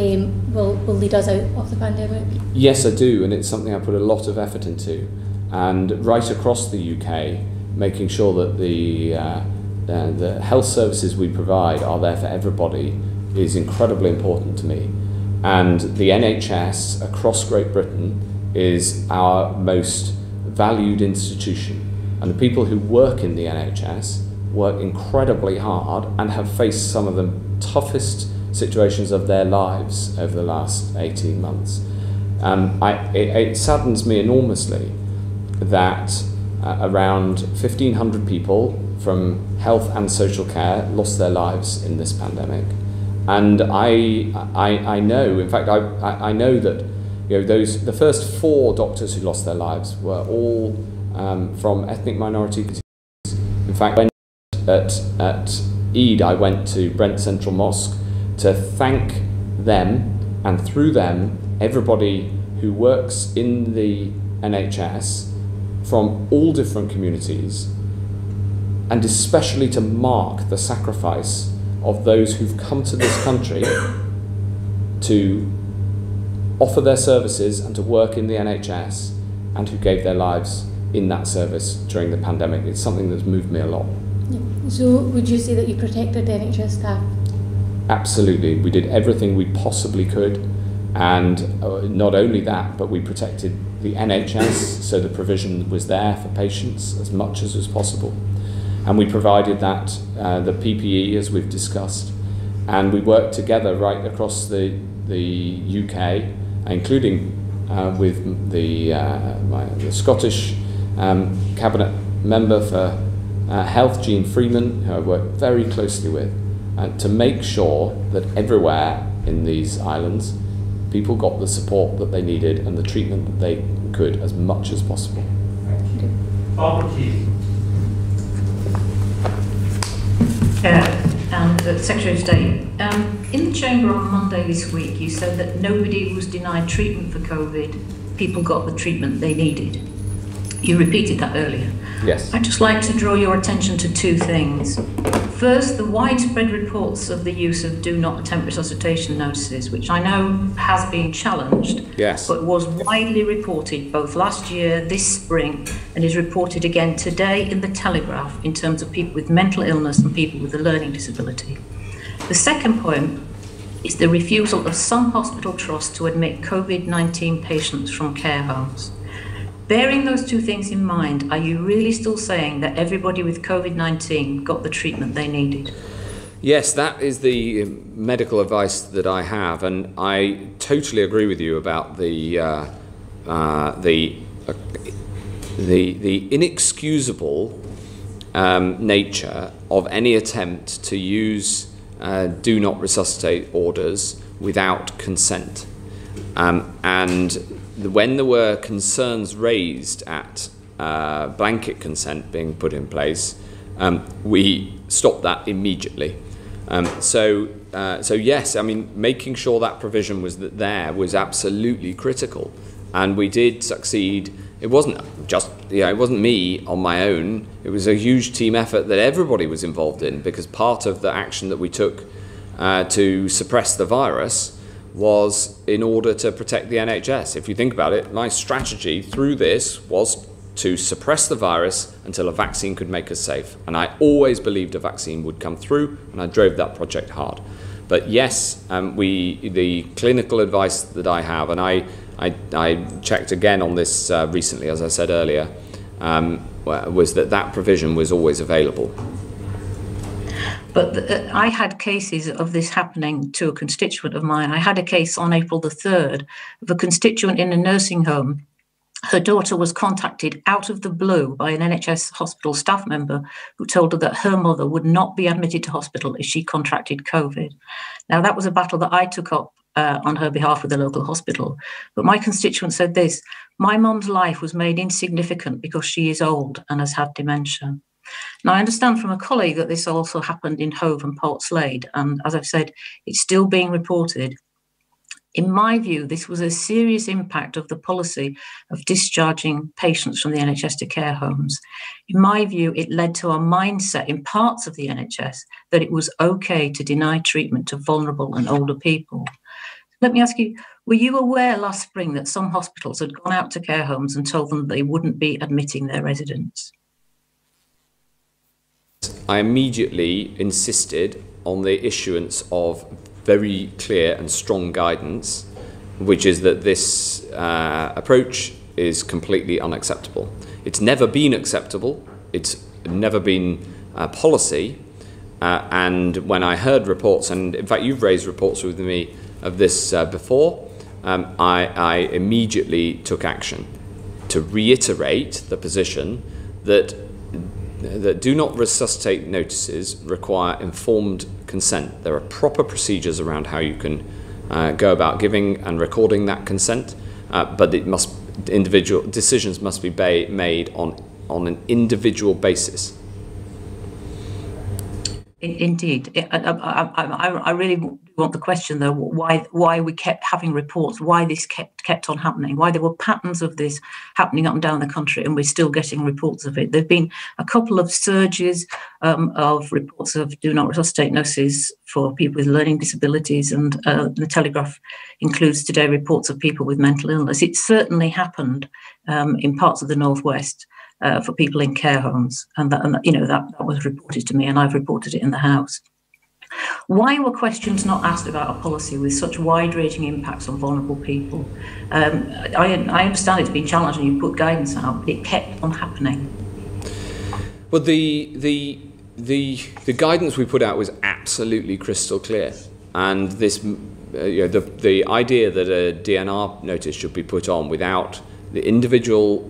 will lead us out of the pandemic? Yes, I do, and it's something I put a lot of effort into. And right across the UK, making sure that the health services we provide are there for everybody is incredibly important to me. And the NHS across Great Britain is our most valued institution. And the people who work in the NHS work incredibly hard and have faced some of the toughest situations of their lives over the last 18 months. It saddens me enormously that around 1,500 people from health and social care lost their lives in this pandemic. And I know, in fact, I know that the first 4 doctors who lost their lives were all from ethnic minorities. In fact, at Eid, I went to Brent Central Mosque to thank them, and through them, everybody who works in the NHS from all different communities, and especially to mark the sacrifice of those who've come to this country to offer their services and to work in the NHS, and who gave their lives in that service during the pandemic. It's something that's moved me a lot. So would you say that you protected NHS staff? Absolutely. We did everything we possibly could, and not only that, but we protected the NHS, so the provision was there for patients as much as was possible. And we provided that, the PPE, as we've discussed, and we worked together right across the UK, including with the Scottish Cabinet Member for Health, Jean Freeman, who I worked very closely with, to make sure that everywhere in these islands, people got the support that they needed and the treatment that they could as much as possible. Barbara Keith. And Secretary of State, in the Chamber on Monday this week, you said that nobody was denied treatment for COVID. People got the treatment they needed. You repeated that earlier. Yes. I'd just like to draw your attention to 2 things. First, the widespread reports of the use of do not attempt resuscitation notices, which I know has been challenged, but was widely reported both last year, this spring, and is reported again today in the Telegraph in terms of people with mental illness and people with a learning disability. The second point is the refusal of some hospital trusts to admit COVID-19 patients from care homes. Bearing those 2 things in mind, are you really still saying that everybody with COVID-19 got the treatment they needed? Yes, that is the medical advice that I have, and I totally agree with you about the inexcusable nature of any attempt to use do not resuscitate orders without consent, and when there were concerns raised at blanket consent being put in place, we stopped that immediately. So yes, I mean, making sure that provision was there was absolutely critical, and we did succeed. It wasn't just, it wasn't me on my own. It was a huge team effort that everybody was involved in, because part of the action that we took to suppress the virus was in order to protect the NHS. If you think about it, my strategy through this was to suppress the virus until a vaccine could make us safe. And I always believed a vaccine would come through, and I drove that project hard. But yes, the clinical advice that I have, and I checked again on this recently, as I said earlier, was that provision was always available. But I had cases of this happening to a constituent of mine. I had a case on April the 3rd of a constituent in a nursing home. Her daughter was contacted out of the blue by an NHS hospital staff member who told her that her mother would not be admitted to hospital if she contracted COVID. Now, that was a battle that I took up on her behalf with the local hospital. But my constituent said this: my mum's life was made insignificant because she is old and has had dementia. Now, I understand from a colleague that this also happened in Hove and Portslade, and as I've said, it's still being reported. In my view, this was a serious impact of the policy of discharging patients from the NHS to care homes. In my view, it led to a mindset in parts of the NHS that it was okay to deny treatment to vulnerable and older people. Let me ask you, were you aware last spring that some hospitals had gone out to care homes and told them they wouldn't be admitting their residents? I immediately insisted on the issuance of very clear and strong guidance, which is that this approach is completely unacceptable. It's never been acceptable. It's never been policy. And when I heard reports, and in fact you've raised reports with me of this before, I immediately took action to reiterate the position that do not resuscitate notices require informed consent. There are proper procedures around how you can go about giving and recording that consent, but individual decisions must be made on an individual basis. Indeed. I really want the question, though, why we kept having reports, why this kept on happening, why there were patterns of this happening up and down the country, and we're still getting reports of it. There have been a couple of surges of reports of do not resuscitate notices for people with learning disabilities, and the Telegraph includes today reports of people with mental illness. It certainly happened in parts of the Northwest. For people in care homes, and that was reported to me, and I've reported it in the House. Why were questions not asked about a policy with such wide-ranging impacts on vulnerable people? I understand it's been challenged and you put guidance out, but it kept on happening. Well, the guidance we put out was absolutely crystal clear, and this, the idea that a DNR notice should be put on without the individual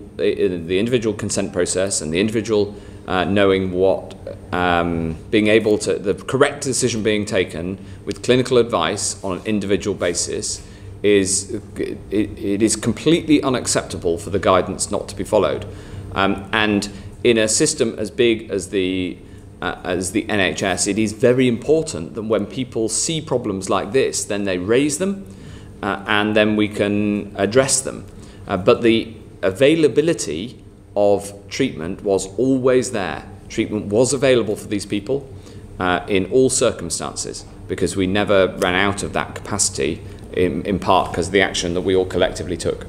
consent process and the individual knowing what, being able to, the correct decision being taken with clinical advice on an individual basis it is completely unacceptable for the guidance not to be followed. And in a system as big as the NHS, it is very important that when people see problems like this, then they raise them and then we can address them. But the availability of treatment was always there. Treatment was available for these people in all circumstances, because we never ran out of that capacity, in part because of the action that we all collectively took.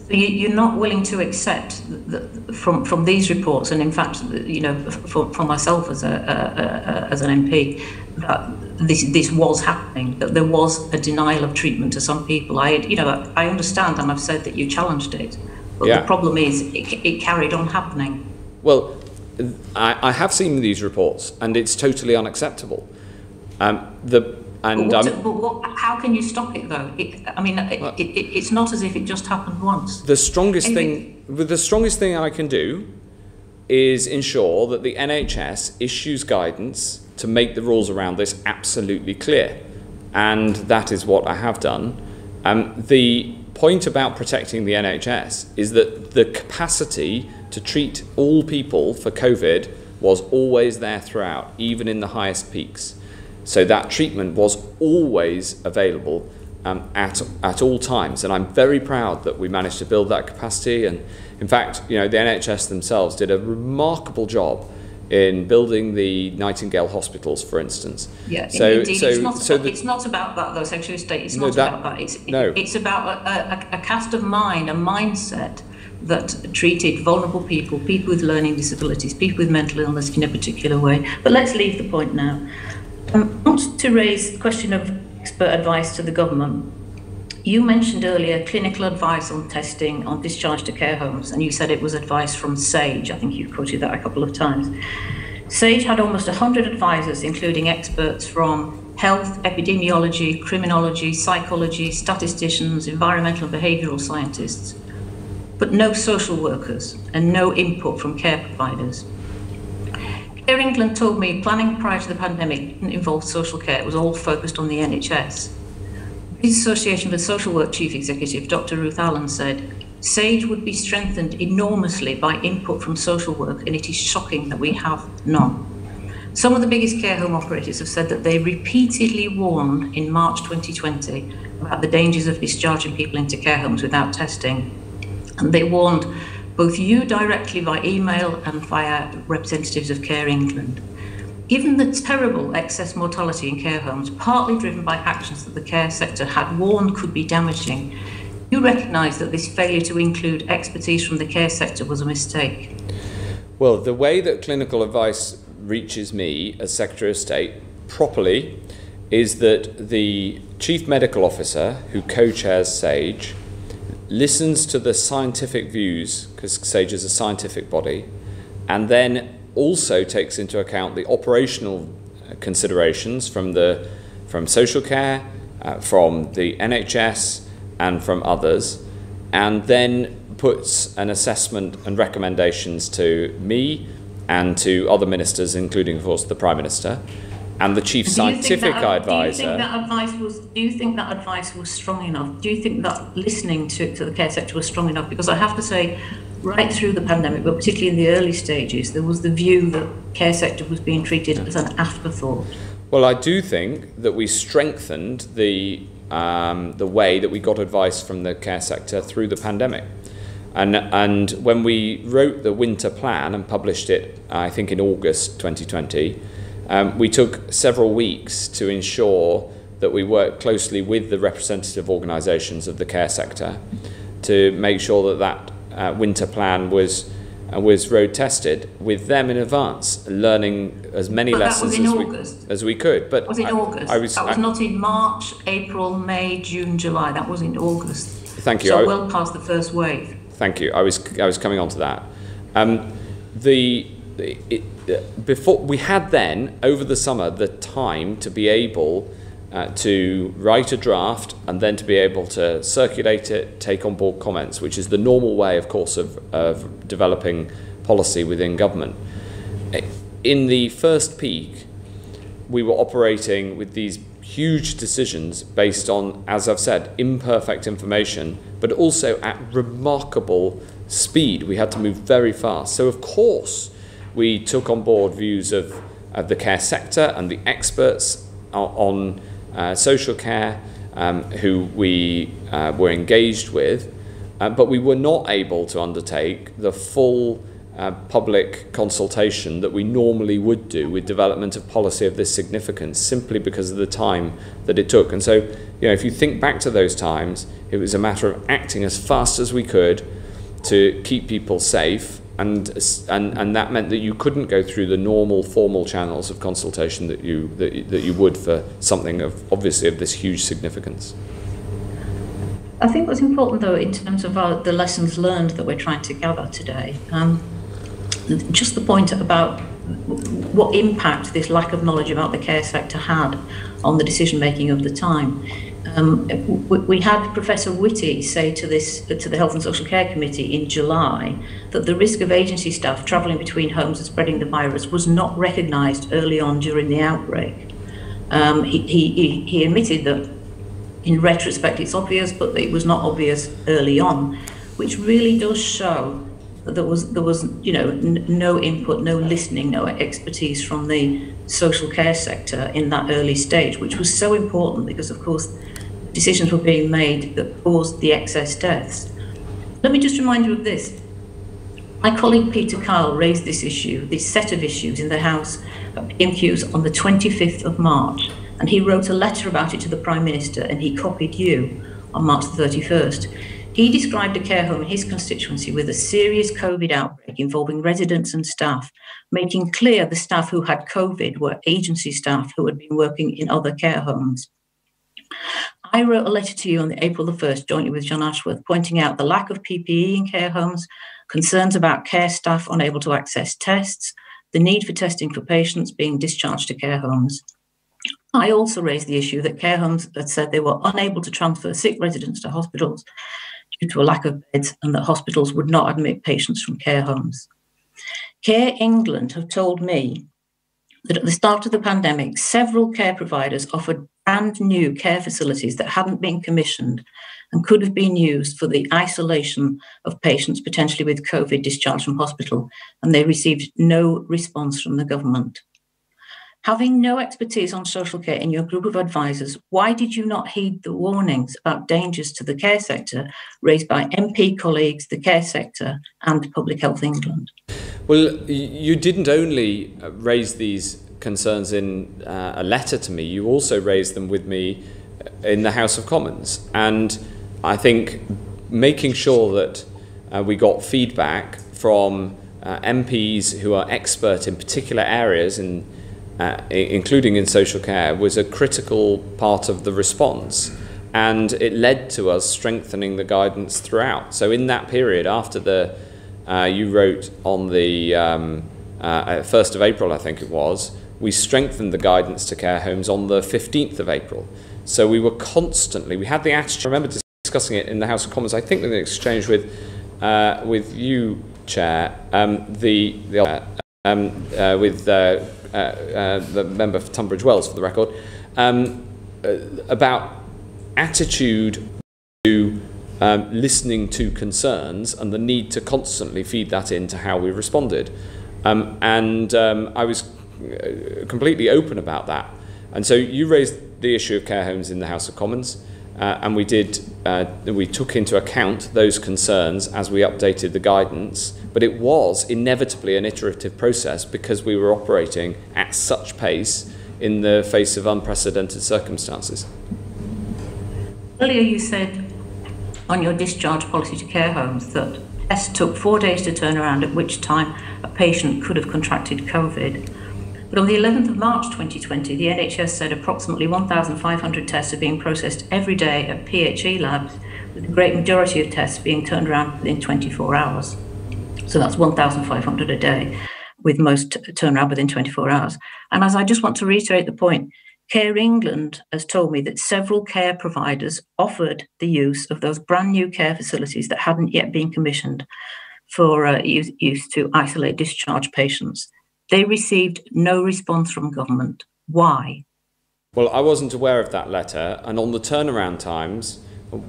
So you're not willing to accept from these reports, and in fact, from myself as an MP, that this was happening, that there was a denial of treatment to some people. I understand, and I've said that you challenged it, but the problem is it carried on happening. Well, I have seen these reports, and it's totally unacceptable. How can you stop it, though? It's not as if it just happened once. The strongest thing I can do is ensure that the NHS issues guidance to make the rules around this absolutely clear, and that is what I have done. The point about protecting the NHS is that the capacity to treat all people for COVID was always there throughout, even in the highest peaks. So that treatment was always available at all times, and I'm very proud that we managed to build that capacity. And in fact, the NHS themselves did a remarkable job in building the Nightingale hospitals, for instance. Yeah, indeed. It's not about that, though, Secretary of State. It's not about that. It's about a cast of mind, a mindset that treated vulnerable people, people with learning disabilities, people with mental illness in a particular way. But let's leave the point now. I want to raise the question of expert advice to the government. you mentioned earlier clinical advice on testing on discharge to care homes, and you said it was advice from SAGE. I think you've quoted that a couple of times. SAGE had almost 100 advisors, including experts from health, epidemiology, criminology, psychology, statisticians, environmental and behavioural scientists, but no social workers and no input from care providers. Care England told me planning prior to the pandemic didn't involve social care, it was all focused on the NHS. The Association for Social Work Chief Executive, Dr. Ruth Allen, said, SAGE would be strengthened enormously by input from social work, and it is shocking that we have none. Some of the biggest care home operators have said that they repeatedly warned in March 2020 about the dangers of discharging people into care homes without testing. And they warned both you directly by email and via representatives of Care England. Given the terrible excess mortality in care homes, partly driven by actions that the care sector had warned could be damaging, you recognise that this failure to include expertise from the care sector was a mistake? Well, the way that clinical advice reaches me as Secretary of State properly is that the Chief Medical Officer, who co-chairs SAGE, listens to the scientific views, because SAGE is a scientific body, and then also takes into account the operational considerations from social care, from the NHS, and from others, and then puts an assessment and recommendations to me and to other ministers, including, of course, the Prime Minister, and the Chief Scientific Advisor. Do you think that advice was strong enough? Do you think that listening to the care sector was strong enough? Because I have to say, right through the pandemic, but particularly in the early stages, there was the view that care sector was being treated as an afterthought. Well, I do think that we strengthened the way that we got advice from the care sector through the pandemic. And when we wrote the winter plan and published it, I think in August 2020, we took several weeks to ensure that we worked closely with the representative organisations of the care sector to make sure that winter plan was road tested with them in advance, learning as many lessons as we could. But that was in August. That was not in March, April, May, June, July. That was in August. Thank you. So well past the first wave. Thank you. I was coming on to that. Before we had then over the summer the time to be able to write a draft and then to be able to circulate it, take on board comments, which is the normal way, of course, of developing policy within government. In the first peak, we were operating with these huge decisions based on, as I've said, imperfect information, but also at remarkable speed. We had to move very fast. So, of course, we took on board views of the care sector and the experts on social care who we were engaged with, but we were not able to undertake the full public consultation that we normally would do with development of policy of this significance, simply because of the time that it took. And so, if you think back to those times, it was a matter of acting as fast as we could to keep people safe, and that meant that you couldn't go through the normal formal channels of consultation that you would for something obviously of this huge significance. I think what's important, though, in terms of the lessons learned that we're trying to gather today, just the point about what impact this lack of knowledge about the care sector had on the decision making of the time. We had Professor Whitty say to the Health and Social Care Committee in July that the risk of agency staff travelling between homes and spreading the virus was not recognised early on during the outbreak. He admitted that in retrospect it's obvious, but it was not obvious early on, which really does show that there was no input, no listening, no expertise from the social care sector in that early stage, which was so important because, of course, decisions were being made that caused the excess deaths. Let me just remind you of this. My colleague Peter Kyle raised this set of issues in the House PMQs on the 25th of March, and he wrote a letter about it to the Prime Minister, and he copied you on March the 31st. He described a care home in his constituency with a serious COVID outbreak involving residents and staff, making clear the staff who had COVID were agency staff who had been working in other care homes. I wrote a letter to you on April the 1st, jointly with John Ashworth, pointing out the lack of PPE in care homes, concerns about care staff unable to access tests, the need for testing for patients being discharged to care homes. I also raised the issue that care homes had said they were unable to transfer sick residents to hospitals due to a lack of beds, and that hospitals would not admit patients from care homes. Care England have told me that at the start of the pandemic, several care providers offered brand new care facilities that hadn't been commissioned and could have been used for the isolation of patients potentially with COVID discharged from hospital, and they received no response from the government. Having no expertise on social care in your group of advisors, why did you not heed the warnings about dangers to the care sector raised by MP colleagues, the care sector and Public Health England? Well, you didn't only raise these concerns in a letter to me, you also raised them with me in the House of Commons. And I think making sure that we got feedback from MPs who are expert in particular areas, including in social care, was a critical part of the response. And it led to us strengthening the guidance throughout. So in that period, after you wrote on the 1st of April, I think it was, we strengthened the guidance to care homes on the 15th of April. So we were we had the attitude, I remember discussing it in the House of Commons, I think in an exchange with you, Chair, with the member for Tunbridge Wells, for the record, about attitude to listening to concerns and the need to constantly feed that into how we responded. I was completely open about that. And so you raised the issue of care homes in the House of Commons, and we took into account those concerns as we updated the guidance, but it was inevitably an iterative process because we were operating at such pace in the face of unprecedented circumstances. Earlier you said on your discharge policy to care homes that tests took 4 days to turn around, at which time a patient could have contracted COVID. But on the 11th of March 2020, the NHS said approximately 1,500 tests are being processed every day at PHE labs, with the great majority of tests being turned around within 24 hours. So that's 1,500 a day, with most turned around within 24 hours. And as I just want to reiterate the point, Care England has told me that several care providers offered the use of those brand new care facilities that hadn't yet been commissioned for use to isolate discharged patients. They received no response from government. Why? Well, I wasn't aware of that letter, and on the turnaround times,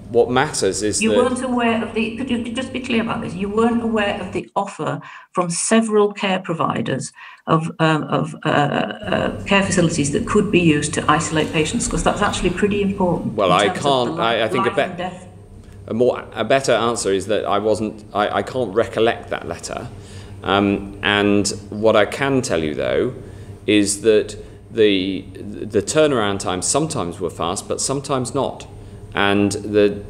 what matters is you weren't aware of the. Could you just be clear about this? You weren't aware of the offer from several care providers of care facilities that could be used to isolate patients, because that's actually pretty important. Well, I can't. I think a better answer is that I can't recollect that letter. And what I can tell you, though, is that the turnaround times sometimes were fast, but sometimes not. And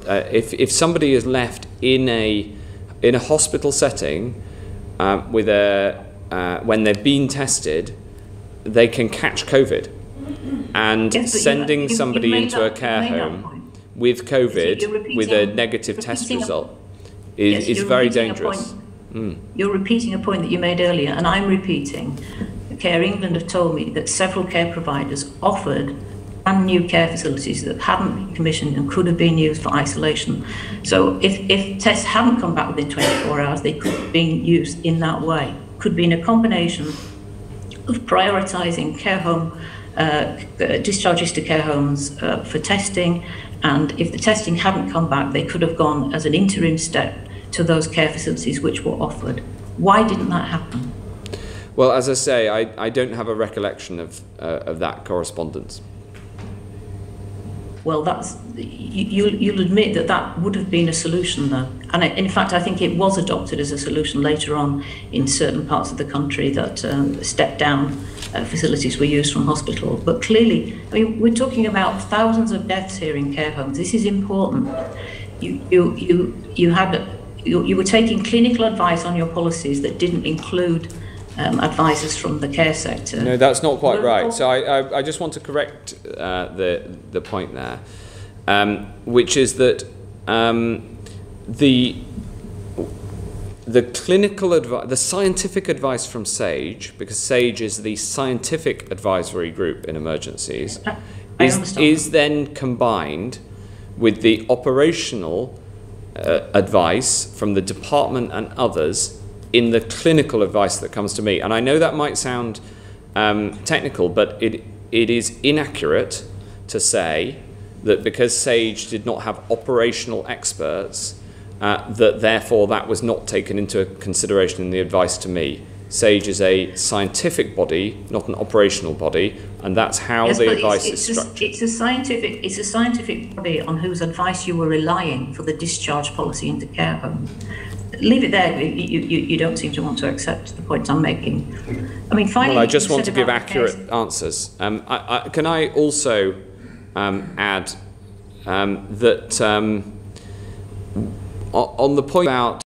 if somebody is left in a hospital setting when they've been tested, they can catch COVID. And sending somebody into a care home with COVID with a negative test result is very dangerous. You're repeating a point that you made earlier, and I'm repeating. Care England have told me that several care providers offered brand new care facilities that hadn't been commissioned and could have been used for isolation. So if tests hadn't come back within 24 hours, they could have been used in that way. Could be in a combination of prioritising care home discharges to care homes for testing, and if the testing hadn't come back, they could have gone as an interim step to those care facilities which were offered. Why didn't that happen? Well, as I say, I don't have a recollection of that correspondence. Well, you'll admit that would have been a solution, though. And in fact, I think it was adopted as a solution later on in certain parts of the country that step-down facilities were used from hospital. But clearly, I mean, we're talking about thousands of deaths here in care homes. This is important. You were taking clinical advice on your policies that didn't include advisors from the care sector. No, that's not quite right. So I just want to correct the point there. which is that the clinical advice, the scientific advice from SAGE, because SAGE is the scientific advisory group in emergencies, is then combined with the operational advice from the department and others in the clinical advice that comes to me. And I know that might sound technical, but it is inaccurate to say that because SAGE did not have operational experts, that therefore that was not taken into consideration in the advice to me. SAGE is a scientific body, not an operational body, and that's how the advice is structured. It's a scientific body on whose advice you were relying for the discharge policy into care homes. Leave it there. You don't seem to want to accept the points I'm making. I mean, finally, well, I just want to give accurate answers. Can I also add that on the point about,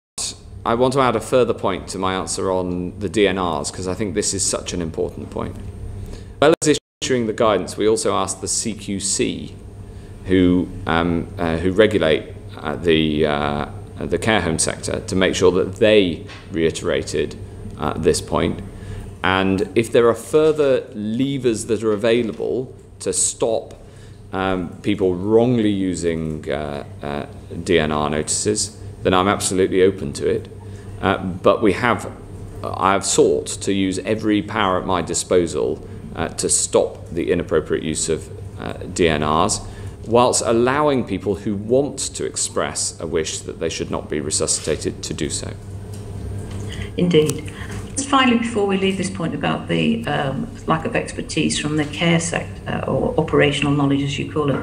I want to add a further point to my answer on the DNRs, because I think this is such an important point. As well as issuing the guidance, we also asked the CQC, who regulate the care home sector, to make sure that they reiterated this point. And if there are further levers that are available to stop people wrongly using DNR notices, then I'm absolutely open to it. But I have sought to use every power at my disposal to stop the inappropriate use of DNRs, whilst allowing people who want to express a wish that they should not be resuscitated to do so. Indeed. Just finally, before we leave this point about the lack of expertise from the care sector, or operational knowledge as you call it,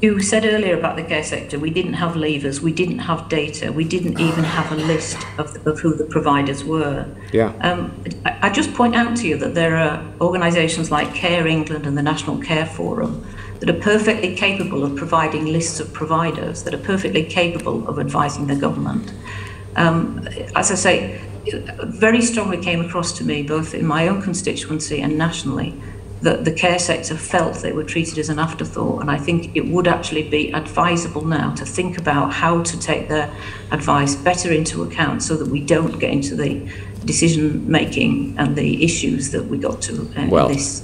you said earlier about the care sector, we didn't have levers, we didn't have data, we didn't even have a list of who the providers were. Yeah. I just point out to you that there are organisations like Care England and the National Care Forum that are perfectly capable of providing lists of providers, that are perfectly capable of advising the government. As I say, very strongly came across to me, both in my own constituency and nationally, that the care sector felt they were treated as an afterthought, and I think it would actually be advisable now to think about how to take their advice better into account so that we don't get into the decision making and the issues that we got to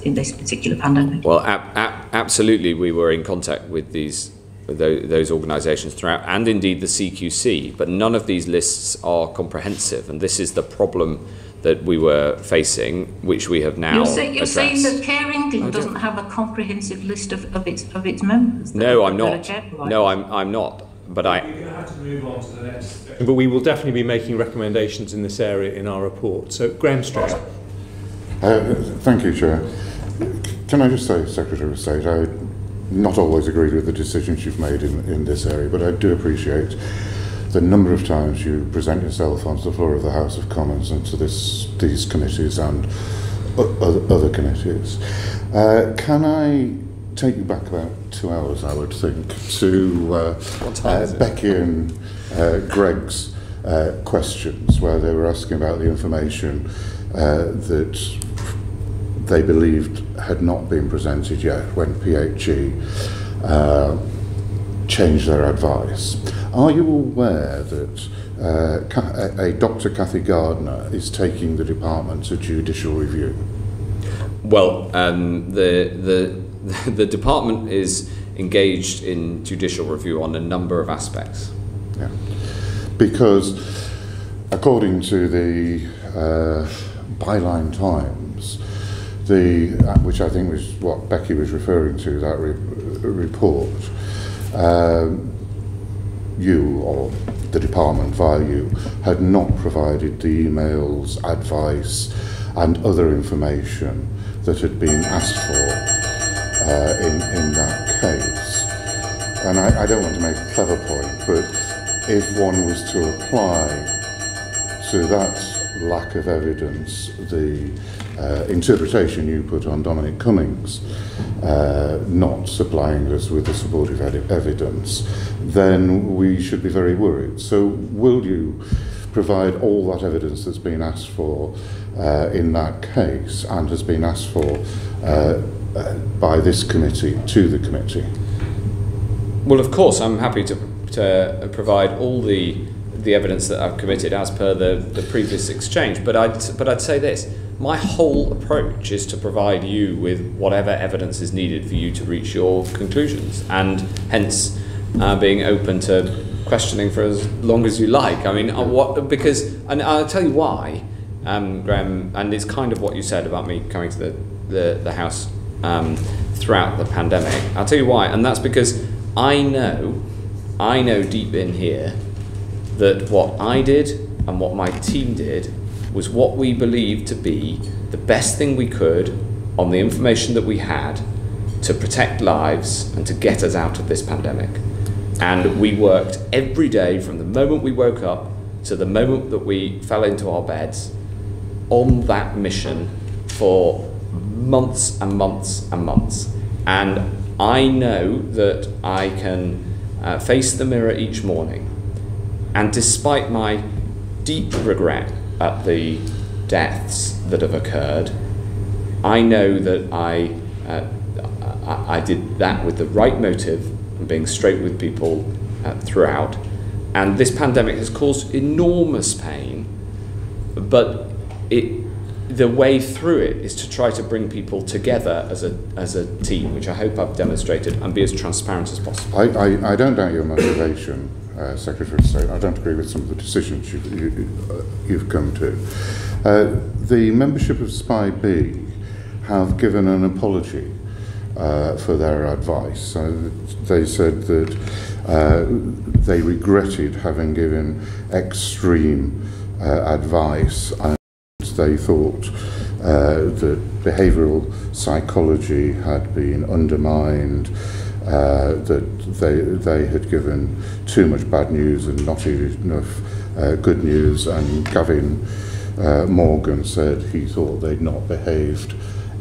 in this particular pandemic. Well, absolutely, we were in contact with those organisations throughout, and indeed the CQC, but none of these lists are comprehensive, and this is the problem that we were facing, which we have now You're saying that Care England doesn't have a comprehensive list of its members? No, I'm not. No, I'm not. But We're going to have to move on to the next. But we will definitely be making recommendations in this area in our report. So, Graham Strong. Thank you, Chair. Can I just say, Secretary of State, I not always agreed with the decisions you've made in this area, but I do appreciate the number of times you present yourself onto the floor of the House of Commons and to these committees and other committees. Can I take you back about 2 hours, I would think, to Becky and Greg's questions, where they were asking about the information that they believed had not been presented yet when PHE changed their advice. Are you aware that a Dr. Cathy Gardner is taking the department to judicial review? Well, the department is engaged in judicial review on a number of aspects. Yeah, because according to the Byline Times, which I think was what Becky was referring to, that report, you or the department via you had not provided the emails, advice and other information that had been asked for in that case. And I don't want to make a clever point, but if one was to apply to that lack of evidence the interpretation you put on Dominic Cummings not supplying us with the supportive evidence, then we should be very worried. So will you provide all that evidence that's been asked for in that case and has been asked for by this committee to the committee? Well, of course, I'm happy to provide all the evidence that I've committed as per the previous exchange. But I'd say this: my whole approach is to provide you with whatever evidence is needed for you to reach your conclusions, and hence being open to questioning for as long as you like. I mean, and I'll tell you why, Graham, and it's kind of what you said about me coming to the House throughout the pandemic. I'll tell you why, and that's because I know deep in here that what I did and what my team did was what we believed to be the best thing we could on the information that we had to protect lives and to get us out of this pandemic. And we worked every day from the moment we woke up to the moment that we fell into our beds on that mission for months and months and months. And I know that I can face the mirror each morning, and despite my deep regret at the deaths that have occurred, I know that I did that with the right motive and being straight with people throughout. And this pandemic has caused enormous pain, but the way through it is to try to bring people together as a team, which I hope I've demonstrated, and be as transparent as possible. I don't doubt your motivation, Secretary of State. I don't agree with some of the decisions you've come to. The membership of SPI B have given an apology for their advice. They said that they regretted having given extreme advice, and they thought that behavioural psychology had been undermined, that they had given too much bad news and not enough good news, and Gavin Morgan said he thought they'd not behaved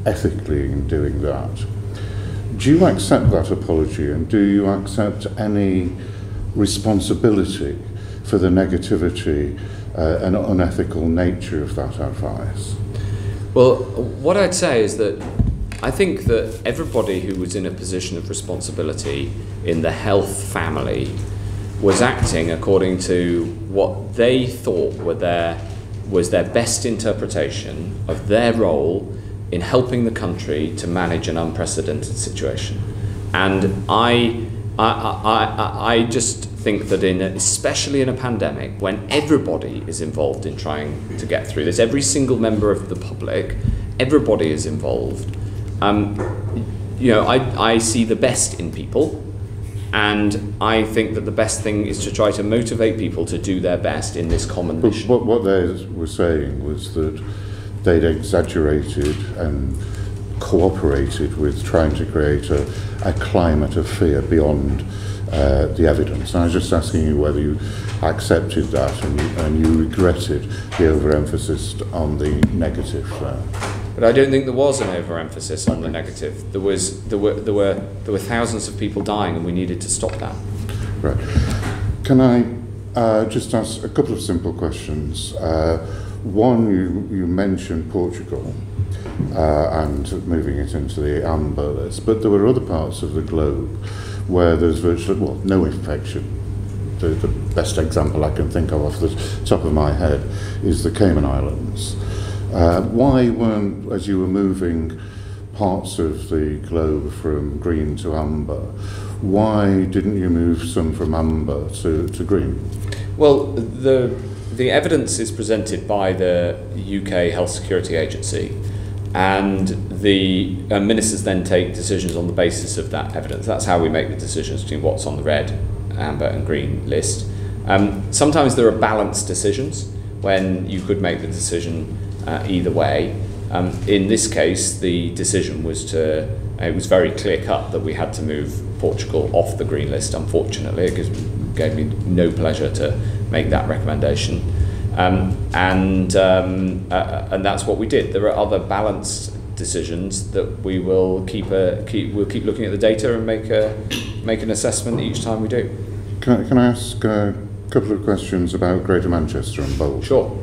ethically in doing that. Do you accept that apology, and do you accept any responsibility for the negativity and unethical nature of that advice? Well, what I'd say is that I think that everybody who was in a position of responsibility in the health family was acting according to what they thought was their best interpretation of their role in helping the country to manage an unprecedented situation. And I just think that especially in a pandemic, when everybody is involved in trying to get through this, every single member of the public, everybody is involved. I see the best in people, and I think that the best thing is to try to motivate people to do their best in this common mission. But what they were saying was that they'd exaggerated and cooperated with trying to create a climate of fear beyond the evidence. And I was just asking you whether you accepted that and you regretted the overemphasis on the negative there. But I don't think there was an overemphasis on the negative. There were thousands of people dying, and we needed to stop that. Right. Can I just ask a couple of simple questions? One, you mentioned Portugal and moving it into the amber list, but there were other parts of the globe where there's virtually no infection. The best example I can think of off the top of my head is the Cayman Islands. Why weren't, as you were moving parts of the globe from green to amber, why didn't you move some from amber to green? Well, the evidence is presented by the UK Health Security Agency, and the ministers then take decisions on the basis of that evidence. That's how we make the decisions between what's on the red, amber and green list. Sometimes there are balanced decisions when you could make the decision either way. In this case, the decision was it was very clear cut that we had to move Portugal off the green list, unfortunately. It gave me no pleasure to make that recommendation. And that's what we did. There are other balanced decisions that we will keep looking at the data and make an assessment each time we do. Can I ask a couple of questions about Greater Manchester and Bolton? Sure.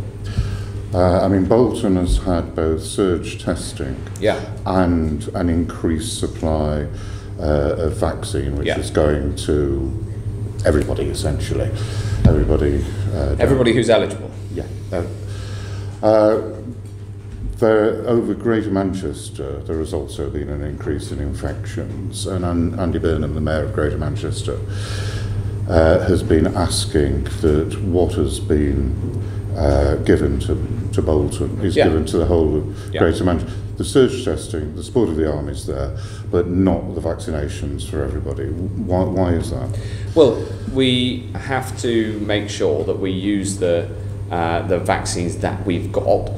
Bolton has had both surge testing and an increased supply of vaccine, which is going to everybody, essentially. Everybody who's eligible. Yeah. Over Greater Manchester, there has also been an increase in infections, and Andy Burnham, the Mayor of Greater Manchester, has been asking that what has been given to Bolton is given to the whole of Greater Manchester. The surge testing, the support of the army is there, but not the vaccinations for everybody. Why is that? Well, we have to make sure that we use the vaccines that we've got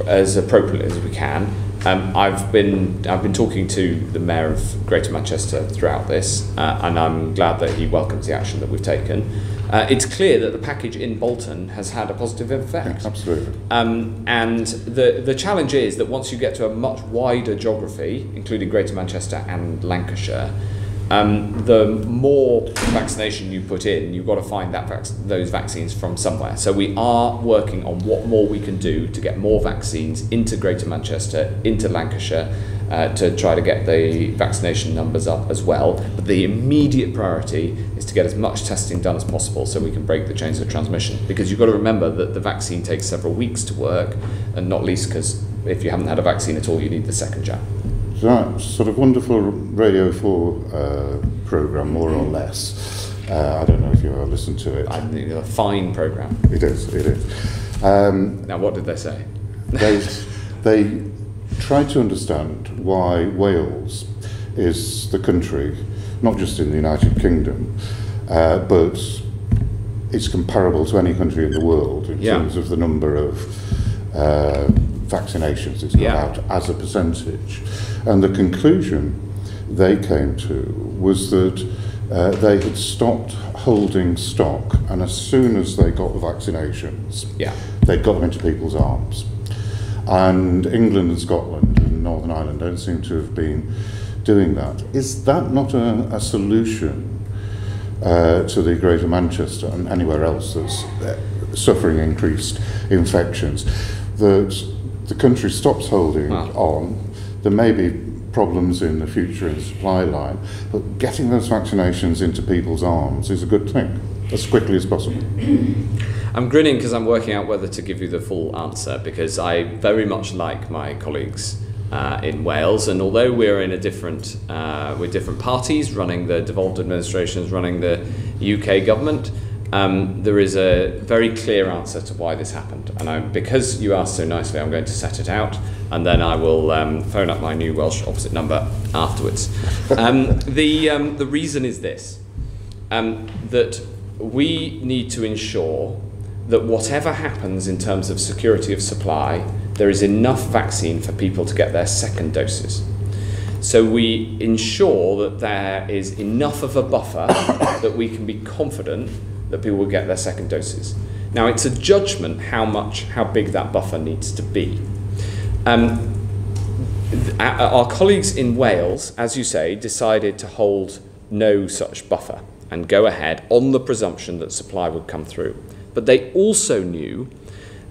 as appropriately as we can. I've been talking to the Mayor of Greater Manchester throughout this, and I'm glad that he welcomes the action that we've taken. It's clear that the package in Bolton has had a positive effect. Yeah, absolutely. And the challenge is that once you get to a much wider geography, including Greater Manchester and Lancashire, the more vaccination you put in, you've got to find those vaccines from somewhere. So we are working on what more we can do to get more vaccines into Greater Manchester, into Lancashire, to try to get the vaccination numbers up as well. But the immediate priority is to get as much testing done as possible so we can break the chains of transmission. Because you've got to remember that the vaccine takes several weeks to work, and not least because if you haven't had a vaccine at all, you need the second jab. So that sort of wonderful Radio 4 programme, more or less. I don't know if you ever listened to it. I think it's a fine programme. It is, it is. Now, what did they say? They tried to understand why Wales is the country, not just in the United Kingdom, but it's comparable to any country in the world in terms of the number of vaccinations it's got out as a percentage. And the conclusion they came to was that they had stopped holding stock, and as soon as they got the vaccinations, they'd got them into people's arms. And England and Scotland and Northern Ireland don't seem to have been doing that. Is that not a solution to the Greater Manchester and anywhere else that's suffering increased infections? That the country stops holding on. There may be problems in the future in the supply line, but getting those vaccinations into people's arms is a good thing, as quickly as possible. I'm grinning because I'm working out whether to give you the full answer, because I very much like my colleagues in Wales, and although we're in a different, with different parties running the devolved administrations, running the UK government, there is a very clear answer to why this happened. And because you asked so nicely, I'm going to set it out, and then I will phone up my new Welsh opposite number afterwards. The reason is this, that we need to ensure that whatever happens in terms of security of supply, there is enough vaccine for people to get their second doses. So we ensure that there is enough of a buffer that we can be confident that people will get their second doses. Now, it's a judgment how big that buffer needs to be. Our colleagues in Wales, as you say, decided to hold no such buffer and go ahead on the presumption that supply would come through. But they also knew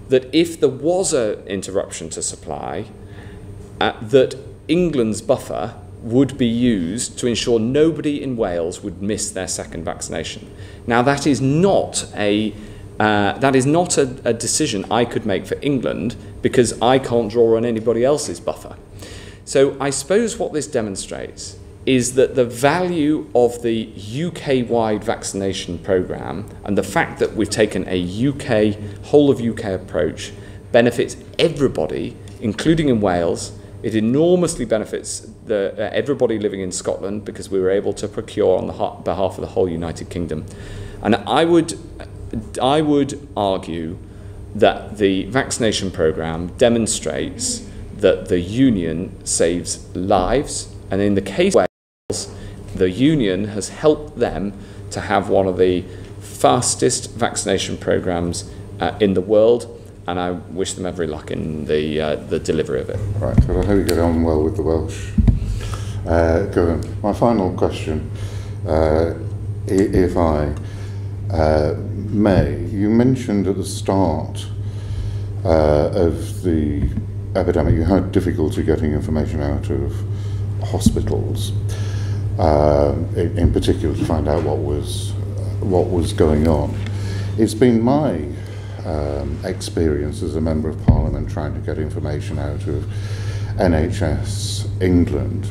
that if there was an interruption to supply, that England's buffer would be used to ensure nobody in Wales would miss their second vaccination. Now, that is not a decision I could make for England, because I can't draw on anybody else's buffer. So I suppose what this demonstrates is that the value of the UK-wide vaccination programme and the fact that we've taken a whole of UK approach benefits everybody, including in Wales. It enormously benefits everybody living in Scotland, because we were able to procure on behalf of the whole United Kingdom. And I would argue that the vaccination programme demonstrates that the Union saves lives, and in the case of Wales, the Union has helped them to have one of the fastest vaccination programmes in the world, and I wish them every luck in the delivery of it. Right, well, I hope you get on well with the Welsh. Go on. My final question, if I may, you mentioned at the start of the epidemic you had difficulty getting information out of hospitals, in particular to find out what was going on. It's been my experience as a Member of Parliament trying to get information out of NHS England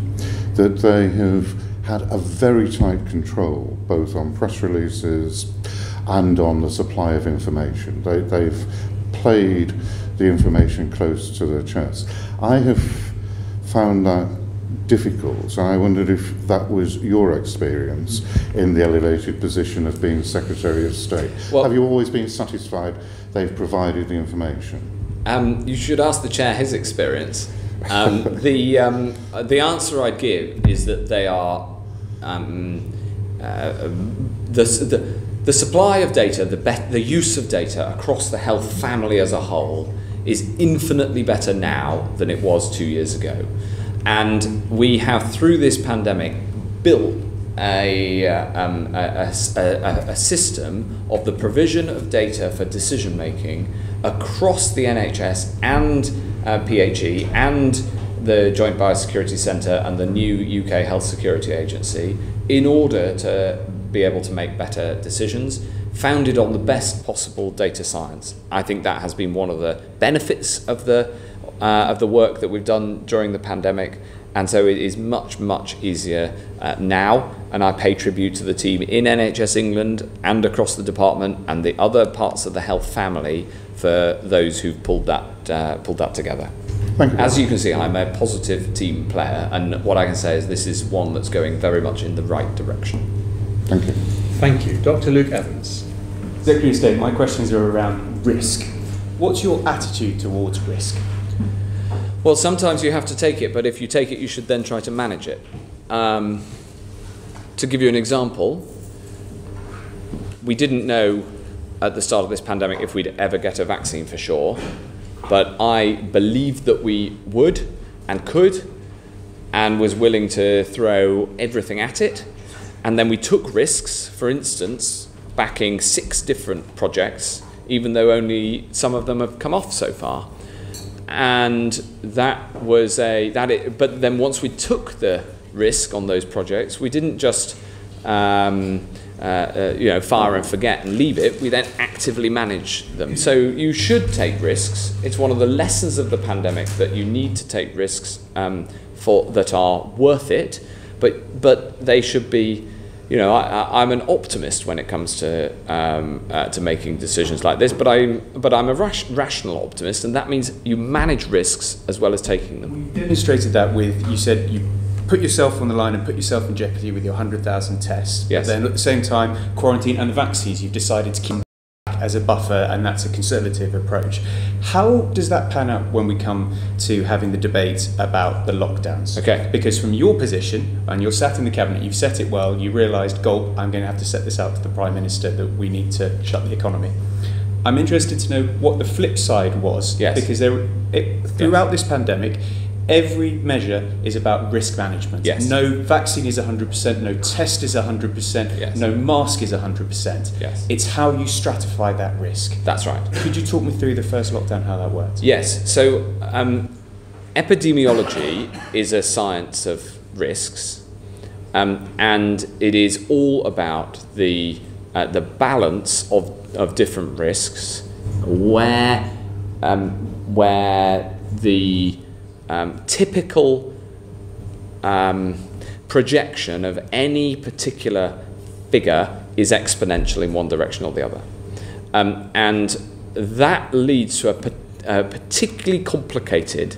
that they have had a very tight control both on press releases and on the supply of information. They've played the information close to their chest. I have found that difficult, and I wondered if that was your experience in the elevated position of being Secretary of State. Well, have you always been satisfied they've provided the information? You should ask the Chair his experience. The answer I'd give is that they are the supply of data, the use of data across the health family as a whole is infinitely better now than it was 2 years ago. And we have, through this pandemic, built a system of the provision of data for decision making across the NHS and PHE and the Joint Biosecurity Centre and the new UK Health Security Agency in order to be able to make better decisions founded on the best possible data science. I think that has been one of the benefits of the work that we've done during the pandemic, and so it is much easier now, and I pay tribute to the team in NHS England and across the department and the other parts of the health family for those who've pulled that together. Thank you. As you can see, I'm a positive team player, and what I can say is this is one that's going very much in the right direction. Thank you. Thank you. Dr. Luke Evans. Secretary of State, my questions are around risk. What's your attitude towards risk? Well, sometimes you have to take it, but if you take it, you should then try to manage it. To give you an example, we didn't know at the start of this pandemic if we'd ever get a vaccine for sure, but I believed that we would and could and was willing to throw everything at it. And then we took risks, for instance, backing 6 different projects, even though only some of them have come off so far. And that was but then once we took the risk on those projects, we didn't just fire and forget and leave it. We then actively manage them. So you should take risks. It's one of the lessons of the pandemic that you need to take risks that are worth it, but they should be. I'm an optimist when it comes to making decisions like this, but I'm a rational optimist, and that means you manage risks as well as taking them. You demonstrated that with, you said you put yourself on the line and put yourself in jeopardy with your 100,000 tests. Yes. But then at the same time, quarantine and vaccines, you've decided to keep as a buffer, and that's a conservative approach. How does that pan out when we come to having the debate about the lockdowns? Okay. Because from your position, and you're sat in the cabinet, you've set it well, you realised, gulp, I'm going to have to set this out to the Prime Minister that we need to shut the economy. I'm interested to know what the flip side was. Yes. Because throughout this pandemic, every measure is about risk management. Yes. No vaccine is 100%, no test is 100%, yes. No mask is 100%. Yes. It's how you stratify that risk. That's right. Could you talk me through the first lockdown, how that worked? Yes. So epidemiology is a science of risks, and it is all about the balance of different risks, where the typical projection of any particular figure is exponential in one direction or the other. And that leads to a particularly complicated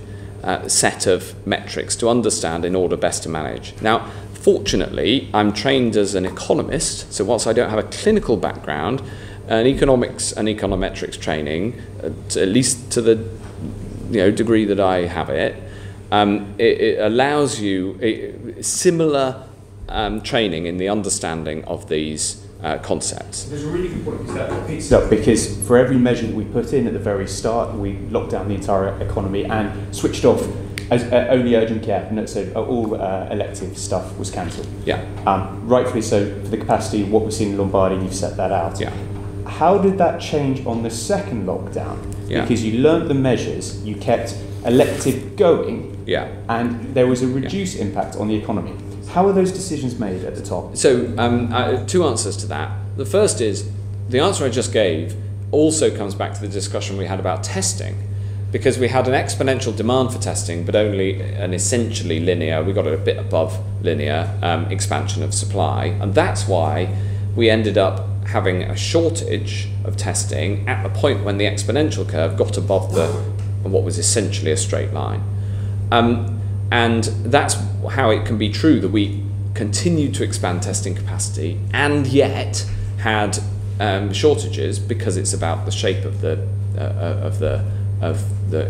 set of metrics to understand in order best to manage. Now, fortunately, I'm trained as an economist, so whilst I don't have a clinical background, an economics and econometrics training, at least to the degree that I have it, it allows you similar training in the understanding of these concepts. There's a really good point that picks up, because for every measure that we put in at the very start, we locked down the entire economy and switched off as only urgent care, and so all elective stuff was cancelled. Yeah. Rightfully so, for the capacity of what we've seen in Lombardy, you've set that out. Yeah. How did that change on the second lockdown? Because you learnt the measures, you kept elective going, and there was a reduced impact on the economy. How are those decisions made at the top? So, two answers to that. The first is, the answer I just gave also comes back to the discussion we had about testing, because we had an exponential demand for testing, but only an essentially linear, we got it a bit above linear, expansion of supply. And that's why we ended up having a shortage of testing at the point when the exponential curve got above what was essentially a straight line. And that's how it can be true that we continued to expand testing capacity and yet had shortages, because it's about the shape of the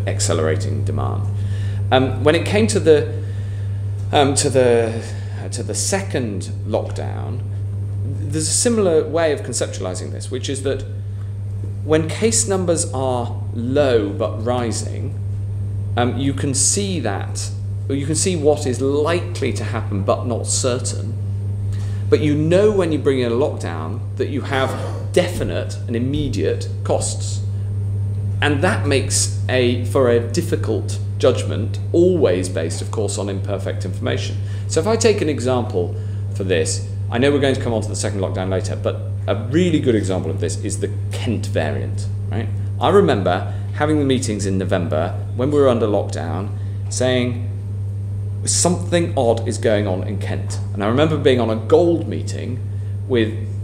accelerating demand. When it came to the second lockdown, there's a similar way of conceptualizing this, which is that when case numbers are low but rising, you can see what is likely to happen but not certain. But you know when you bring in a lockdown that you have definite and immediate costs. And that makes for a difficult judgment, always based, of course, on imperfect information. So if I take an example for this, I know we're going to come on to the second lockdown later, but a really good example of this is the Kent variant, right? I remember having the meetings in November when we were under lockdown saying something odd is going on in Kent. And I remember being on a gold meeting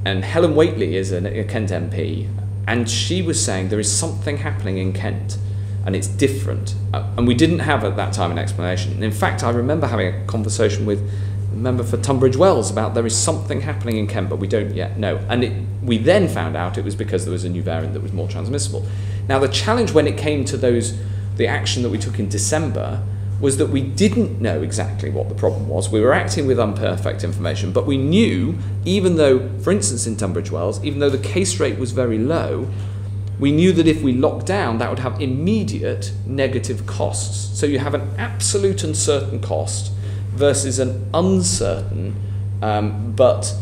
and Helen Whately is a Kent MP, and she was saying there is something happening in Kent and it's different. And we didn't have at that time an explanation. And in fact, I remember having a conversation with a member for Tunbridge Wells about there is something happening in Kent, but we don't yet know. And we then found out it was because there was a new variant that was more transmissible. Now, the challenge when it came to the action that we took in December was that we didn't know exactly what the problem was. We were acting with imperfect information, but we knew, even though, for instance, in Tunbridge Wells, even though the case rate was very low, we knew that if we locked down, that would have immediate negative costs. So you have an absolute and certain cost versus an uncertain but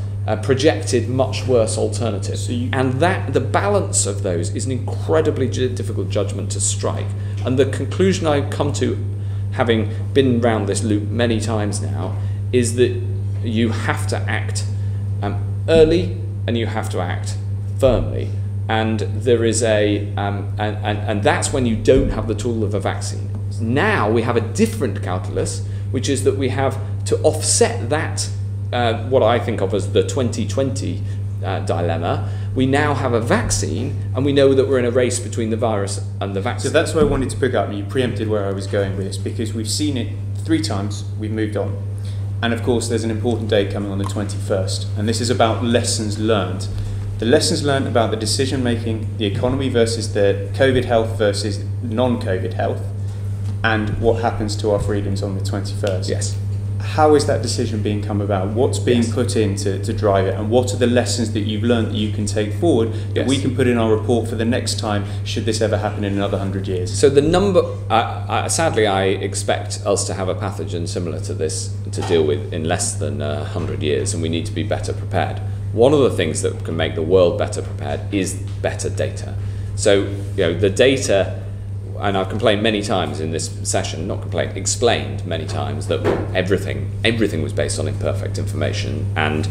projected much worse alternative. And the balance of those is an incredibly difficult judgment to strike. And the conclusion I've come to, having been round this loop many times now, is that you have to act early and you have to act firmly. And there is and that's when you don't have the tool of a vaccine. Now we have a different calculus, which is that we have to offset that, what I think of as the 2020 dilemma. We now have a vaccine, and we know that we're in a race between the virus and the vaccine. So that's why I wanted to pick up, and you preempted where I was going with this, because we've seen it 3 times, we've moved on. And of course, there's an important day coming on the 21st, and this is about lessons learned. The lessons learned about the decision-making, the economy versus the COVID health versus non-COVID health, and what happens to our freedoms on the 21st. Yes. How is that decision being come about? What's being put in to drive it? And what are the lessons that you've learned that you can take forward that we can put in our report for the next time, should this ever happen in another 100 years? So the number, sadly, I expect us to have a pathogen similar to this to deal with in less than 100 years, and we need to be better prepared. One of the things that can make the world better prepared is better data. So, the data, and I've complained many times in this session, explained many times that everything was based on imperfect information, and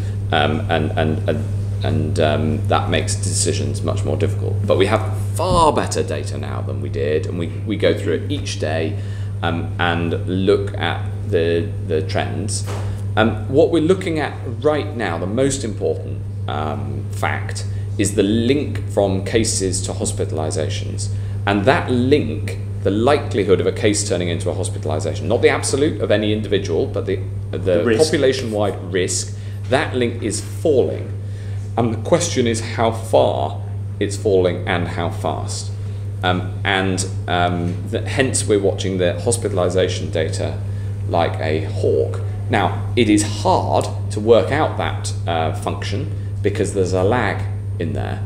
that makes decisions much more difficult. But we have far better data now than we did, and we go through it each day and look at the trends. What we're looking at right now, the most important fact, is the link from cases to hospitalizations. And that link, the likelihood of a case turning into a hospitalization, not the absolute of any individual, but the population-wide risk, that link is falling. And the question is how far it's falling and how fast. Hence we're watching the hospitalization data like a hawk. Now, it is hard to work out that function because there's a lag in there.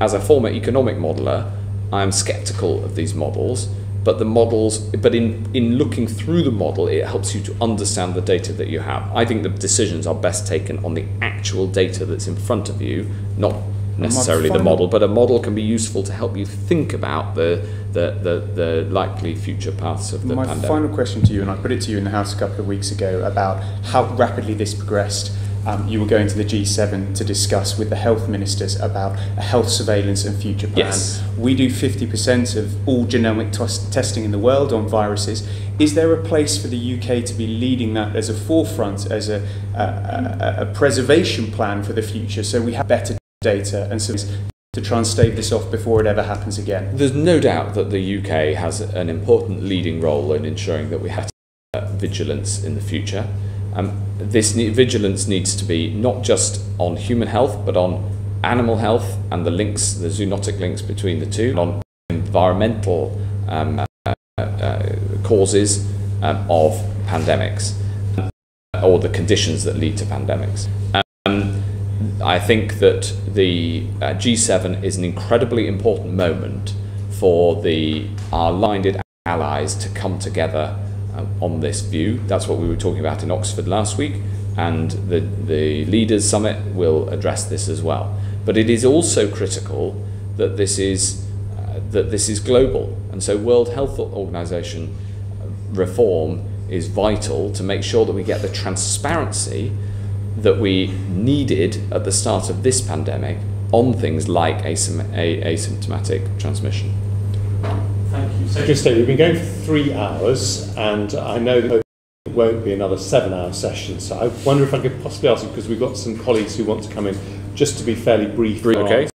As a former economic modeler, I'm skeptical of these models but the models, but in looking through the model, it helps you to understand the data that you have. I think the decisions are best taken on the actual data that's in front of you, not necessarily the model, but a model can be useful to help you think about the likely future paths of the pandemic. My final question to you, and I put it to you in the House a couple of weeks ago, about how rapidly this progressed. You were going to the G7 to discuss with the health ministers about a health surveillance and future plan. Yes. We do 50% of all genomic testing in the world on viruses. Is there a place for the UK to be leading that as a forefront, as a preservation plan for the future, so we have better data and so to try and stave this off before it ever happens again? There's no doubt that the UK has an important leading role in ensuring that we have vigilance in the future. This vigilance needs to be not just on human health, but on animal health and the links, the zoonotic links between the two, on environmental causes of pandemics, or the conditions that lead to pandemics. I think that the G7 is an incredibly important moment for our minded allies to come together on this view. That's what we were talking about in Oxford last week, and the Leaders Summit will address this as well. But it is also critical that this is global, and so World Health Organization reform is vital to make sure that we get the transparency that we needed at the start of this pandemic on things like asymptomatic transmission. Thank you. Secretary of State, we've been going for 3 hours, and I know that it won't be another 7-hour session, so I wonder if I could possibly ask you, because we've got some colleagues who want to come in, just to be fairly brief. Okay.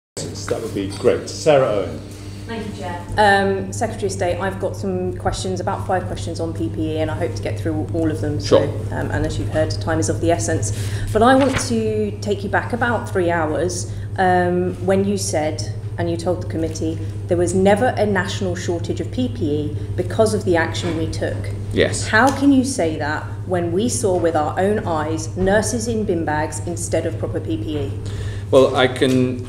That would be great. Sarah Owen. Thank you, Chair. Secretary of State, I've got some questions, about 5 questions on PPE, and I hope to get through all of them. Sure. So, and as you've heard, time is of the essence. But I want to take you back about 3 hours when you said, and you told the committee, there was never a national shortage of PPE because of the action we took. Yes. How can you say that when we saw with our own eyes nurses in bin bags instead of proper PPE? Well, I can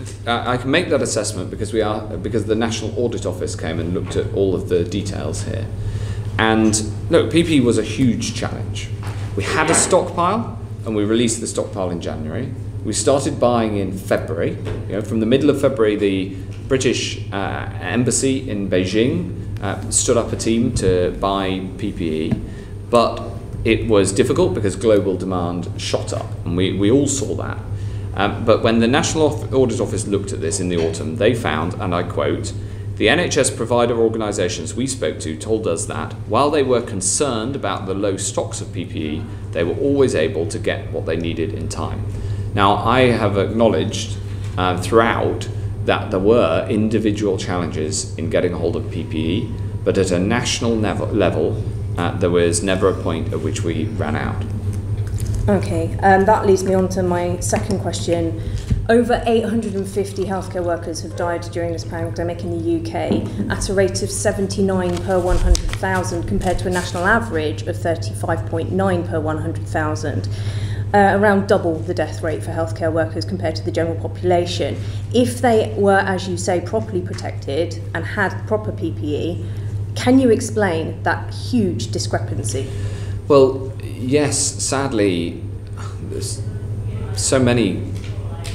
make that assessment because the National Audit Office came and looked at all of the details here. And look, PPE was a huge challenge. We had a stockpile, and we released the stockpile in January. We started buying in February. From the middle of February, the British embassy in Beijing stood up a team to buy PPE, but it was difficult because global demand shot up, and we all saw that. But when the National Audit Office looked at this in the autumn, they found, and I quote, "The NHS provider organisations we spoke to told us that while they were concerned about the low stocks of PPE, they were always able to get what they needed in time." Now, I have acknowledged throughout that there were individual challenges in getting a hold of PPE, but at a national level, there was never a point at which we ran out. Okay, that leads me on to my second question. Over 850 healthcare workers have died during this pandemic in the UK at a rate of 79 per 100,000 compared to a national average of 35.9 per 100,000. Around double the death rate for healthcare workers compared to the general population. If they were, as you say, properly protected and had proper PPE, can you explain that huge discrepancy? Well, yes, sadly, there's so many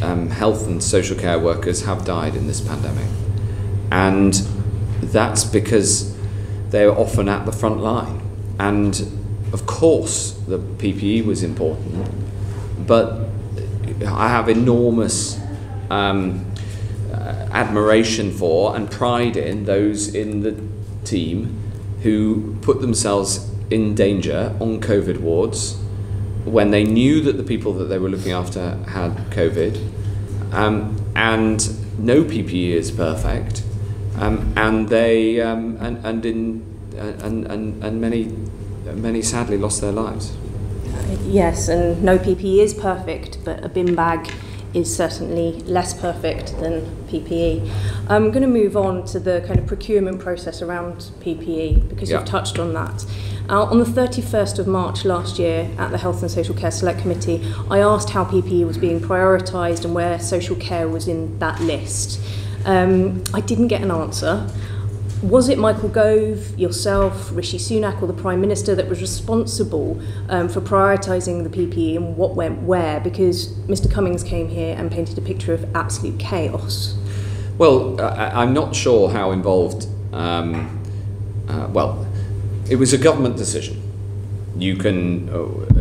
health and social care workers have died in this pandemic. And that's because they're often at the front line. And of course, the PPE was important, but I have enormous admiration for and pride in those in the team who put themselves in danger on COVID wards when they knew that the people that they were looking after had COVID, and no PPE is perfect, and they many sadly lost their lives. Yes, and no PPE is perfect, but a bin bag is certainly less perfect than PPE. I'm going to move on to the kind of procurement process around PPE, because you've touched on that. On the 31st of March last year at the Health and Social Care Select Committee, I asked how PPE was being prioritised and where social care was in that list. I didn't get an answer. Was it Michael Gove, yourself, Rishi Sunak or the Prime Minister that was responsible for prioritising the PPE and what went where? Because Mr Cummings came here and painted a picture of absolute chaos. Well, I'm not sure how involved... well, it was a government decision. You can,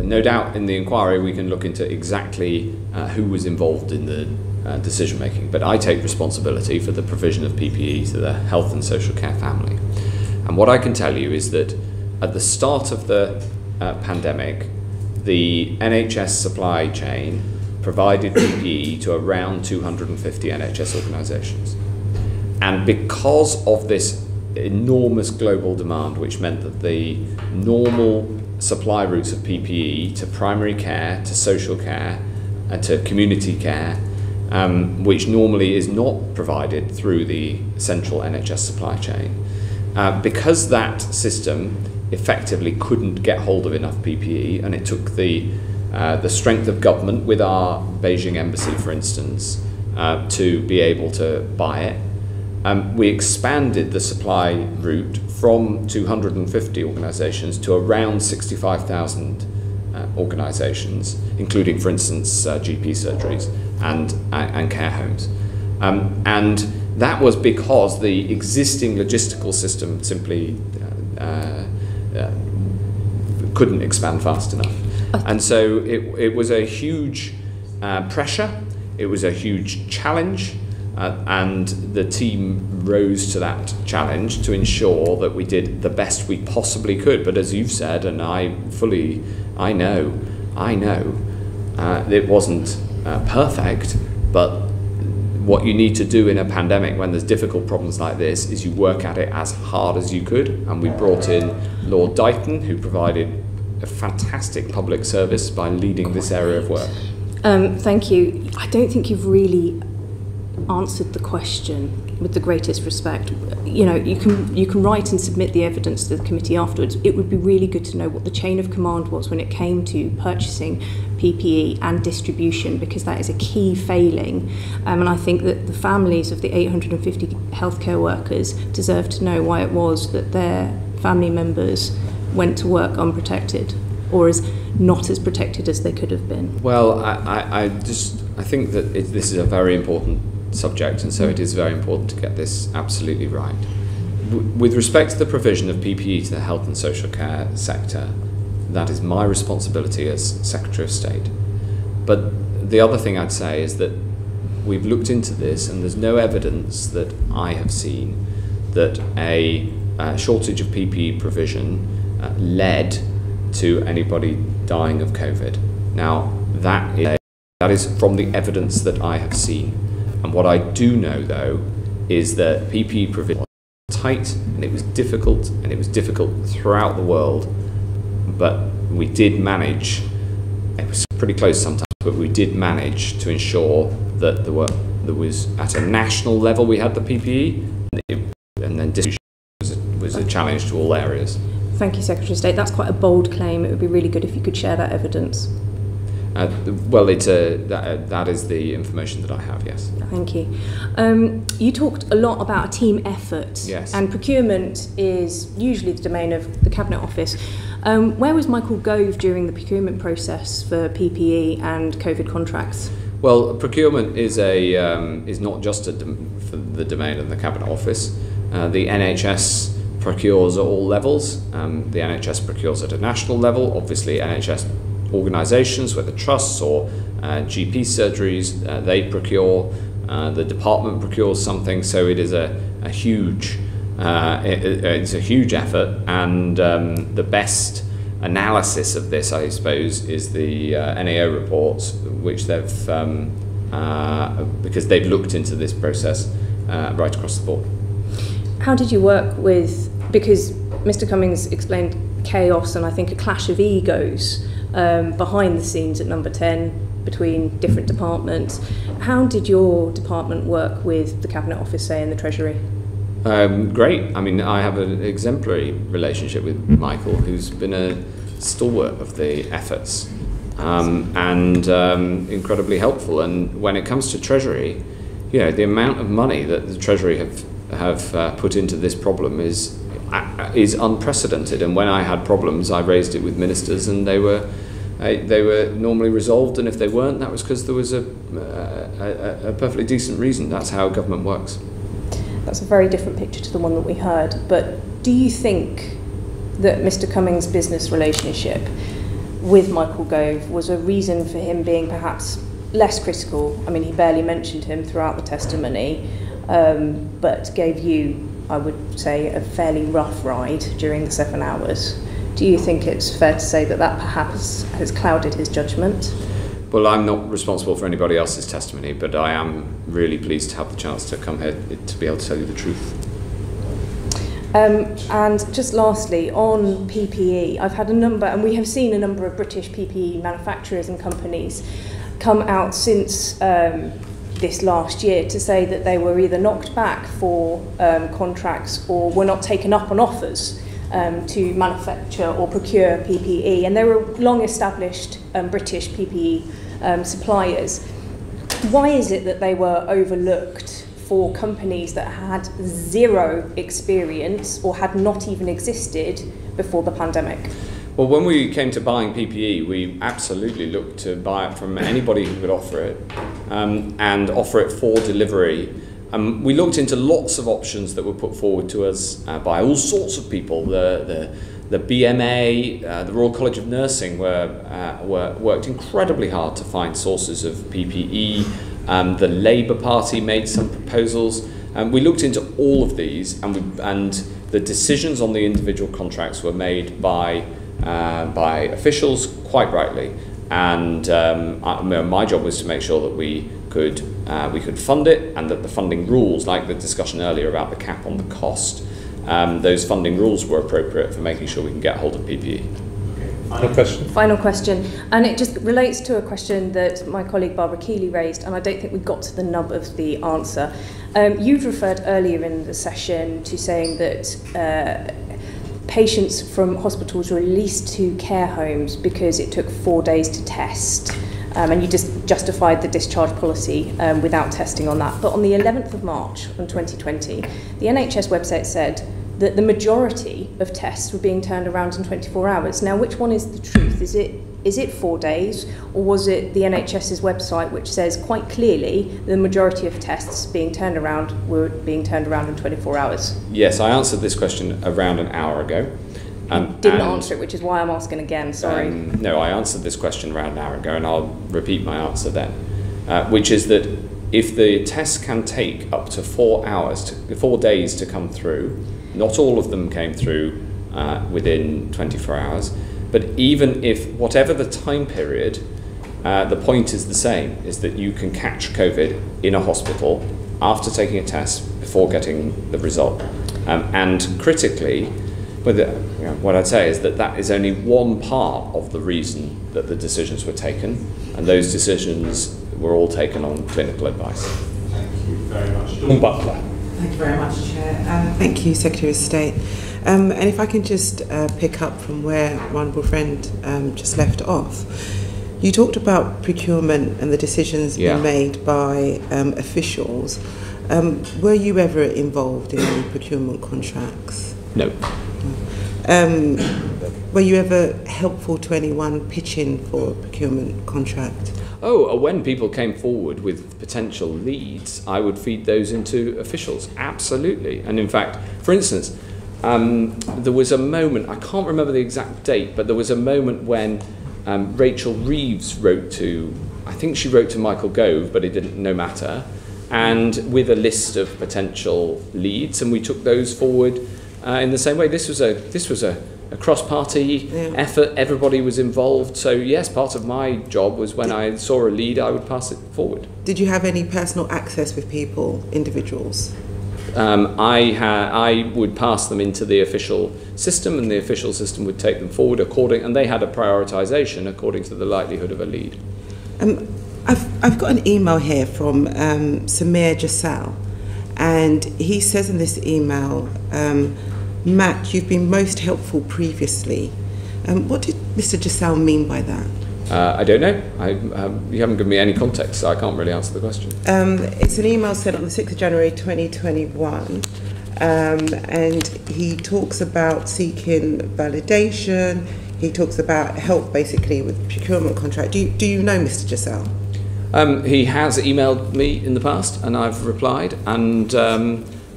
no doubt in the inquiry we can look into exactly who was involved in the decision making, but I take responsibility for the provision of PPE to the health and social care family. And what I can tell you is that at the start of the pandemic, the NHS supply chain provided PPE to around 250 NHS organisations. And because of this enormous global demand, which meant that the normal supply routes of PPE to primary care, to social care, and to community care, which normally is not provided through the central NHS supply chain. Because that system effectively couldn't get hold of enough PPE, and it took the strength of government with our Beijing embassy, for instance, to be able to buy it, we expanded the supply route from 250 organisations to around 65,000 organisations, including, for instance, GP surgeries and care homes. And that was because the existing logistical system simply couldn't expand fast enough. And so it was a huge pressure, it was a huge challenge, and the team rose to that challenge to ensure that we did the best we possibly could. But as you've said, and I know, it wasn't perfect, but what you need to do in a pandemic when there's difficult problems like this is you work at it as hard as you could. And we brought in Lord Dighton, who provided a fantastic public service by leading this area of work. Thank you. I don't think you've really answered the question with the greatest respect. You know, you can write and submit the evidence to the committee afterwards. It would be really good to know what the chain of command was when it came to purchasing PPE and distribution, because that is a key failing. And I think that the families of the 850 healthcare workers deserve to know why it was that their family members went to work unprotected, or as not as protected as they could have been. Well, I think that this is a very important subject, and so it is very important to get this absolutely right. With respect to the provision of PPE to the health and social care sector, that is my responsibility as Secretary of State. But the other thing I'd say is that we've looked into this, and there's no evidence that I have seen that a shortage of PPE provision led to anybody dying of COVID. Now, that is from the evidence that I have seen. And what I do know, though, is that PPE provision was tight, and it was difficult throughout the world. But we did manage, it was pretty close sometimes, but we did manage to ensure that there was at a national level we had the PPE, and then distribution was a challenge to all areas. Thank you, Secretary of State. That's quite a bold claim. It would be really good if you could share that evidence. Well, that is the information that I have, yes. Thank you. You talked a lot about a team effort. Yes. And procurement is usually the domain of the Cabinet Office. Where was Michael Gove during the procurement process for PPE and COVID contracts? Well, procurement is not just for the domain of the Cabinet Office. The NHS procures at all levels. The NHS procures at a national level. Obviously, NHS organisations, whether trusts or GP surgeries, they procure. The department procures something, so it is a huge it's a huge effort. And the best analysis of this, I suppose, is the NAO reports, which they've because they've looked into this process right across the board. How did you work with, because Mr Cummings explained chaos and I think a clash of egos behind the scenes at Number 10 between different departments. How did your department work with the Cabinet Office, say, and the Treasury? Great. I mean, I have an exemplary relationship with Michael, who's been a stalwart of the efforts and incredibly helpful. And when it comes to Treasury, you know, the amount of money that the Treasury have have put into this problem is unprecedented. And when I had problems, I raised it with ministers, and they were normally resolved. And if they weren't, that was because there was a perfectly decent reason. That's how government works. That's a very different picture to the one that we heard. But do you think that Mr. Cummings' business relationship with Michael Gove was a reason for him being perhaps less critical? I mean, he barely mentioned him throughout the testimony, but gave you, I would say, a fairly rough ride during the 7 hours. Do you think it's fair to say that that perhaps has clouded his judgment? Well, I'm not responsible for anybody else's testimony, but I am really pleased to have the chance to come here to be able to tell you the truth. And just lastly, on PPE, I've had a number, and we have seen a number of British PPE manufacturers and companies come out since this last year to say that they were either knocked back for contracts or were not taken up on offers to manufacture or procure PPE. And they were long-established British PPE suppliers. Why is it that they were overlooked for companies that had zero experience or had not even existed before the pandemic? Well, when we came to buying PPE, we absolutely looked to buy it from anybody who could offer it and offer it for delivery. We looked into lots of options that were put forward to us by all sorts of people. The BMA, the Royal College of Nursing worked incredibly hard to find sources of PPE. The Labour Party made some proposals. We looked into all of these, and the decisions on the individual contracts were made by officials, quite rightly. And my job was to make sure that we could fund it, and that the funding rules, like the discussion earlier about the cap on the cost, those funding rules were appropriate for making sure we can get hold of PPE. Final question, and it just relates to a question that my colleague Barbara Keeley raised, and I don't think we got to the nub of the answer. You've referred earlier in the session to saying that patients from hospitals were released to care homes because it took 4 days to test, and you just justified the discharge policy without testing on that. But on the 11th of March in 2020, the NHS website said that the majority of tests were being turned around in 24 hours. Now, which one is the truth? Is it 4 days, or was it the NHS's website which says quite clearly the majority of tests being turned around were being turned around in 24 hours? Yes, I answered this question around an hour ago. Didn't answer it, which is why I'm asking again, sorry. No, I answered this question around an hour ago, and I'll repeat my answer then, which is that if the tests can take up to 4 days to come through, not all of them came through within 24 hours, but even if, whatever the time period, the point is the same, is that you can catch COVID in a hospital after taking a test before getting the result. And critically, what I'd say is that is only one part of the reason that the decisions were taken, and those decisions were all taken on clinical advice. Thank you very much. Dawn Butler. Thank you very much, Chair. Thank you, Secretary of State. And if I can just pick up from where my honourable friend just left off. You talked about procurement and the decisions being made by officials. Were you ever involved in any procurement contracts? No. Were you ever helpful to anyone pitching for a procurement contract? Oh, when people came forward with potential leads, I would feed those into officials, absolutely. And in fact, for instance, there was a moment, I can't remember the exact date, but there was a moment when Rachel Reeves wrote to Michael Gove, but it didn't, no matter, and with a list of potential leads, and we took those forward in the same way. This was a cross-party effort. Everybody was involved. So yes, part of my job was when I saw a lead, I would pass it forward. Did you have any personal access with people, individuals? I would pass them into the official system, and the official system would take them forward and they had a prioritisation according to the likelihood of a lead. I've got an email here from Samir Jassal, and he says in this email, Matt, you've been most helpful previously. What did Mr. Jassal mean by that? I don't know. You haven't given me any context, so I can't really answer the question. It's an email sent on the 6th of January 2021, and he talks about seeking validation. He talks about help, basically, with procurement contract. Do you know Mr. Giselle? He has emailed me in the past, and I've replied, and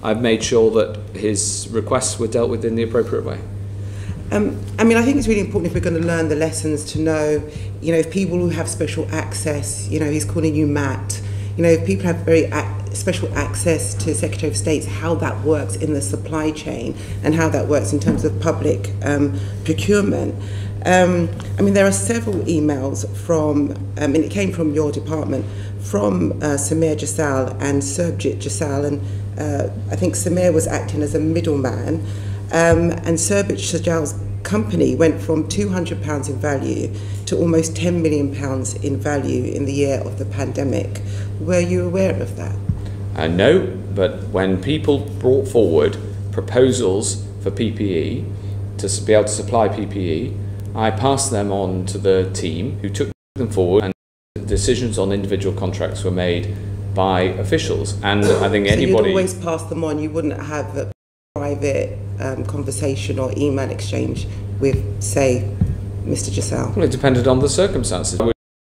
I've made sure that his requests were dealt with in the appropriate way. I mean, I think it's really important if we're going to learn the lessons to know, you know, if people who have special access, you know, he's calling you Matt, you know, if people have very special access to Secretary of State's, how that works in the supply chain and how that works in terms of public procurement. I mean, there are several emails from, and it came from your department, from Samir Giselle and Surbjit Giselle, and I think Samir was acting as a middleman. And Surbjit Giselle's company went from £200 in value to almost £10 million in value in the year of the pandemic. Were you aware of that? No, but when people brought forward proposals for PPE, to be able to supply PPE, I passed them on to the team who took them forward, and decisions on individual contracts were made by officials. And I think anybody... So you'd always pass them on, you wouldn't have a private conversation or email exchange with, say, Mr. Giselle? Well, it depended on the circumstances.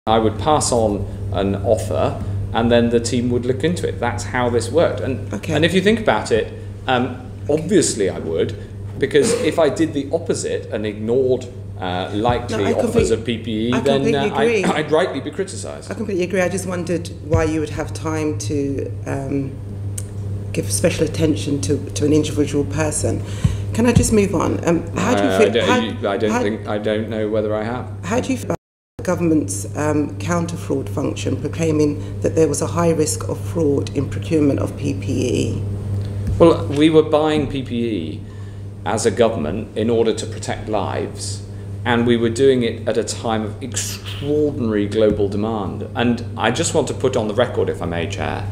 I would pass on an offer, and then the team would look into it. That's how this worked. And, and if you think about it, obviously I would, because if I did the opposite and ignored likely offers of PPE, then I'd rightly be criticised. I completely agree. I just wondered why you would have time to give special attention to an individual person. Can I just move on? How do you feel? I don't know whether I have. How do you feel about the government's counter-fraud function proclaiming that there was a high risk of fraud in procurement of PPE? Well, we were buying PPE as a government in order to protect lives, and we were doing it at a time of extraordinary global demand. And I just want to put on the record, if I may, Chair,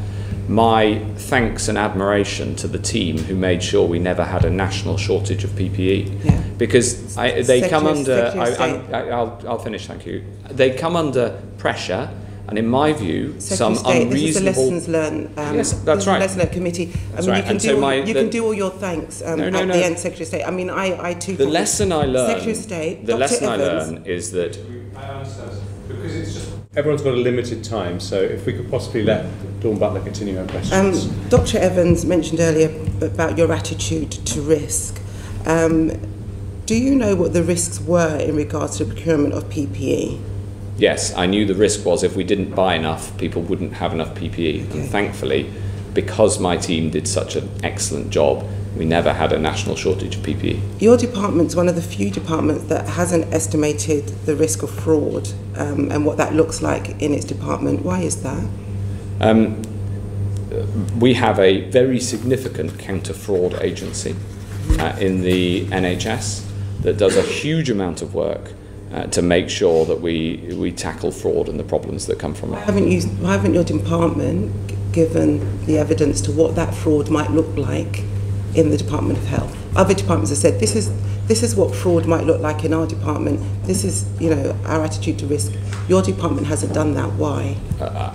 my thanks and admiration to the team who made sure we never had a national shortage of PPE. Yeah. Because they come under... I'll finish, thank you. They come under pressure, and in my view, some unreasonable... This is the lessons learned. Yes, that's right. Lessons learned committee. That's I mean, right. you can do all your thanks at the end, Secretary of State. I mean, I too... The lesson I learned... Secretary of State, the lesson I learned is that... I understand. Because it's just... Everyone's got a limited time, so if we could possibly let Dawn Butler continue her questions. Dr. Evans mentioned earlier about your attitude to risk. Do you know what the risks were in regards to the procurement of PPE? Yes, I knew the risk was if we didn't buy enough, people wouldn't have enough PPE. Okay. And thankfully, because my team did such an excellent job, we never had a national shortage of PPE. Your department's one of the few departments that hasn't estimated the risk of fraud and what that looks like in its department. Why is that? We have a very significant counter-fraud agency in the NHS that does a huge amount of work to make sure that we tackle fraud and the problems that come from it. Why haven't your department given the evidence to what that fraud might look like in the Department of Health? Other departments have said this is what fraud might look like in our department. This is, you know, our attitude to risk. Your department hasn't done that. Why?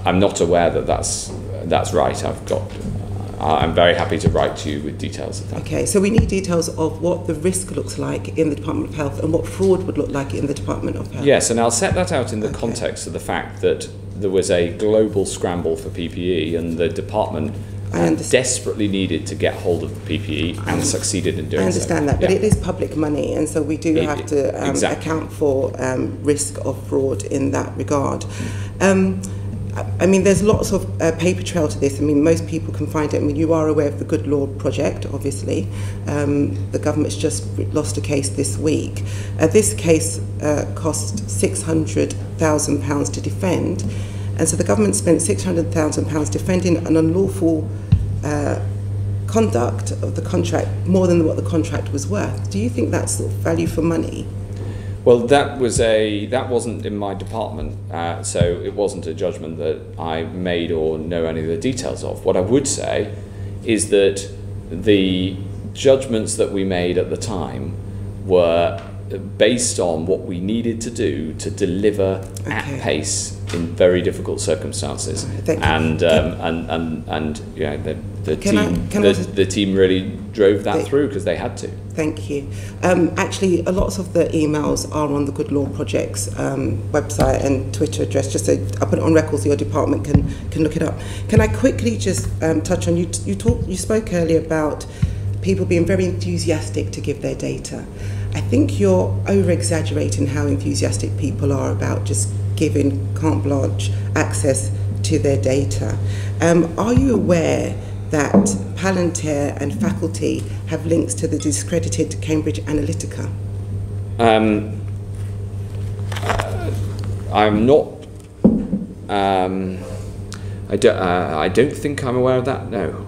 I'm not aware that that's right. I'm very happy to write to you with details of that. Okay, so we need details of what the risk looks like in the Department of Health and what fraud would look like in the Department of Health. Yes, and I'll set that out in the context of the fact that there was a global scramble for PPE and the department desperately needed to get hold of the PPE and succeeded in doing so. I understand that, but it is public money, and so we do have to account for risk of fraud in that regard. I mean, there's lots of paper trail to this. I mean, most people can find it. I mean, you are aware of the Good Law Project, obviously. The government's just lost a case this week. This case cost £600,000 to defend. And so the government spent £600,000 defending an unlawful conduct of the contract, more than what the contract was worth. Do you think that's sort of value for money? Well, that wasn't in my department, so it wasn't a judgment that I made or know any of the details of. What I would say is that the judgments that we made at the time were based on what we needed to do to deliver at pace in very difficult circumstances. And you know, the team really drove that through because they had to. Thank you. Actually, a lot of the emails are on the Good Law Project's website and Twitter address, just so I put it on record so your department can look it up. Can I quickly just touch on, you spoke earlier about people being very enthusiastic to give their data. I think you're over-exaggerating how enthusiastic people are about just giving carte blanche access to their data. Are you aware that Palantir and faculty have links to the discredited Cambridge Analytica? I'm not. I don't think I'm aware of that. No.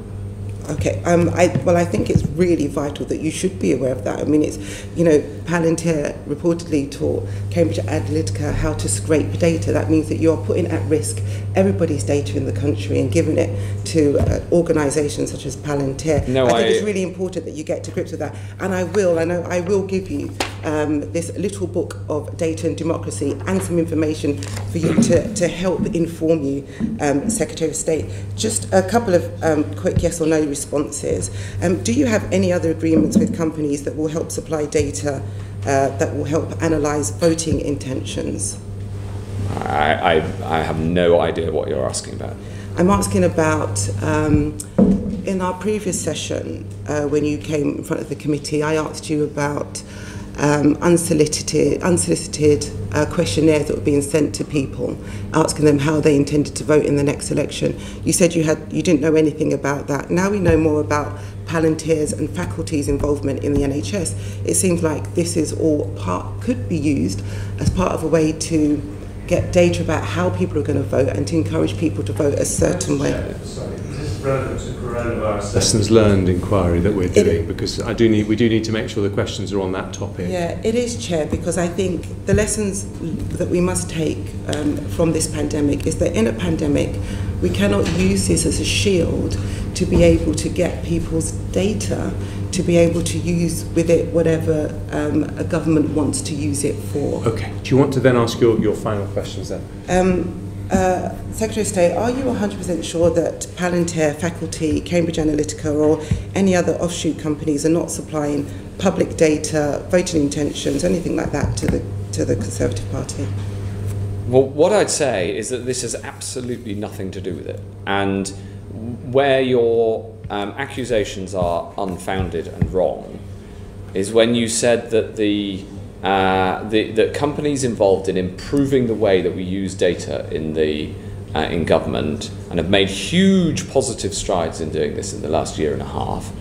Okay. I think it's really vital that you should be aware of that. I mean, it's, you know, Palantir reportedly taught Cambridge Analytica how to scrape data. That means that you're putting at risk everybody's data in the country and giving it to organisations such as Palantir. No, I think it's really important that you get to grips with that. And I will give you this little book of data and democracy and some information for you to help inform you, Secretary of State. Just a couple of quick yes or no responses. Do you have any other agreements with companies that will help supply data that will help analyse voting intentions? I have no idea what you're asking about. I'm asking about, in our previous session, when you came in front of the committee, I asked you about unsolicited questionnaires that were being sent to people, asking them how they intended to vote in the next election. You said you didn't know anything about that. Now we know more about Palantir's and faculty's involvement in the NHS. It seems like this is all could be used as part of a way to get data about how people are going to vote and to encourage people to vote a certain way. Sorry, is this relevant to coronavirus lessons learned inquiry that we're doing? Because we do need to make sure the questions are on that topic. Yeah, it is, Chair, because I think the lessons that we must take from this pandemic is that in a pandemic, we cannot use this as a shield to be able to get people's data, to be able to use with it whatever a government wants to use it for. Okay. Do you want to then ask your final questions then? Secretary of State, are you 100% sure that Palantir, faculty, Cambridge Analytica or any other offshoot companies are not supplying public data, voting intentions, anything like that to the Conservative Party? Well, what I'd say is that this has absolutely nothing to do with it. And where your accusations are unfounded and wrong is when you said that the companies involved in improving the way that we use data in government and have made huge positive strides in doing this in the last year and a half,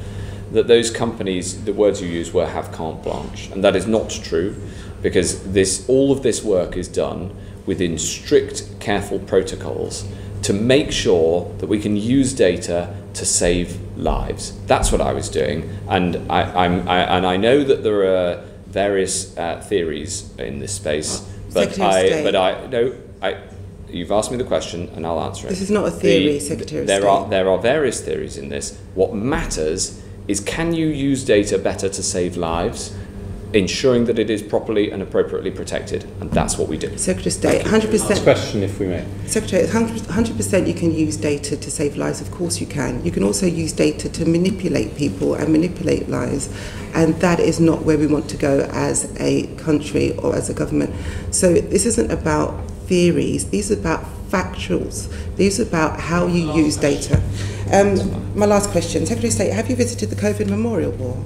that those companies, the words you used were have carte blanche, and that is not true, because all of this work is done within strict, careful protocols to make sure that we can use data to save lives. That's what I was doing, and I know that there are various theories in this space, you've asked me the question and I'll answer it. This is not a theory, Secretary of State. There are various theories in this. What matters is, can you use data better to save lives, ensuring that it is properly and appropriately protected, and that's what we do. Secretary of State, 100%. Last question, if we may. Secretary, 100% you can use data to save lives, of course you can. You can also use data to manipulate people and manipulate lives, and that is not where we want to go as a country or as a government. So this isn't about theories, these are about factuals. These are about how you use data. My last question, Secretary of State, have you visited the COVID Memorial Wall?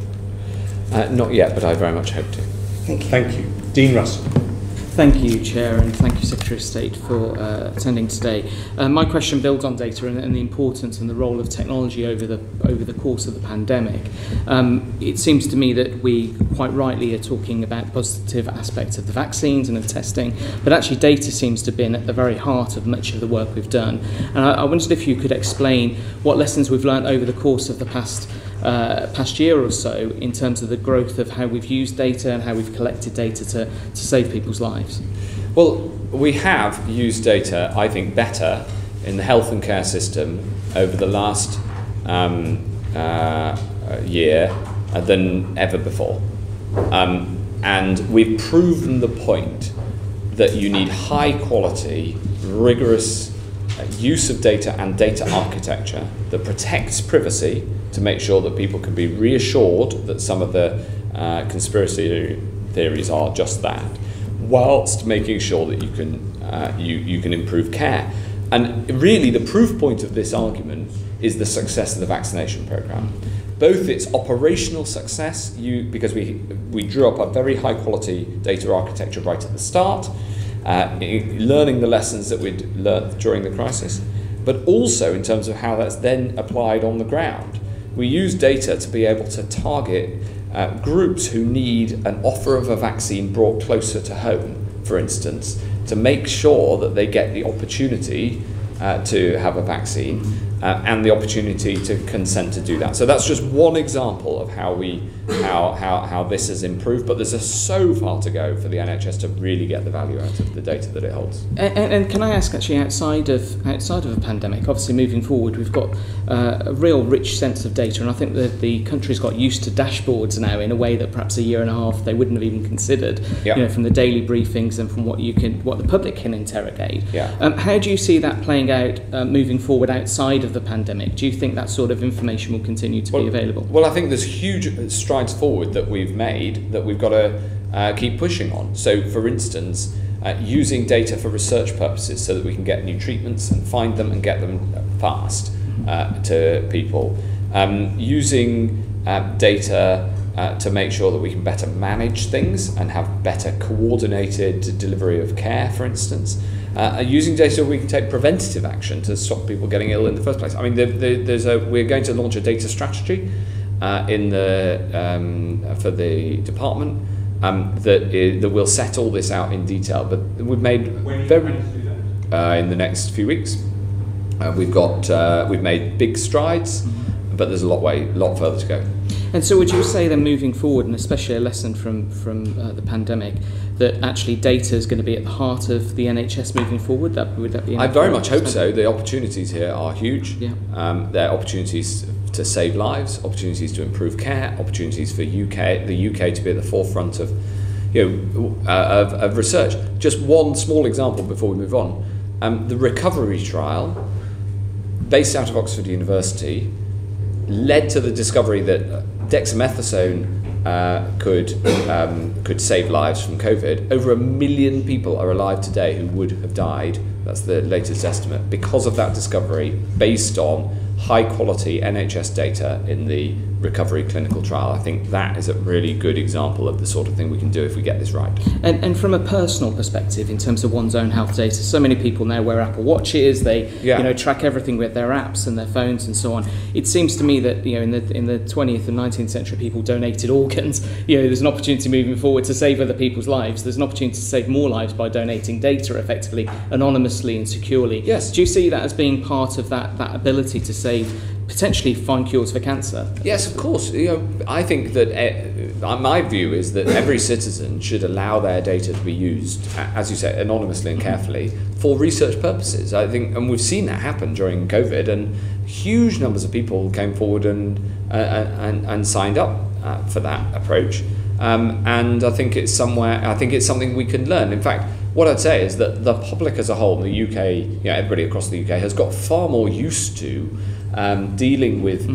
Not yet, but I very much hope to. Thank you. Thank you. Dean Russell. Thank you, Chair, and thank you, Secretary of State, for attending today. My question builds on data and the importance and the role of technology over the course of the pandemic. It seems to me that we quite rightly are talking about positive aspects of the vaccines and of testing, but actually data seems to have been at the very heart of much of the work we've done. And I wondered if you could explain what lessons we've learned over the course of the past year or so in terms of the growth of how we've used data and how we've collected data to save people's lives. Well, we have used data, I think, better in the health and care system over the last year than ever before. And we've proven the point that you need high quality, rigorous use of data and data architecture that protects privacy to make sure that people can be reassured that some of the conspiracy theories are just that, whilst making sure that you can improve care. And really the proof point of this argument is the success of the vaccination programme. Both its operational success, because we drew up a very high quality data architecture right at the start, learning the lessons that we'd learned during the crisis, but also in terms of how that's then applied on the ground. We use data to be able to target groups who need an offer of a vaccine brought closer to home, for instance, to make sure that they get the opportunity to have a vaccine and the opportunity to consent to do that. So that's just one example of how this has improved, but there's so far to go for the NHS to really get the value out of the data that it holds. And can I ask, actually, outside of a pandemic, obviously moving forward, we've got a real rich sense of data, and I think that the country's got used to dashboards now in a way that perhaps a year and a half they wouldn't have even considered. Yeah. You know, from the daily briefings and from what the public can interrogate. Yeah. How do you see that playing out moving forward outside of the pandemic? Do you think that sort of information will continue to be available? Well, I think there's huge strides forward that we've made that we've got to keep pushing on. So, for instance, using data for research purposes so that we can get new treatments and find them and get them fast to people. Using data to make sure that we can better manage things and have better coordinated delivery of care, for instance. Using data so we can take preventative action to stop people getting ill in the first place. I mean, we're going to launch a data strategy for the department that will set all this out in detail. But we've made in the next few weeks. We've made big strides, but there's a lot further to go. And so would you say then moving forward, and especially a lesson from the pandemic, that actually data is going to be at the heart of the NHS moving forward? Would that be? I very much hope so. The opportunities here are huge. Yeah. There are opportunities to save lives, opportunities to improve care, opportunities for the UK to be at the forefront of research. Just one small example before we move on. The recovery trial, based out of Oxford University, led to the discovery that dexamethasone could save lives from COVID. Over 1 million people are alive today who would have died, that's the latest estimate, because of that discovery based on high quality NHS data in the recovery clinical trial. I think that is a really good example of the sort of thing we can do if we get this right. And from a personal perspective, in terms of one's own health data, so many people now wear Apple Watches, they track everything with their apps and their phones and so on. It seems to me that in the 20th and 19th century people donated organs. There's an opportunity moving forward to save other people's lives. There's an opportunity to save more lives by donating data effectively, anonymously and securely. Yes. Do you see that as being part of that ability to potentially find cures for cancer? Yes, of course. I think that my view is that every citizen should allow their data to be used, as you say, anonymously and carefully for research purposes. I think, and we've seen that happen during COVID, and huge numbers of people came forward and signed up for that approach. And I think it's something we can learn. In fact, what I'd say is that the public as a whole in the UK, everybody across the UK has got far more used to dealing with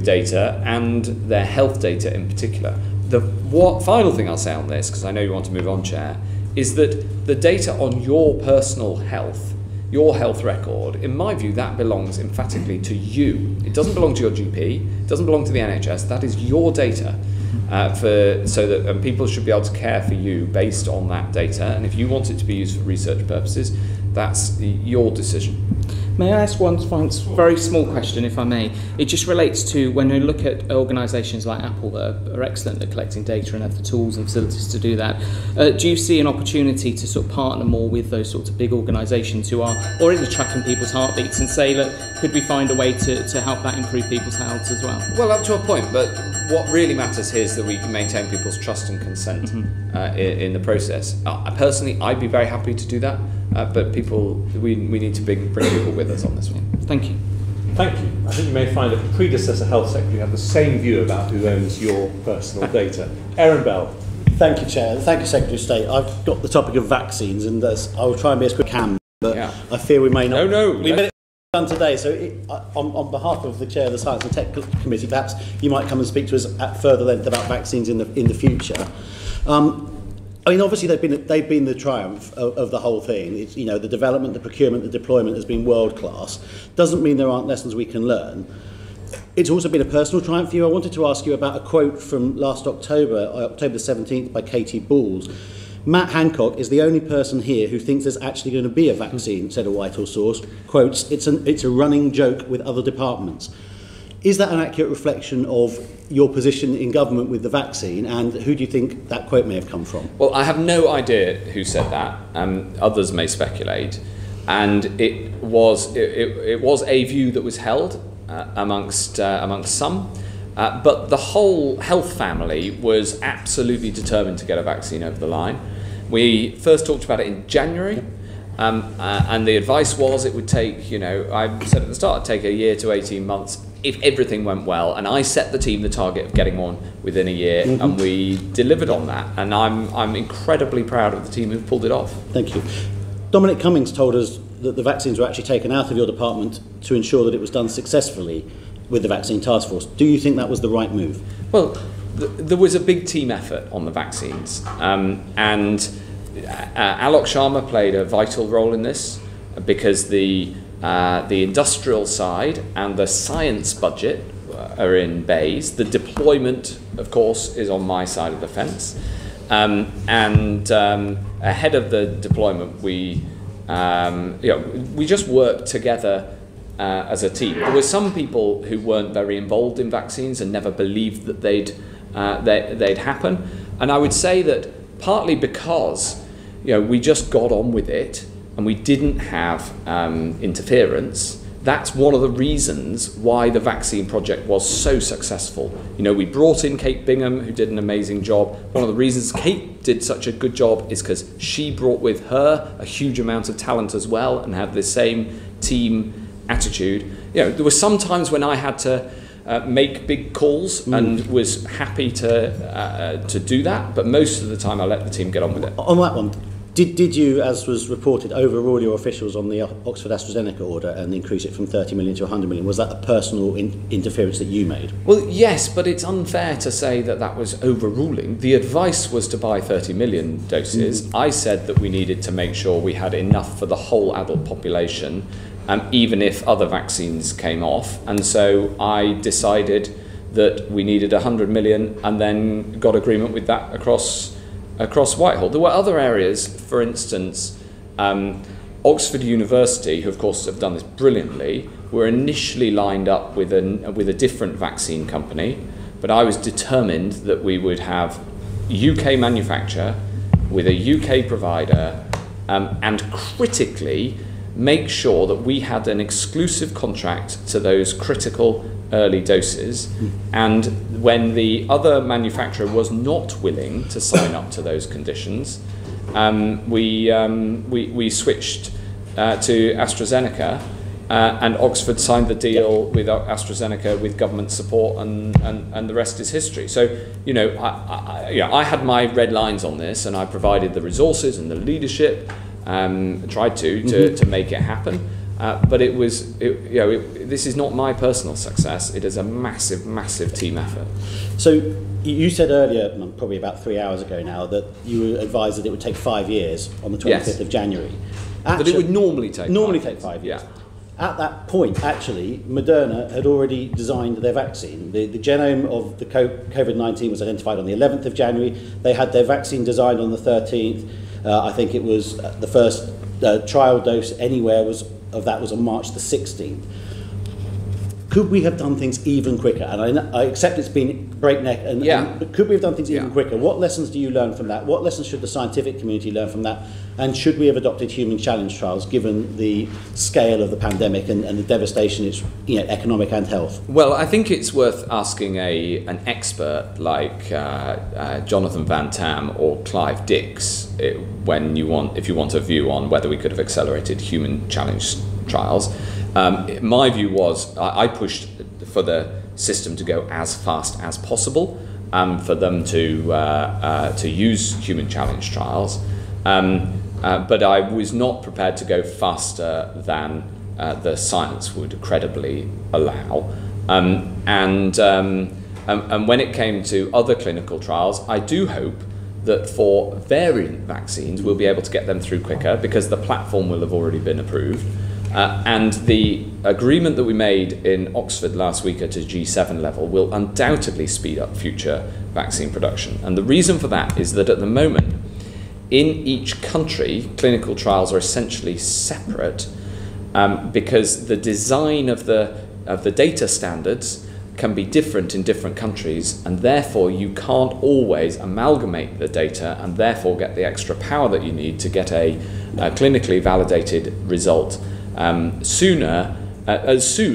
data and their health data in particular. The final thing I'll say on this, because I know you want to move on, Chair, is that the data on your personal health, your health record, in my view, that belongs emphatically to you. It doesn't belong to your GP, it doesn't belong to the NHS, that is your data. So that people should be able to care for you based on that data, and if you want it to be used for research purposes, that's your decision. May I ask one very small question, if I may? It just relates to when we look at organisations like Apple that are excellent at collecting data and have the tools and facilities to do that. Do you see an opportunity to sort of partner more with those sorts of big organisations who are already tracking people's heartbeats and say, look, could we find a way to help that improve people's health as well? Well, up to a point, but what really matters here is that we can maintain people's trust and consent in the process. Personally, I'd be very happy to do that. But we need to bring people with us on this one. Thank you. Thank you. I think you may find that the predecessor health secretary had the same view about who owns your personal data. Erin Bell. Thank you, Chair. Thank you, Secretary of State. I've got the topic of vaccines, and I will try and be as quick as I can, but I fear we may not. We've been done today, so on behalf of the Chair of the Science and Tech Committee, perhaps you might come and speak to us at further length about vaccines in the future. I mean, obviously they've been the triumph of the whole thing. It's, you know, the development, the procurement, the deployment has been world class. Doesn't mean there aren't lessons we can learn. It's also been a personal triumph for you. I wanted to ask you about a quote from last October, October the 17th, by Katie Balls. Matt Hancock is the only person here who thinks there's actually going to be a vaccine, said a Whitehall source. Quotes, it's a running joke with other departments. Is that an accurate reflection of your position in government with the vaccine, and who do you think that quote may have come from? Well, I have no idea who said that. Others may speculate. And it was a view that was held amongst some. But the whole health family was absolutely determined to get a vaccine over the line. We first talked about it in January, and the advice was it would take, you know, I said at the start, it'd take a year to 18 months if everything went well. And I set the team the target of getting one within a year, and we delivered on that. And I'm incredibly proud of the team who've pulled it off. Thank you. Dominic Cummings told us that the vaccines were actually taken out of your department to ensure that it was done successfully with the vaccine task force. Do you think that was the right move? Well, there was a big team effort on the vaccines, and Alok Sharma played a vital role in this, because the industrial side and the science budget are in Bayes. The deployment, of course, is on my side of the fence, and ahead of the deployment, we just worked together as a team. There were some people who weren't very involved in vaccines and never believed that they'd happen. And I would say that partly because we just got on with it and we didn't have interference. That's one of the reasons why the vaccine project was so successful. We brought in Kate Bingham, who did an amazing job. One of the reasons Kate did such a good job is because she brought with her a huge amount of talent as well and had the same team attitude. There were some times when I had to make big calls and was happy to do that, but most of the time I let the team get on with it. On that one, did you, as was reported, overrule your officials on the Oxford AstraZeneca order and increase it from 30 million to 100 million? Was that a personal interference that you made? Well, yes, but it's unfair to say that that was overruling. The advice was to buy 30 million doses. I said that we needed to make sure we had enough for the whole adult population, even if other vaccines came off. And so I decided that we needed 100 million and then got agreement with that across Whitehall. There were other areas, for instance, Oxford University, who of course have done this brilliantly, were initially lined up with a different vaccine company, but I was determined that we would have UK manufacture with a UK provider, and critically make sure that we had an exclusive contract to those critical early doses, and when the other manufacturer was not willing to sign up to those conditions, we switched to AstraZeneca, and Oxford signed the deal with AstraZeneca with government support, and the rest is history. So I had my red lines on this, and I provided the resources and the leadership, tried to make it happen. But it was, this is not my personal success. It is a massive, massive team effort. So you said earlier, probably about 3 hours ago now, that you were advised that it would take 5 years on the 25th of January. That it would normally take 5 years. Yeah. At that point, actually, Moderna had already designed their vaccine. The genome of the COVID-19 was identified on the 11th of January. They had their vaccine designed on the 13th. I think it was the first trial dose anywhere was on March the 16th. Could we have done things even quicker? And I accept it's been breakneck, but could we have done things even quicker? What lessons do you learn from that? What lessons should the scientific community learn from that? And should we have adopted human challenge trials given the scale of the pandemic and the devastation it's economic and health? Well, I think it's worth asking an expert like Jonathan Van Tam or Clive Dix if you want a view on whether we could have accelerated human challenge trials. My view was I pushed for the system to go as fast as possible, for them to use human challenge trials, but I was not prepared to go faster than the science would credibly allow. And when it came to other clinical trials, I do hope that for variant vaccines we'll be able to get them through quicker because the platform will have already been approved. And the agreement that we made in Oxford last week at a G7 level will undoubtedly speed up future vaccine production. And the reason for that is that at the moment, in each country, clinical trials are essentially separate because the design of the data standards can be different in different countries, and therefore you can't always amalgamate the data and therefore get the extra power that you need to get a clinically validated result as soon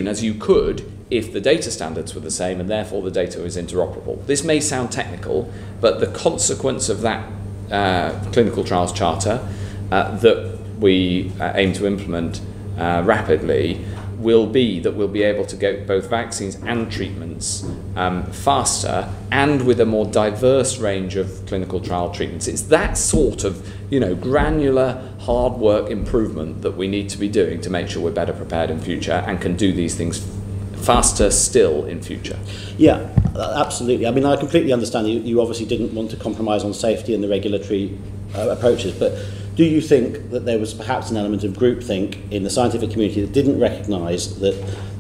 as you could if the data standards were the same and therefore the data was interoperable. This may sound technical, but the consequence of that clinical trials charter that we aim to implement rapidly will be that we'll be able to get both vaccines and treatments faster and with a more diverse range of clinical trial treatments. It's that sort of, granular, hard work improvement that we need to be doing to make sure we're better prepared in future and can do these things faster still in future. Yeah, absolutely. I mean, I completely understand you obviously didn't want to compromise on safety and the regulatory approaches, but do you think that there was perhaps an element of groupthink in the scientific community that didn't recognise that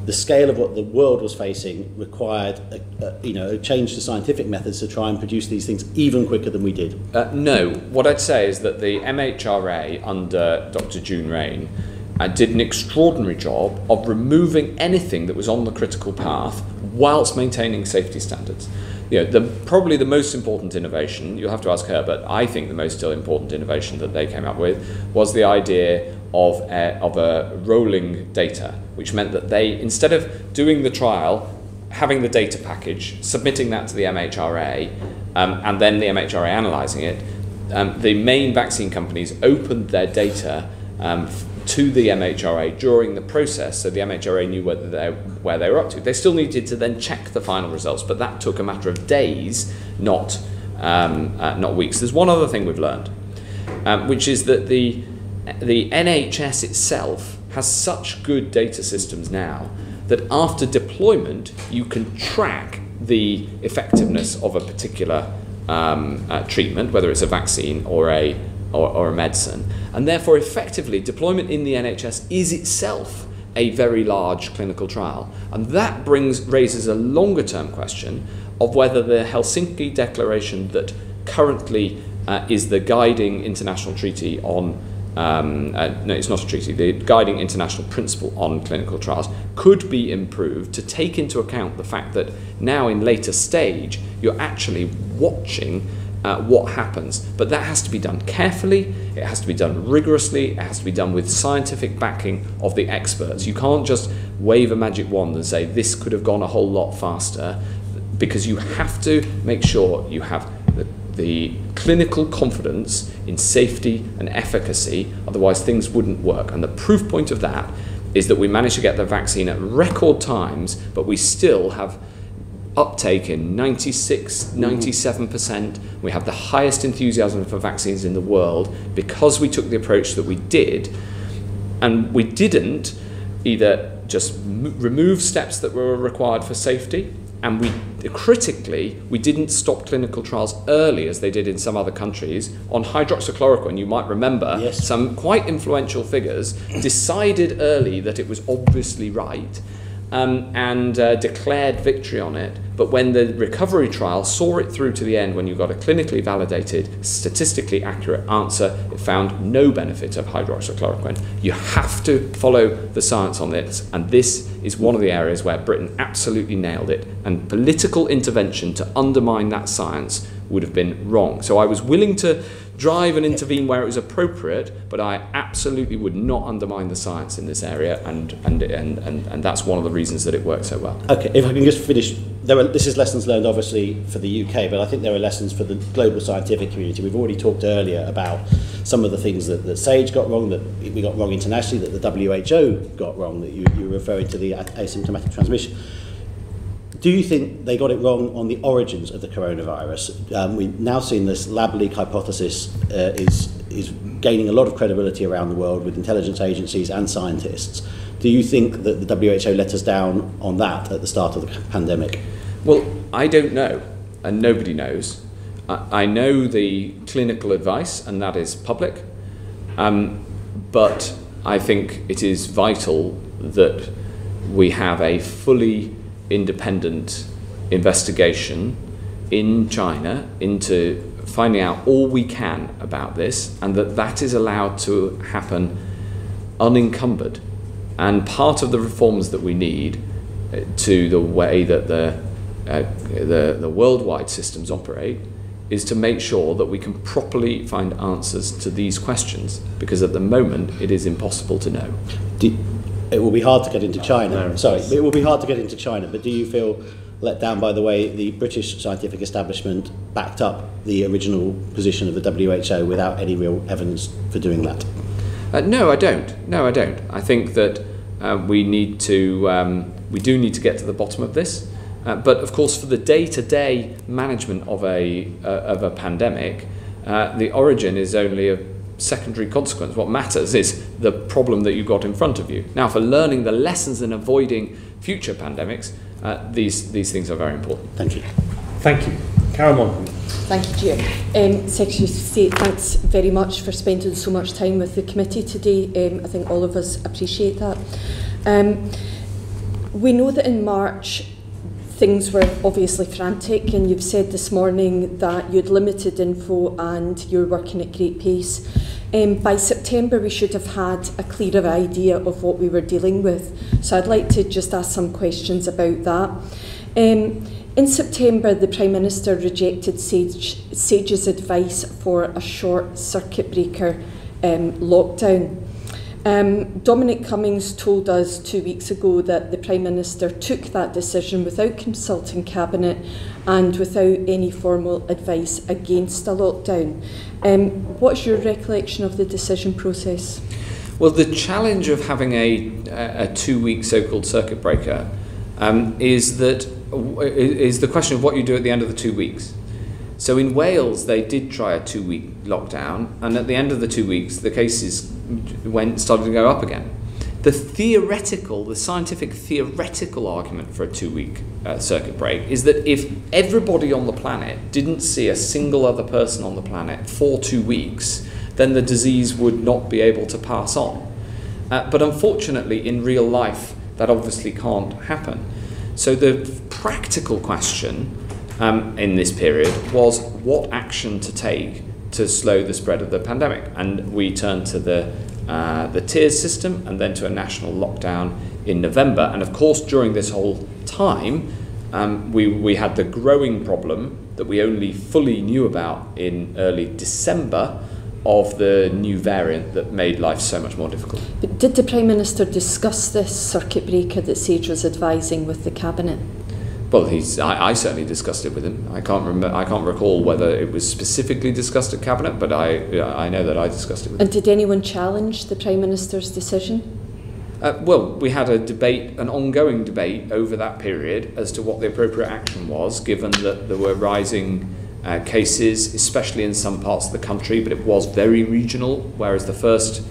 the scale of what the world was facing required a change to scientific methods to try and produce these things even quicker than we did? No. What I'd say is that the MHRA under Dr. June Rain did an extraordinary job of removing anything that was on the critical path whilst maintaining safety standards. Probably the most important innovation, you'll have to ask her, but I think the most still important innovation that they came up with was the idea of a rolling data, which meant that they, instead of doing the trial, having the data package, submitting that to the MHRA, and then the MHRA analysing it, the main vaccine companies opened their data to the MHRA during the process, so the MHRA knew where they were up to. They still needed to then check the final results, but that took a matter of days, not weeks. There's one other thing we've learned, which is that the NHS itself has such good data systems now that after deployment you can track the effectiveness of a particular treatment, whether it's a vaccine or a medicine, and therefore effectively deployment in the NHS is itself a very large clinical trial, and that raises a longer term question of whether the Helsinki Declaration that currently is the guiding international treaty on no, it's not a treaty, the guiding international principle on clinical trials could be improved to take into account the fact that now in later stage you're actually watching what happens, but that has to be done carefully, it has to be done rigorously, it has to be done with scientific backing of the experts. You can't just wave a magic wand and say this could have gone a whole lot faster, because you have to make sure you have the clinical confidence in safety and efficacy, otherwise things wouldn't work. And the proof point of that is that we managed to get the vaccine at record times, but we still have uptake in 96, 97%. We have the highest enthusiasm for vaccines in the world because we took the approach that we did, and we didn't either just remove steps that were required for safety, and we didn't stop clinical trials early as they did in some other countries on hydroxychloroquine. You might remember some quite influential figures decided early that it was obviously right and declared victory on it. But when the recovery trial saw it through to the end, when you got a clinically validated, statistically accurate answer, it found no benefit of hydroxychloroquine. You have to follow the science on this, and this is one of the areas where Britain absolutely nailed it, and political intervention to undermine that science would have been wrong. So I was willing to drive and intervene where it was appropriate, but I absolutely would not undermine the science in this area, and that's one of the reasons that it worked so well. Okay, if I can just finish, this is lessons learned obviously for the UK, but I think there are lessons for the global scientific community. We've already talked earlier about some of the things that SAGE got wrong, that we got wrong internationally, that the WHO got wrong, that you were referring to the asymptomatic transmission. Do you think they got it wrong on the origins of the coronavirus? We've now seen this lab leak hypothesis is gaining a lot of credibility around the world with intelligence agencies and scientists. Do you think that the WHO let us down on that at the start of the pandemic? Well, I don't know, and nobody knows. I know the clinical advice, and that is public, but I think it is vital that we have a fully independent investigation in China into finding out all we can about this, and that is allowed to happen unencumbered. And part of the reforms that we need to the way that the worldwide systems operate is to make sure that we can properly find answers to these questions, because at the moment it is impossible to know. It will be hard to get into China. It will be hard to get into China, but do you feel let down by the way the British scientific establishment backed up the original position of the WHO without any real evidence for doing that? No, I don't. No, I don't. I think that we do need to get to the bottom of this. But of course, for the day-to-day management of a pandemic, the origin is only a secondary consequence. What matters is the problem that you've got in front of you. Now, for learning the lessons and avoiding future pandemics, these things are very important. Thank you. Thank you. Karen Monaghan. Thank you, Chair. Secretary of State, thanks very much for spending so much time with the committee today. I think all of us appreciate that. We know that in March things were obviously frantic, and you've said this morning that you had limited info and you're working at great pace. By September we should have had a clearer idea of what we were dealing with. So I'd like to just ask some questions about that. In September, the Prime Minister rejected SAGE's advice for a short circuit breaker lockdown. Dominic Cummings told us 2 weeks ago that the Prime Minister took that decision without consulting Cabinet and without any formal advice against a lockdown. What's your recollection of the decision process? Well, the challenge of having a 2-week so-called circuit breaker is the question of what you do at the end of the 2 weeks. So in Wales, they did try a 2-week lockdown, and at the end of the 2 weeks, the cases started to go up again. The scientific theoretical argument for a 2-week circuit break is that if everybody on the planet didn't see a single other person on the planet for 2 weeks, then the disease would not be able to pass on. But unfortunately, in real life, that obviously can't happen. So the practical question in this period was what action to take to slow the spread of the pandemic, and we turned to the tiers system and then to a national lockdown in November. And of course, during this whole time, we had the growing problem that we only fully knew about in early December of the new variant that made life so much more difficult. But did the Prime Minister discuss this circuit breaker that SAGE was advising with the Cabinet? Well, I certainly discussed it with him. I can't recall whether it was specifically discussed at Cabinet, but I know that I discussed it with him. And did anyone challenge the Prime Minister's decision? Well, we had an ongoing debate over that period as to what the appropriate action was, given that there were rising cases, especially in some parts of the country, but it was very regional, whereas the first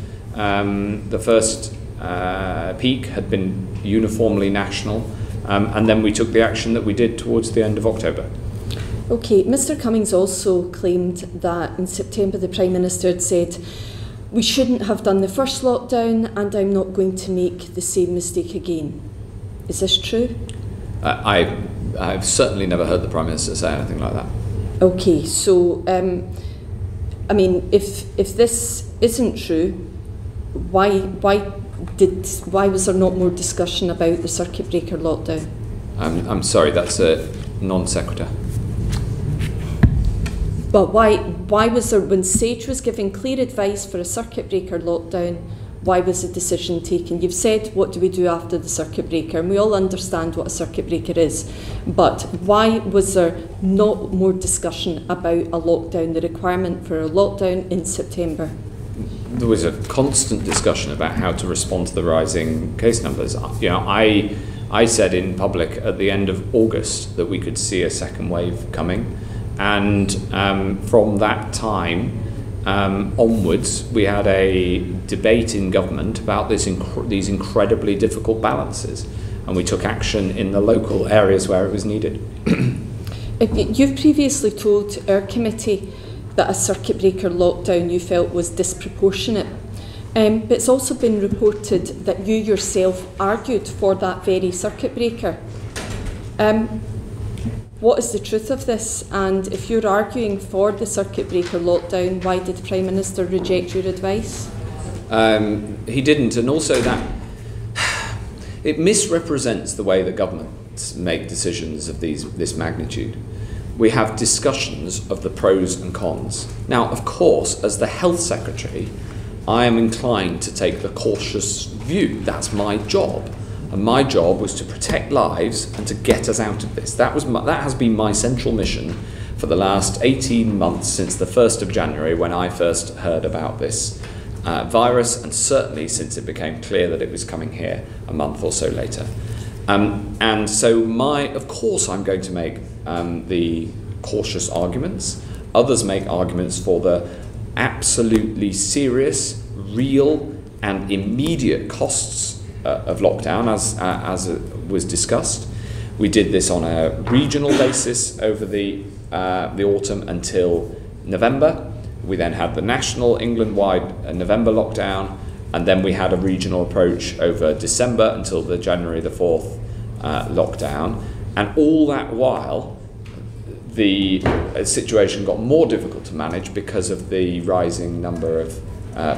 peak had been uniformly national. And then we took the action that we did towards the end of October. Okay, Mr Cummings also claimed that in September the Prime Minister had said, we shouldn't have done the first lockdown and I'm not going to make the same mistake again. Is this true? I've certainly never heard the Prime Minister say anything like that. Okay, so, I mean, if this isn't true, why was there not more discussion about the circuit breaker lockdown? I'm sorry, that's a non sequitur. But why was there, when SAGE was giving clear advice for a circuit breaker lockdown, why was the decision taken? You've said, what do we do after the circuit breaker? And we all understand what a circuit breaker is. But why was there not more discussion about a lockdown, the requirement for a lockdown in September? There was a constant discussion about how to respond to the rising case numbers. You know, I I said in public at the end of August that we could see a second wave coming, and from that time onwards, we had a debate in government about these incredibly difficult balances, and we took action in the local areas where it was needed. You've previously told our committee that a circuit breaker lockdown you felt was disproportionate, but it's also been reported that you yourself argued for that very circuit breaker. What is the truth of this? And if you're arguing for the circuit breaker lockdown, why did the Prime Minister reject your advice? He didn't, and also that it misrepresents the way that governments make decisions of this magnitude. We have discussions of the pros and cons. Now, of course, as the Health Secretary, I am inclined to take the cautious view. That's my job. And my job was to protect lives and to get us out of this. That has been my central mission for the last 18 months, since the 1st of January, when I first heard about this virus, and certainly since it became clear that it was coming here a month or so later. And so of course I'm going to make the cautious arguments. Others make arguments for the absolutely serious, real and immediate costs of lockdown, as it was discussed. We did this on a regional basis over the autumn until November. We then had the national England-wide November lockdown, and then we had a regional approach over December until the January the 4th lockdown. And all that while, the situation got more difficult to manage because of the rising number of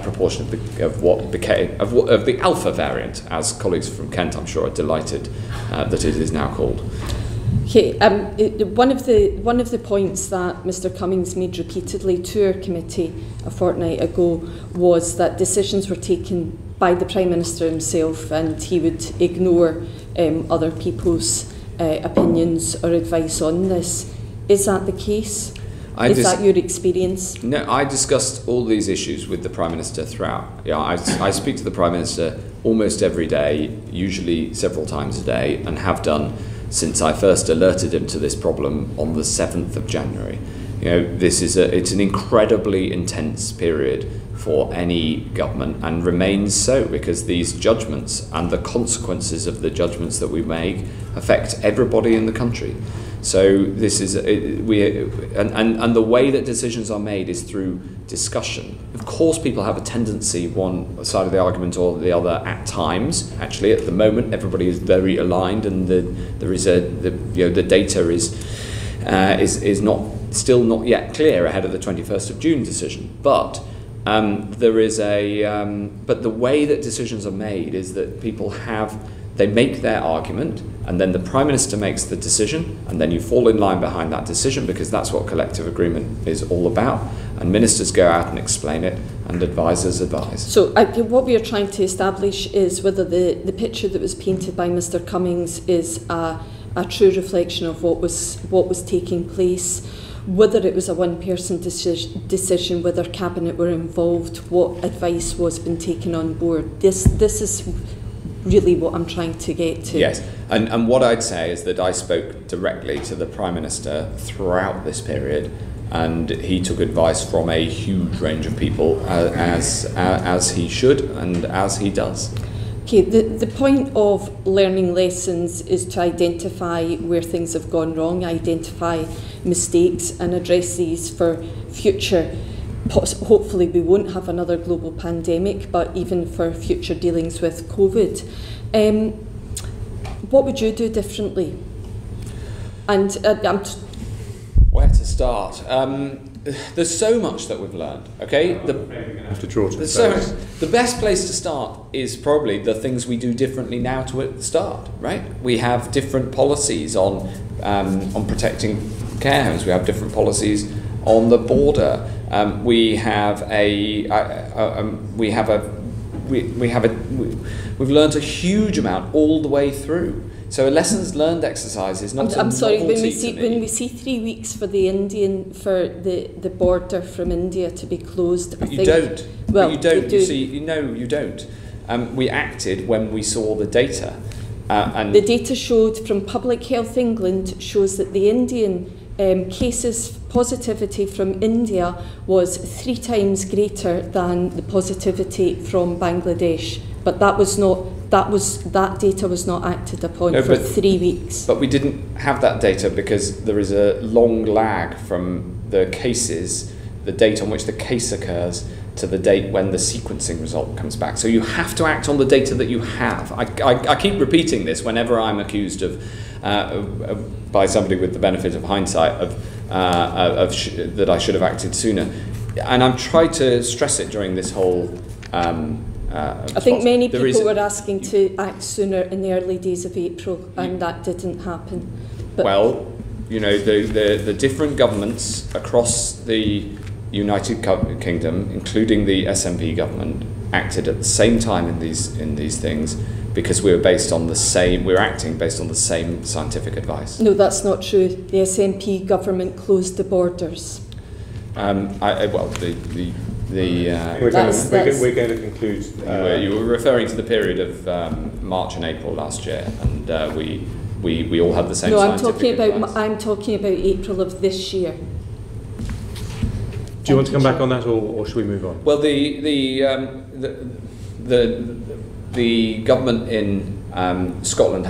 proportion of the Alpha variant, as colleagues from Kent, I'm sure, are delighted that it is now called. Okay, one of the points that Mr Cummings made repeatedly to our committee a fortnight ago was that decisions were taken by the Prime Minister himself, and he would ignore other people's opinions or advice on this. Is that the case? Is that your experience? No, I discussed all these issues with the Prime Minister throughout. Yeah, I speak to the Prime Minister almost every day, usually several times a day, and have done since I first alerted him to this problem on the 7th of January. You know, it's an incredibly intense period for any government, and remains so, because these judgments and the consequences of the judgments that we make affect everybody in the country. So this is and the way that decisions are made is through discussion. Of course, people have a tendency, one side of the argument or the other, at times. Actually, at the moment, everybody is very aligned, and the data is still not yet clear ahead of the 21st of June decision. But but the way that decisions are made is that they make their argument, and then the Prime Minister makes the decision, and then you fall in line behind that decision, because that's what collective agreement is all about. And ministers go out and explain it, and advisors advise. So what we are trying to establish is whether the picture that was painted by Mr Cummings is a true reflection of what was taking place, whether it was a one-person decision, whether Cabinet were involved, what advice was being taken on board. This is really what I'm trying to get to. Yes, and what I'd say is that I spoke directly to the Prime Minister throughout this period, and he took advice from a huge range of people, as he should and as he does. Okay, the point of learning lessons is to identify where things have gone wrong, identify mistakes, and address these for future. Hopefully we won't have another global pandemic, but even for future dealings with COVID. What would you do differently? And where to start? There's so much that we've learned. Okay, the best place to start is probably the things we do differently now to at the start. Right? We have different policies on protecting care homes. We have different policies on the border. We've learned a huge amount all the way through. So a lessons learned exercise is not. I'm sorry. When we see 3 weeks for the border from India to be closed, but you don't. Well, you don't. You see, you don't. We acted when we saw the data. And the data showed from Public Health England shows that the Indian cases positivity from India was 3 times greater than the positivity from Bangladesh, but that data was not acted upon for 3 weeks. But we didn't have that data because there is a long lag from the cases, the date on which the case occurs, to the date when the sequencing result comes back. So you have to act on the data that you have. I keep repeating this whenever I'm accused of, by somebody with the benefit of hindsight, that I should have acted sooner. And I'm trying to stress it during this whole I think many people were asking to act sooner in the early days of April, and that didn't happen. But well, you know, the different governments across the United Kingdom, including the SNP government, acted at the same time in these things because we were acting based on the same scientific advice. No, that's not true. The SNP government closed the borders. We're going to conclude. You were referring to the period of March and April last year, and we all had the same. No, scientific advice. I'm talking about April of this year. Do you want to come back on that, or should we move on? Well, the government in Scotland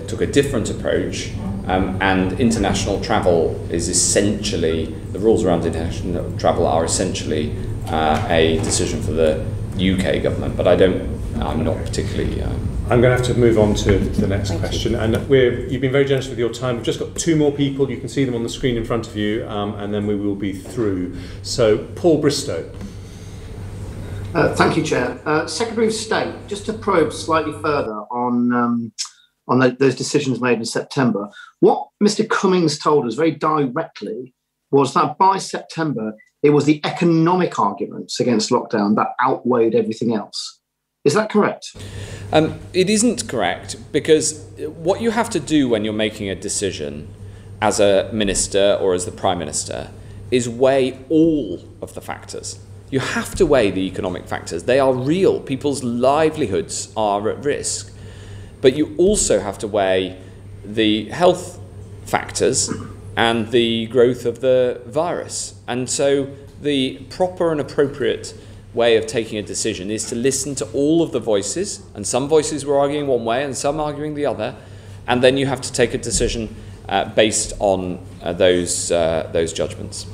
took a different approach, and international travel is essentially, the rules around international travel are essentially a decision for the UK government. But I'm not particularly. I'm going to have to move on to the next question. And you've been very generous with your time. We've just got 2 more people. You can see them on the screen in front of you, and then we will be through. So, Paul Bristow. Thank you, Chair. Secretary of State, just to probe slightly further on those decisions made in September, what Mr. Cummings told us very directly was that by September, it was the economic arguments against lockdown that outweighed everything else. Is that correct? It isn't correct, because what you have to do when you're making a decision as a minister or as the Prime Minister is weigh all of the factors. You have to weigh the economic factors. They are real. People's livelihoods are at risk. But you also have to weigh the health factors and the growth of the virus. And so the proper and appropriate way of taking a decision is to listen to all of the voices, and some voices were arguing one way and some arguing the other, and then you have to take a decision based on those judgments.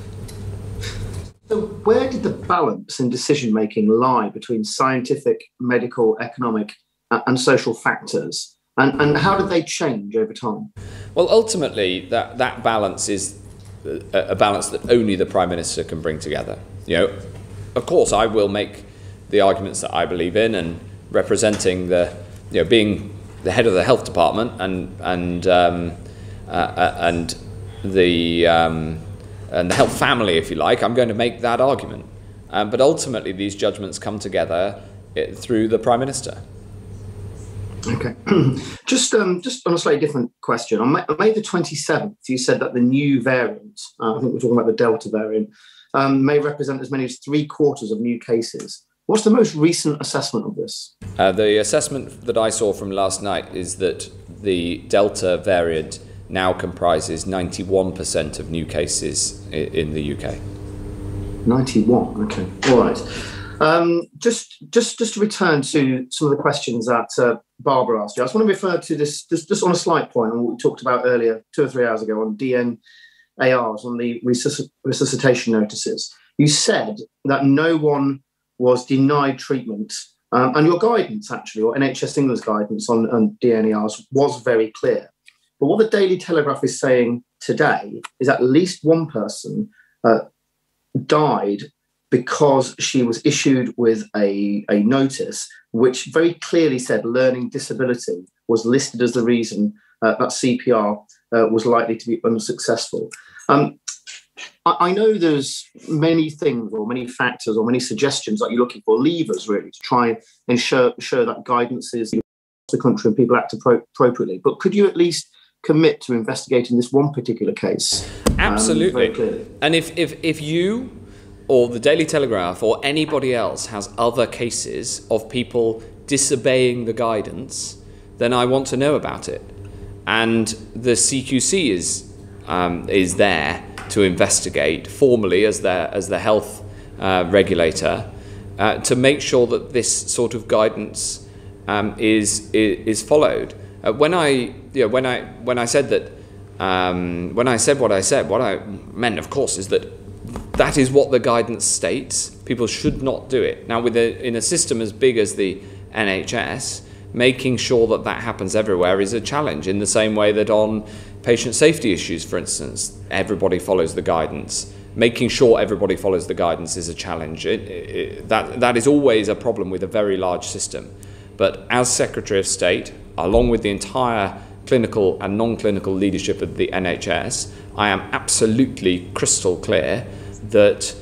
So where did the balance in decision making lie between scientific, medical, economic and social factors, and how did they change over time? Well, ultimately that balance is a balance that only the Prime Minister can bring together. You know, of course, I will make the arguments that I believe in, and representing being the head of the health department and the health family, if you like, I'm going to make that argument. But ultimately, these judgments come together through the Prime Minister. Okay. Just on a slightly different question. On May the 27th, you said that the new variant, I think we're talking about the Delta variant, may represent as many as 3/4 of new cases. What's the most recent assessment of this? The assessment that I saw from last night is that the Delta variant now comprises 91% of new cases in the UK. 91, okay. All right. Just to return to some of the questions that Barbara asked you, I just want to refer to this, just on a slight point on what we talked about earlier, 2 or 3 hours ago, on DNARs, on the resuscitation notices. You said that no one was denied treatment, and your guidance, actually, or NHS England's guidance on DNARs was very clear. But what the Daily Telegraph is saying today is at least one person died because she was issued with a notice which very clearly said learning disability was listed as the reason that CPR was likely to be unsuccessful. I know there's many things or many factors or many suggestions that you're looking for, levers really, to try and ensure that guidance is the country and people act appropriately. But could you at least commit to investigating this one particular case? Absolutely. Very clearly? And if you or the Daily Telegraph or anybody else has other cases of people disobeying the guidance, then I want to know about it. And the CQC is there to investigate formally as the health regulator to make sure that this sort of guidance is followed. When I said what I said, what I meant, of course, is that is what the guidance states. People should not do it. Now, in a system as big as the NHS, making sure that happens everywhere is a challenge, in the same way that on patient safety issues, for instance, everybody follows the guidance. Making sure everybody follows the guidance is a challenge. That is always a problem with a very large system. But as Secretary of State, along with the entire clinical and non-clinical leadership of the NHS, I am absolutely crystal clear that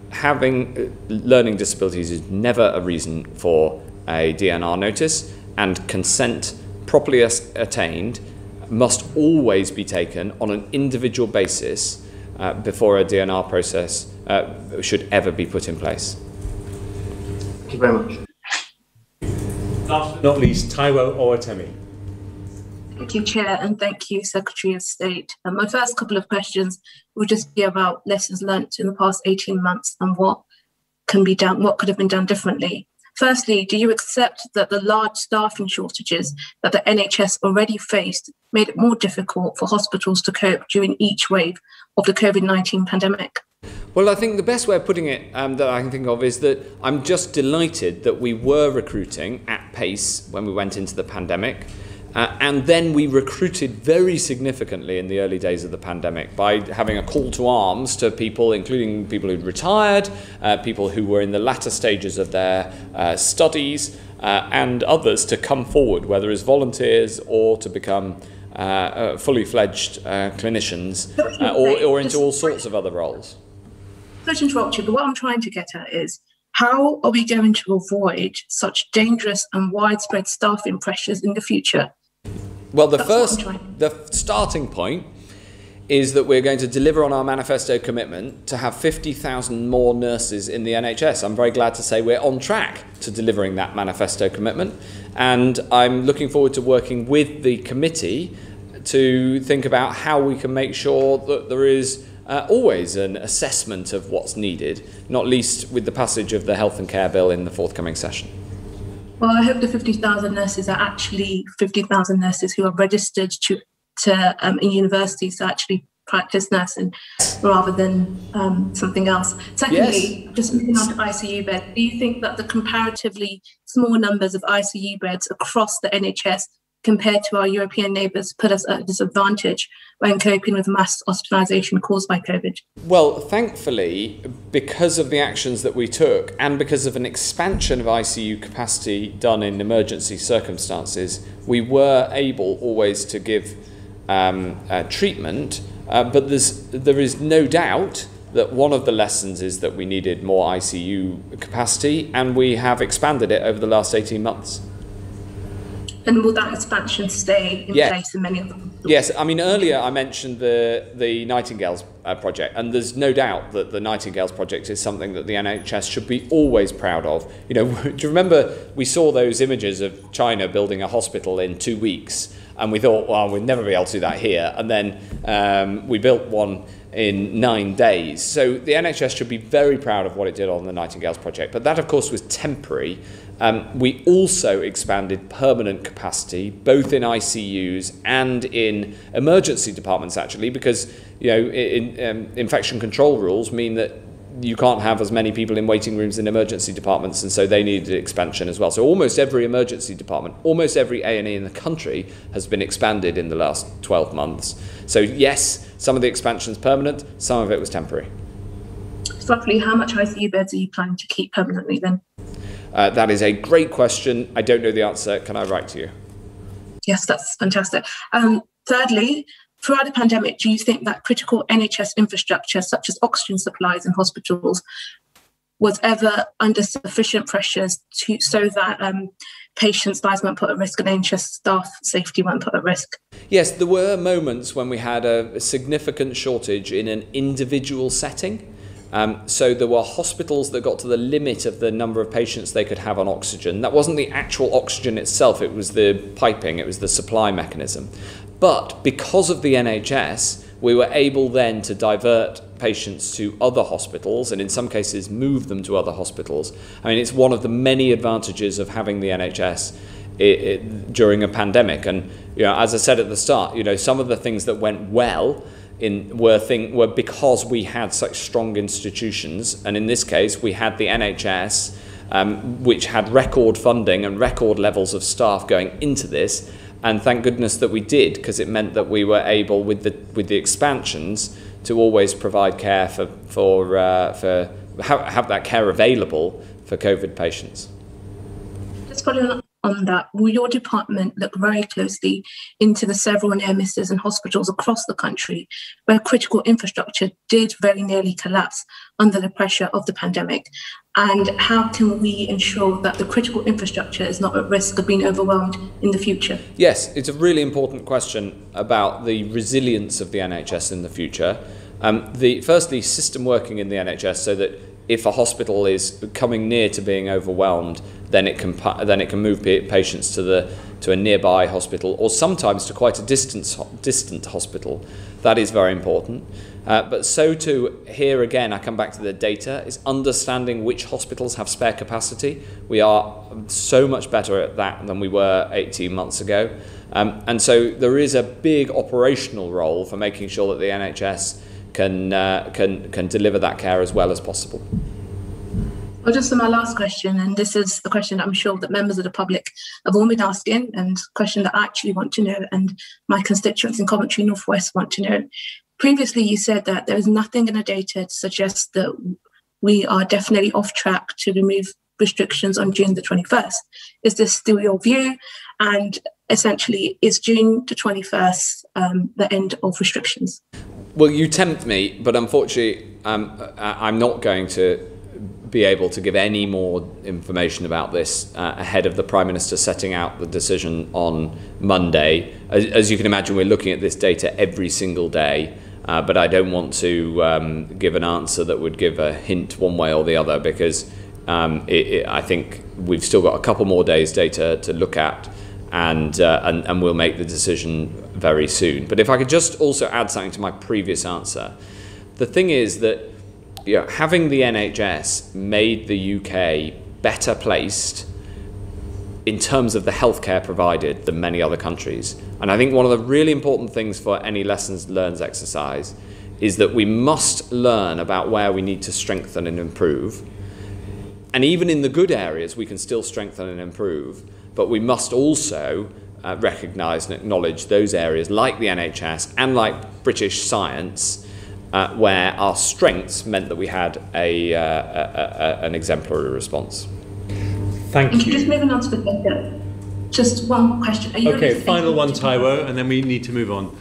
having learning disabilities is never a reason for a DNR notice, and consent properly attained must always be taken on an individual basis before a DNR process should ever be put in place. Thank you very much. Last but not least, Taiwo Owatemi. Thank you, Chair, and thank you, Secretary of State. My first couple of questions will just be about lessons learnt in the past 18 months and what can be done, what could have been done differently. Firstly, do you accept that the large staffing shortages that the NHS already faced made it more difficult for hospitals to cope during each wave of the COVID-19 pandemic? Well, I think the best way of putting it that I can think of is that I'm just delighted that we were recruiting at pace when we went into the pandemic. And then we recruited very significantly in the early days of the pandemic by having a call to arms to people, including people who'd retired, people who were in the latter stages of their studies, and others to come forward, whether as volunteers or to become fully fledged clinicians, or into all sorts of other roles. Sorry to interrupt you, but what I'm trying to get at is, how are we going to avoid such dangerous and widespread staffing pressures in the future? Well, the starting point is that we're going to deliver on our manifesto commitment to have 50,000 more nurses in the NHS. I'm very glad to say we're on track to delivering that manifesto commitment, and I'm looking forward to working with the committee to think about how we can make sure that there is always an assessment of what's needed, not least with the passage of the Health and Care Bill in the forthcoming session. Well, I hope the 50,000 nurses are actually 50,000 nurses who are registered in universities to actually practice nursing rather than something else. Secondly, just moving on to ICU beds, do you think that the comparatively small numbers of ICU beds across the NHS compared to our European neighbours put us at a disadvantage when coping with mass hospitalisation caused by COVID? Well, thankfully, because of the actions that we took and because of an expansion of ICU capacity done in emergency circumstances, we were able always to give treatment, but there is no doubt that one of the lessons is that we needed more ICU capacity, and we have expanded it over the last 18 months. And will that expansion stay in place in many of them? Yes, I mean, earlier I mentioned the Nightingales project, and there's no doubt that the Nightingales project is something that the NHS should be always proud of. You know, do you remember we saw those images of China building a hospital in 2 weeks, and we thought, well, we'd never be able to do that here, and then we built one in 9 days. So the NHS should be very proud of what it did on the Nightingales project, but that, of course, was temporary. We also expanded permanent capacity, both in ICUs and in emergency departments, actually, because infection control rules mean that you can't have as many people in waiting rooms in emergency departments, and so they needed expansion as well. So almost every emergency department, almost every A&E in the country has been expanded in the last 12 months. So yes, some of the expansion is permanent, some of it was temporary. Roughly, how much ICU beds are you planning to keep permanently then? That is a great question. I don't know the answer. Can I write to you? Yes, that's fantastic. Thirdly, throughout the pandemic, do you think that critical NHS infrastructure, such as oxygen supplies in hospitals, was ever under sufficient pressures so that patients' lives weren't put at risk and NHS staff safety weren't put at risk? Yes, there were moments when we had a significant shortage in an individual setting. So there were hospitals that got to the limit of the number of patients they could have on oxygen. That wasn't the actual oxygen itself, it was the piping, it was the supply mechanism. But because of the NHS, we were able then to divert patients to other hospitals and in some cases move them to other hospitals. I mean, it's one of the many advantages of having the NHS during a pandemic. And as I said at the start, some of the things that went well were because we had such strong institutions, and in this case we had the NHS, which had record funding and record levels of staff going into this, and thank goodness that we did, because it meant that we were able, with the expansions, to always provide care have that care available for COVID patients. Just following on that, will your department look very closely into the several near misses in hospitals across the country where critical infrastructure did very nearly collapse under the pressure of the pandemic? And how can we ensure that the critical infrastructure is not at risk of being overwhelmed in the future? Yes, it's a really important question about the resilience of the NHS in the future. Firstly, system working in the NHS so that if a hospital is coming near to being overwhelmed, then it can move patients to a nearby hospital, or sometimes to quite a distant hospital. That is very important. But so too, here again, I come back to the data, is understanding which hospitals have spare capacity. We are so much better at that than we were 18 months ago. And so there is a big operational role for making sure that the NHS can deliver that care as well as possible. Well, just for my last question, and this is the question I'm sure that members of the public have all been asking, and a question that I actually want to know, and my constituents in Coventry North West want to know. Previously, you said that there is nothing in the data to suggest that we are definitely off track to remove restrictions on June the 21st. Is this still your view? And essentially, is June the 21st the end of restrictions? Well, you tempt me, but unfortunately, I'm not going to be able to give any more information about this ahead of the Prime Minister setting out the decision on Monday. As you can imagine, we're looking at this data every single day, but I don't want to give an answer that would give a hint one way or the other, because I think we've still got a couple more days' data to look at, and we'll make the decision very soon. But if I could just also add something to my previous answer. The thing is that having the NHS made the UK better placed in terms of the healthcare provided than many other countries. And I think one of the really important things for any lessons learned exercise is that we must learn about where we need to strengthen and improve. And even in the good areas, we can still strengthen and improve. But we must also recognise and acknowledge those areas like the NHS and like British science, where our strengths meant that we had an exemplary response. Thank you. Just moving on to the data. Just one question. Okay, final one, Taiwo, and then we need to move on.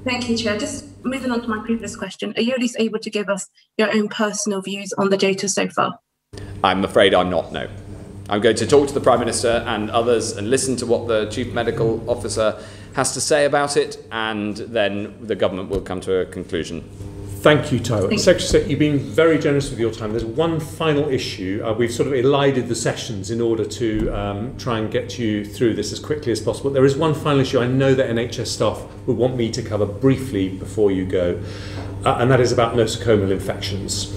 Thank you, Chair. Just moving on to my previous question. Are you at least able to give us your own personal views on the data so far? I'm afraid I'm not, no. I'm going to talk to the Prime Minister and others and listen to what the Chief Medical Officer has to say about it, and then the government will come to a conclusion. Thank you, Taiwo. Secretary of State, you've been very generous with your time. There's one final issue. We've sort of elided the sessions in order to try and get you through this as quickly as possible. There is one final issue I know that NHS staff would want me to cover briefly before you go, and that is about nosocomial infections.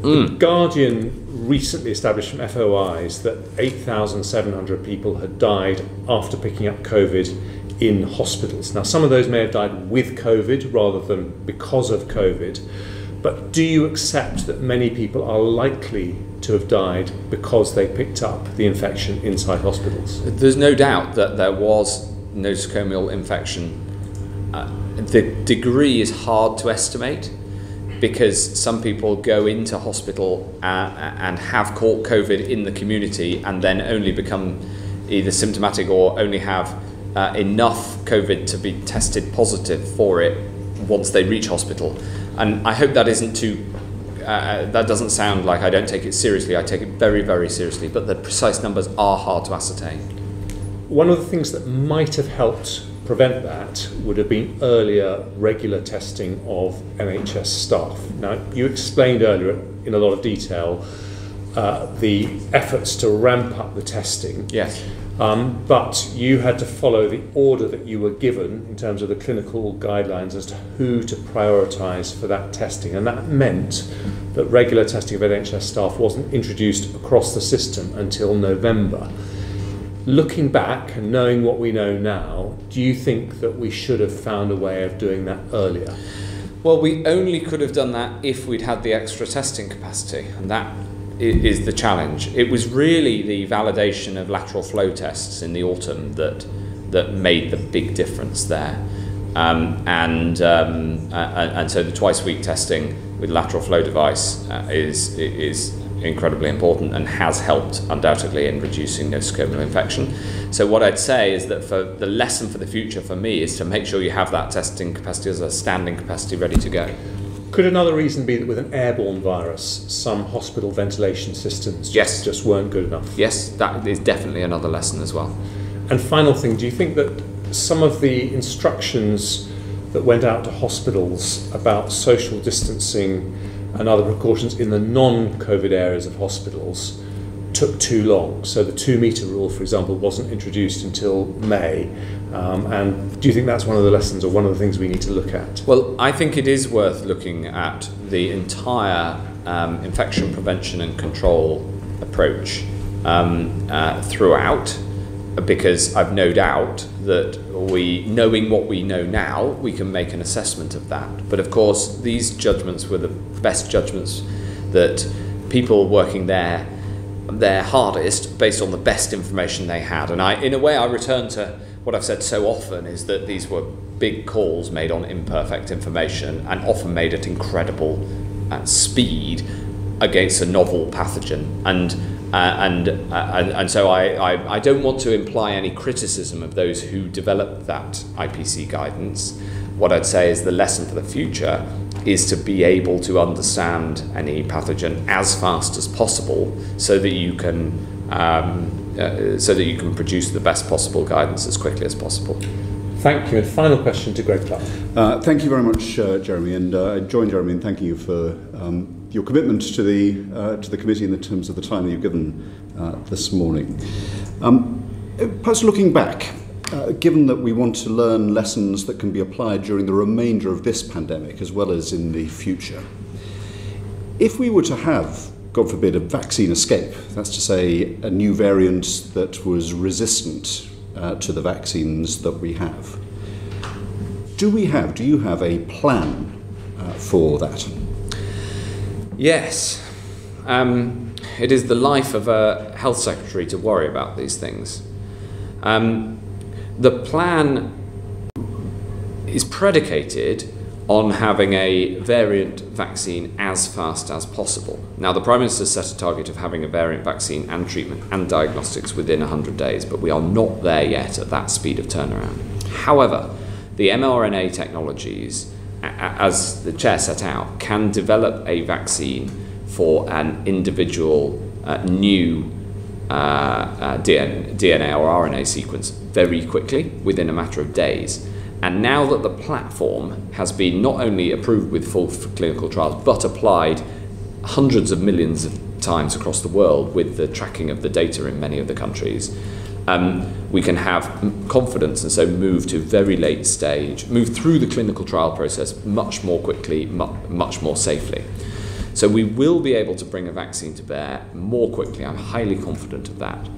The Guardian recently established from FOIs that 8,700 people had died after picking up COVID in hospitals. Now, some of those may have died with COVID rather than because of COVID, but do you accept that many people are likely to have died because they picked up the infection inside hospitals? There's no doubt that there was nosocomial infection. The degree is hard to estimate, because some people go into hospital and have caught COVID in the community and then only become either symptomatic or only have enough COVID to be tested positive for it once they reach hospital. And I hope that isn't too, that doesn't sound like I don't take it seriously. I take it very, very seriously, but the precise numbers are hard to ascertain. One of the things that might have helped prevent that would have been earlier regular testing of NHS staff. Now, you explained earlier in a lot of detail the efforts to ramp up the testing. Yes. But you had to follow the order that you were given in terms of the clinical guidelines as to who to prioritise for that testing. And that meant that regular testing of NHS staff wasn't introduced across the system until November. Looking back and knowing what we know now, do you think that we should have found a way of doing that earlier? Well, we only could have done that if we'd had the extra testing capacity, and that is the challenge. It was really the validation of lateral flow tests in the autumn that made the big difference there. And so the twice-a-week testing with lateral flow device is incredibly important and has helped undoubtedly in reducing nosocomial infection. So what I'd say is that for the lesson for the future for me is to make sure you have that testing capacity as a standing capacity ready to go. Could another reason be that with an airborne virus, some hospital ventilation systems just weren't good enough? Yes, that is definitely another lesson as well. And final thing, do you think that some of the instructions that went out to hospitals about social distancing and other precautions in the non-COVID areas of hospitals took too long? So the 2-metre rule, for example, wasn't introduced until May. And do you think that's one of the lessons or one of the things we need to look at? Well, I think it is worth looking at the entire infection prevention and control approach throughout, because I've no doubt that knowing what we know now, we can make an assessment of that. But of course, these judgments were the best judgments that people working there their hardest based on the best information they had. And in a way, I return to what I've said so often, is that these were big calls made on imperfect information and often made at incredible speed against a novel pathogen. And so I don't want to imply any criticism of those who developed that IPC guidance. What I'd say is the lesson for the future is to be able to understand any pathogen as fast as possible, so that you can produce the best possible guidance as quickly as possible. Thank you. And final question to Greg Clark. Thank you very much, Jeremy, and I join Jeremy in thanking you for your commitment to the committee in terms of the time that you've given this morning. Perhaps looking back, given that we want to learn lessons that can be applied during the remainder of this pandemic as well as in the future, if we were to have, God forbid, a vaccine escape, that's to say a new variant that was resistant to the vaccines that we have, do you have a plan for that? Yes. It is the life of a health secretary to worry about these things. The plan is predicated on having a variant vaccine as fast as possible. Now, the Prime Minister set a target of having a variant vaccine and treatment and diagnostics within 100 days, but we are not there yet at that speed of turnaround. However, the mRNA technologies, as the Chair set out, can develop a vaccine for an individual new DNA or RNA sequence very quickly, within a matter of days. And now that the platform has been not only approved with full clinical trials, but applied hundreds of millions of times across the world with the tracking of the data in many of the countries, we can have confidence and so move to very late stage, move through the clinical trial process much more quickly, much more safely. So we will be able to bring a vaccine to bear more quickly. I'm highly confident of that.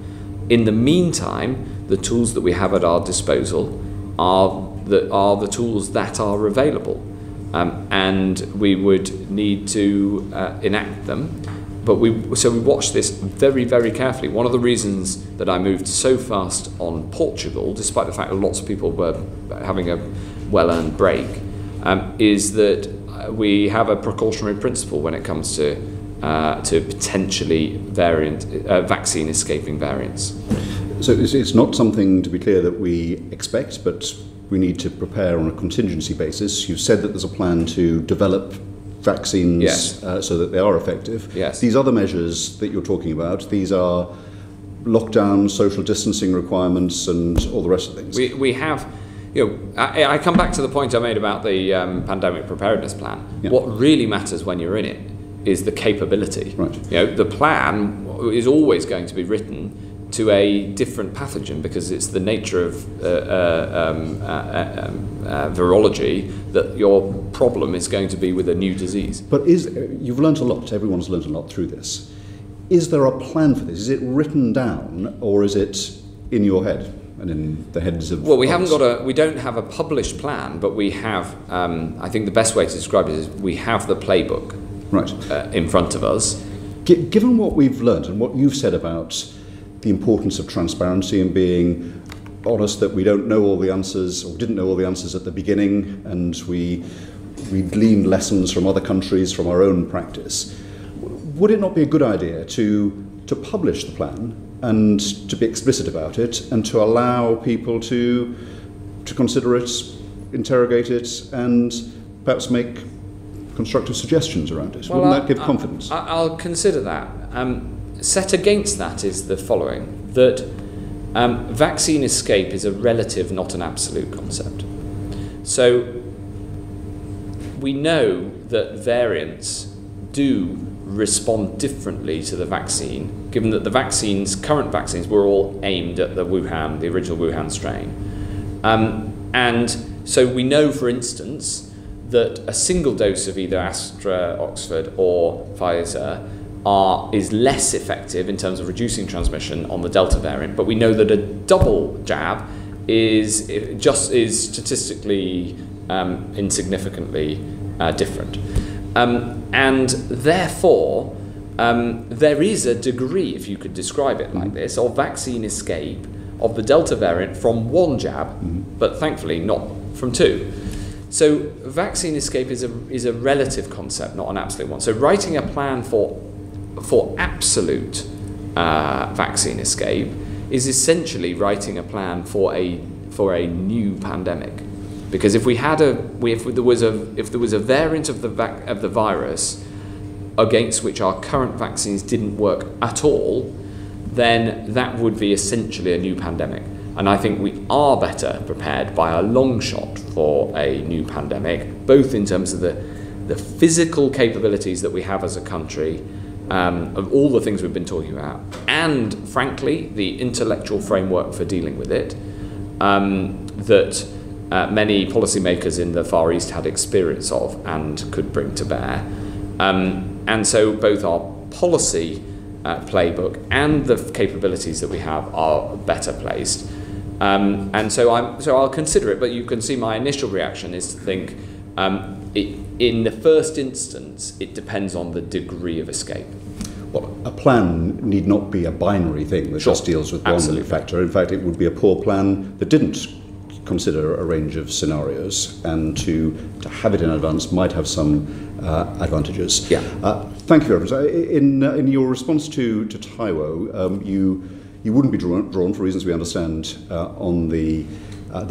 In the meantime, the tools that we have at our disposal are the tools that are available. And we would need to enact them. But we watch this very, very carefully. One of the reasons that I moved so fast on Portugal, despite the fact that lots of people were having a well-earned break, is that we have a precautionary principle when it comes to potentially vaccine escaping variants. So it's not something, to be clear, that we expect, but we need to prepare on a contingency basis. You've said that there's a plan to develop vaccines, yes, so that they are effective. Yes. These other measures that you're talking about, these are lockdown, social distancing requirements and all the rest of things. We have, I come back to the point I made about the pandemic preparedness plan. Yeah. What really matters when you're in it is the capability. Right. The plan is always going to be written to a different pathogen because it's the nature of virology that your problem is going to be with a new disease. But you've learnt a lot, everyone's learnt a lot through this. Is there a plan for this? Is it written down or is it in your head and in the heads of... Well, we don't have a published plan, but we have, I think the best way to describe it is we have the playbook in front of us. Given what we've learnt and what you've said about the importance of transparency and being honest that we don't know all the answers or didn't know all the answers at the beginning, and we gleaned lessons from other countries, from our own practice, would it not be a good idea to publish the plan and to be explicit about it and to allow people to consider it, interrogate it, and perhaps make constructive suggestions around it? Wouldn't that give confidence? I'll consider that. Set against that is the following, that vaccine escape is a relative, not an absolute concept. So we know that variants do respond differently to the vaccine, given that the current vaccines were all aimed at the original Wuhan strain. And so we know, for instance, that a single dose of either Astra, Oxford or Pfizer is less effective in terms of reducing transmission on the Delta variant, but we know that a double jab is statistically insignificantly different. And therefore, there is a degree, if you could describe it like this, of vaccine escape of the Delta variant from one jab, but thankfully not from two. So vaccine escape is a relative concept, not an absolute one. So writing a plan for absolute vaccine escape is essentially writing a plan for a new pandemic. Because if there was a variant of the virus against which our current vaccines didn't work at all, then that would be essentially a new pandemic. And I think we are better prepared by a long shot for a new pandemic, both in terms of the physical capabilities that we have as a country, of all the things we've been talking about, and frankly, the intellectual framework for dealing with it, that many policymakers in the Far East had experience of and could bring to bear. And so both our policy playbook and the capabilities that we have are better placed. And so I'll consider it, but you can see my initial reaction is to think in the first instance, it depends on the degree of escape. Well, a plan need not be a binary thing that just deals with one factor. In fact, it would be a poor plan that didn't consider a range of scenarios, and to have it in advance might have some advantages. Yeah. Thank you, Reverend. In your response to Taiwo, you wouldn't be drawn, for reasons we understand, on the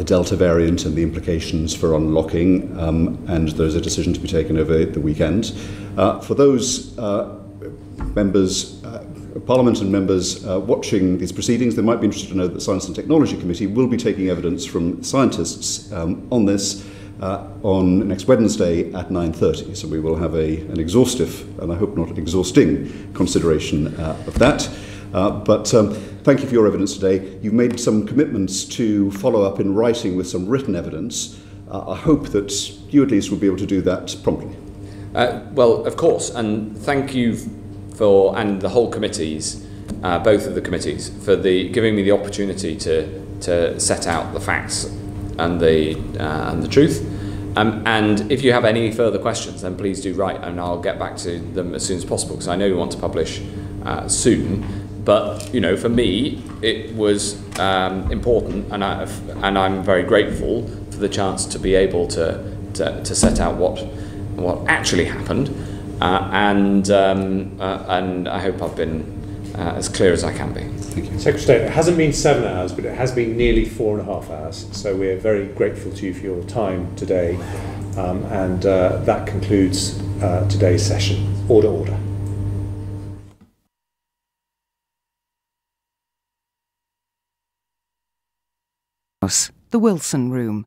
Delta variant and the implications for unlocking, and there's a decision to be taken over the weekend. For those members, Parliament and members watching these proceedings, they might be interested to know that the Science and Technology Committee will be taking evidence from scientists on this on next Wednesday at 9:30. So we will have an exhaustive, and I hope not exhausting, consideration of that. But thank you for your evidence today. You've made some commitments to follow up in writing with some written evidence. I hope that you at least will be able to do that promptly. Well, of course, and thank you and the whole committees, both of the committees, for giving me the opportunity to set out the facts and the truth. And if you have any further questions, then please do write, and I'll get back to them as soon as possible, because I know you want to publish soon. But for me, it was important, and I'm very grateful for the chance to be able to set out what actually happened, and I hope I've been as clear as I can be. Thank you. Secretary of State, it hasn't been 7 hours, but it has been nearly 4.5 hours. So we're very grateful to you for your time today, and that concludes today's session. Order. the Wilson Room.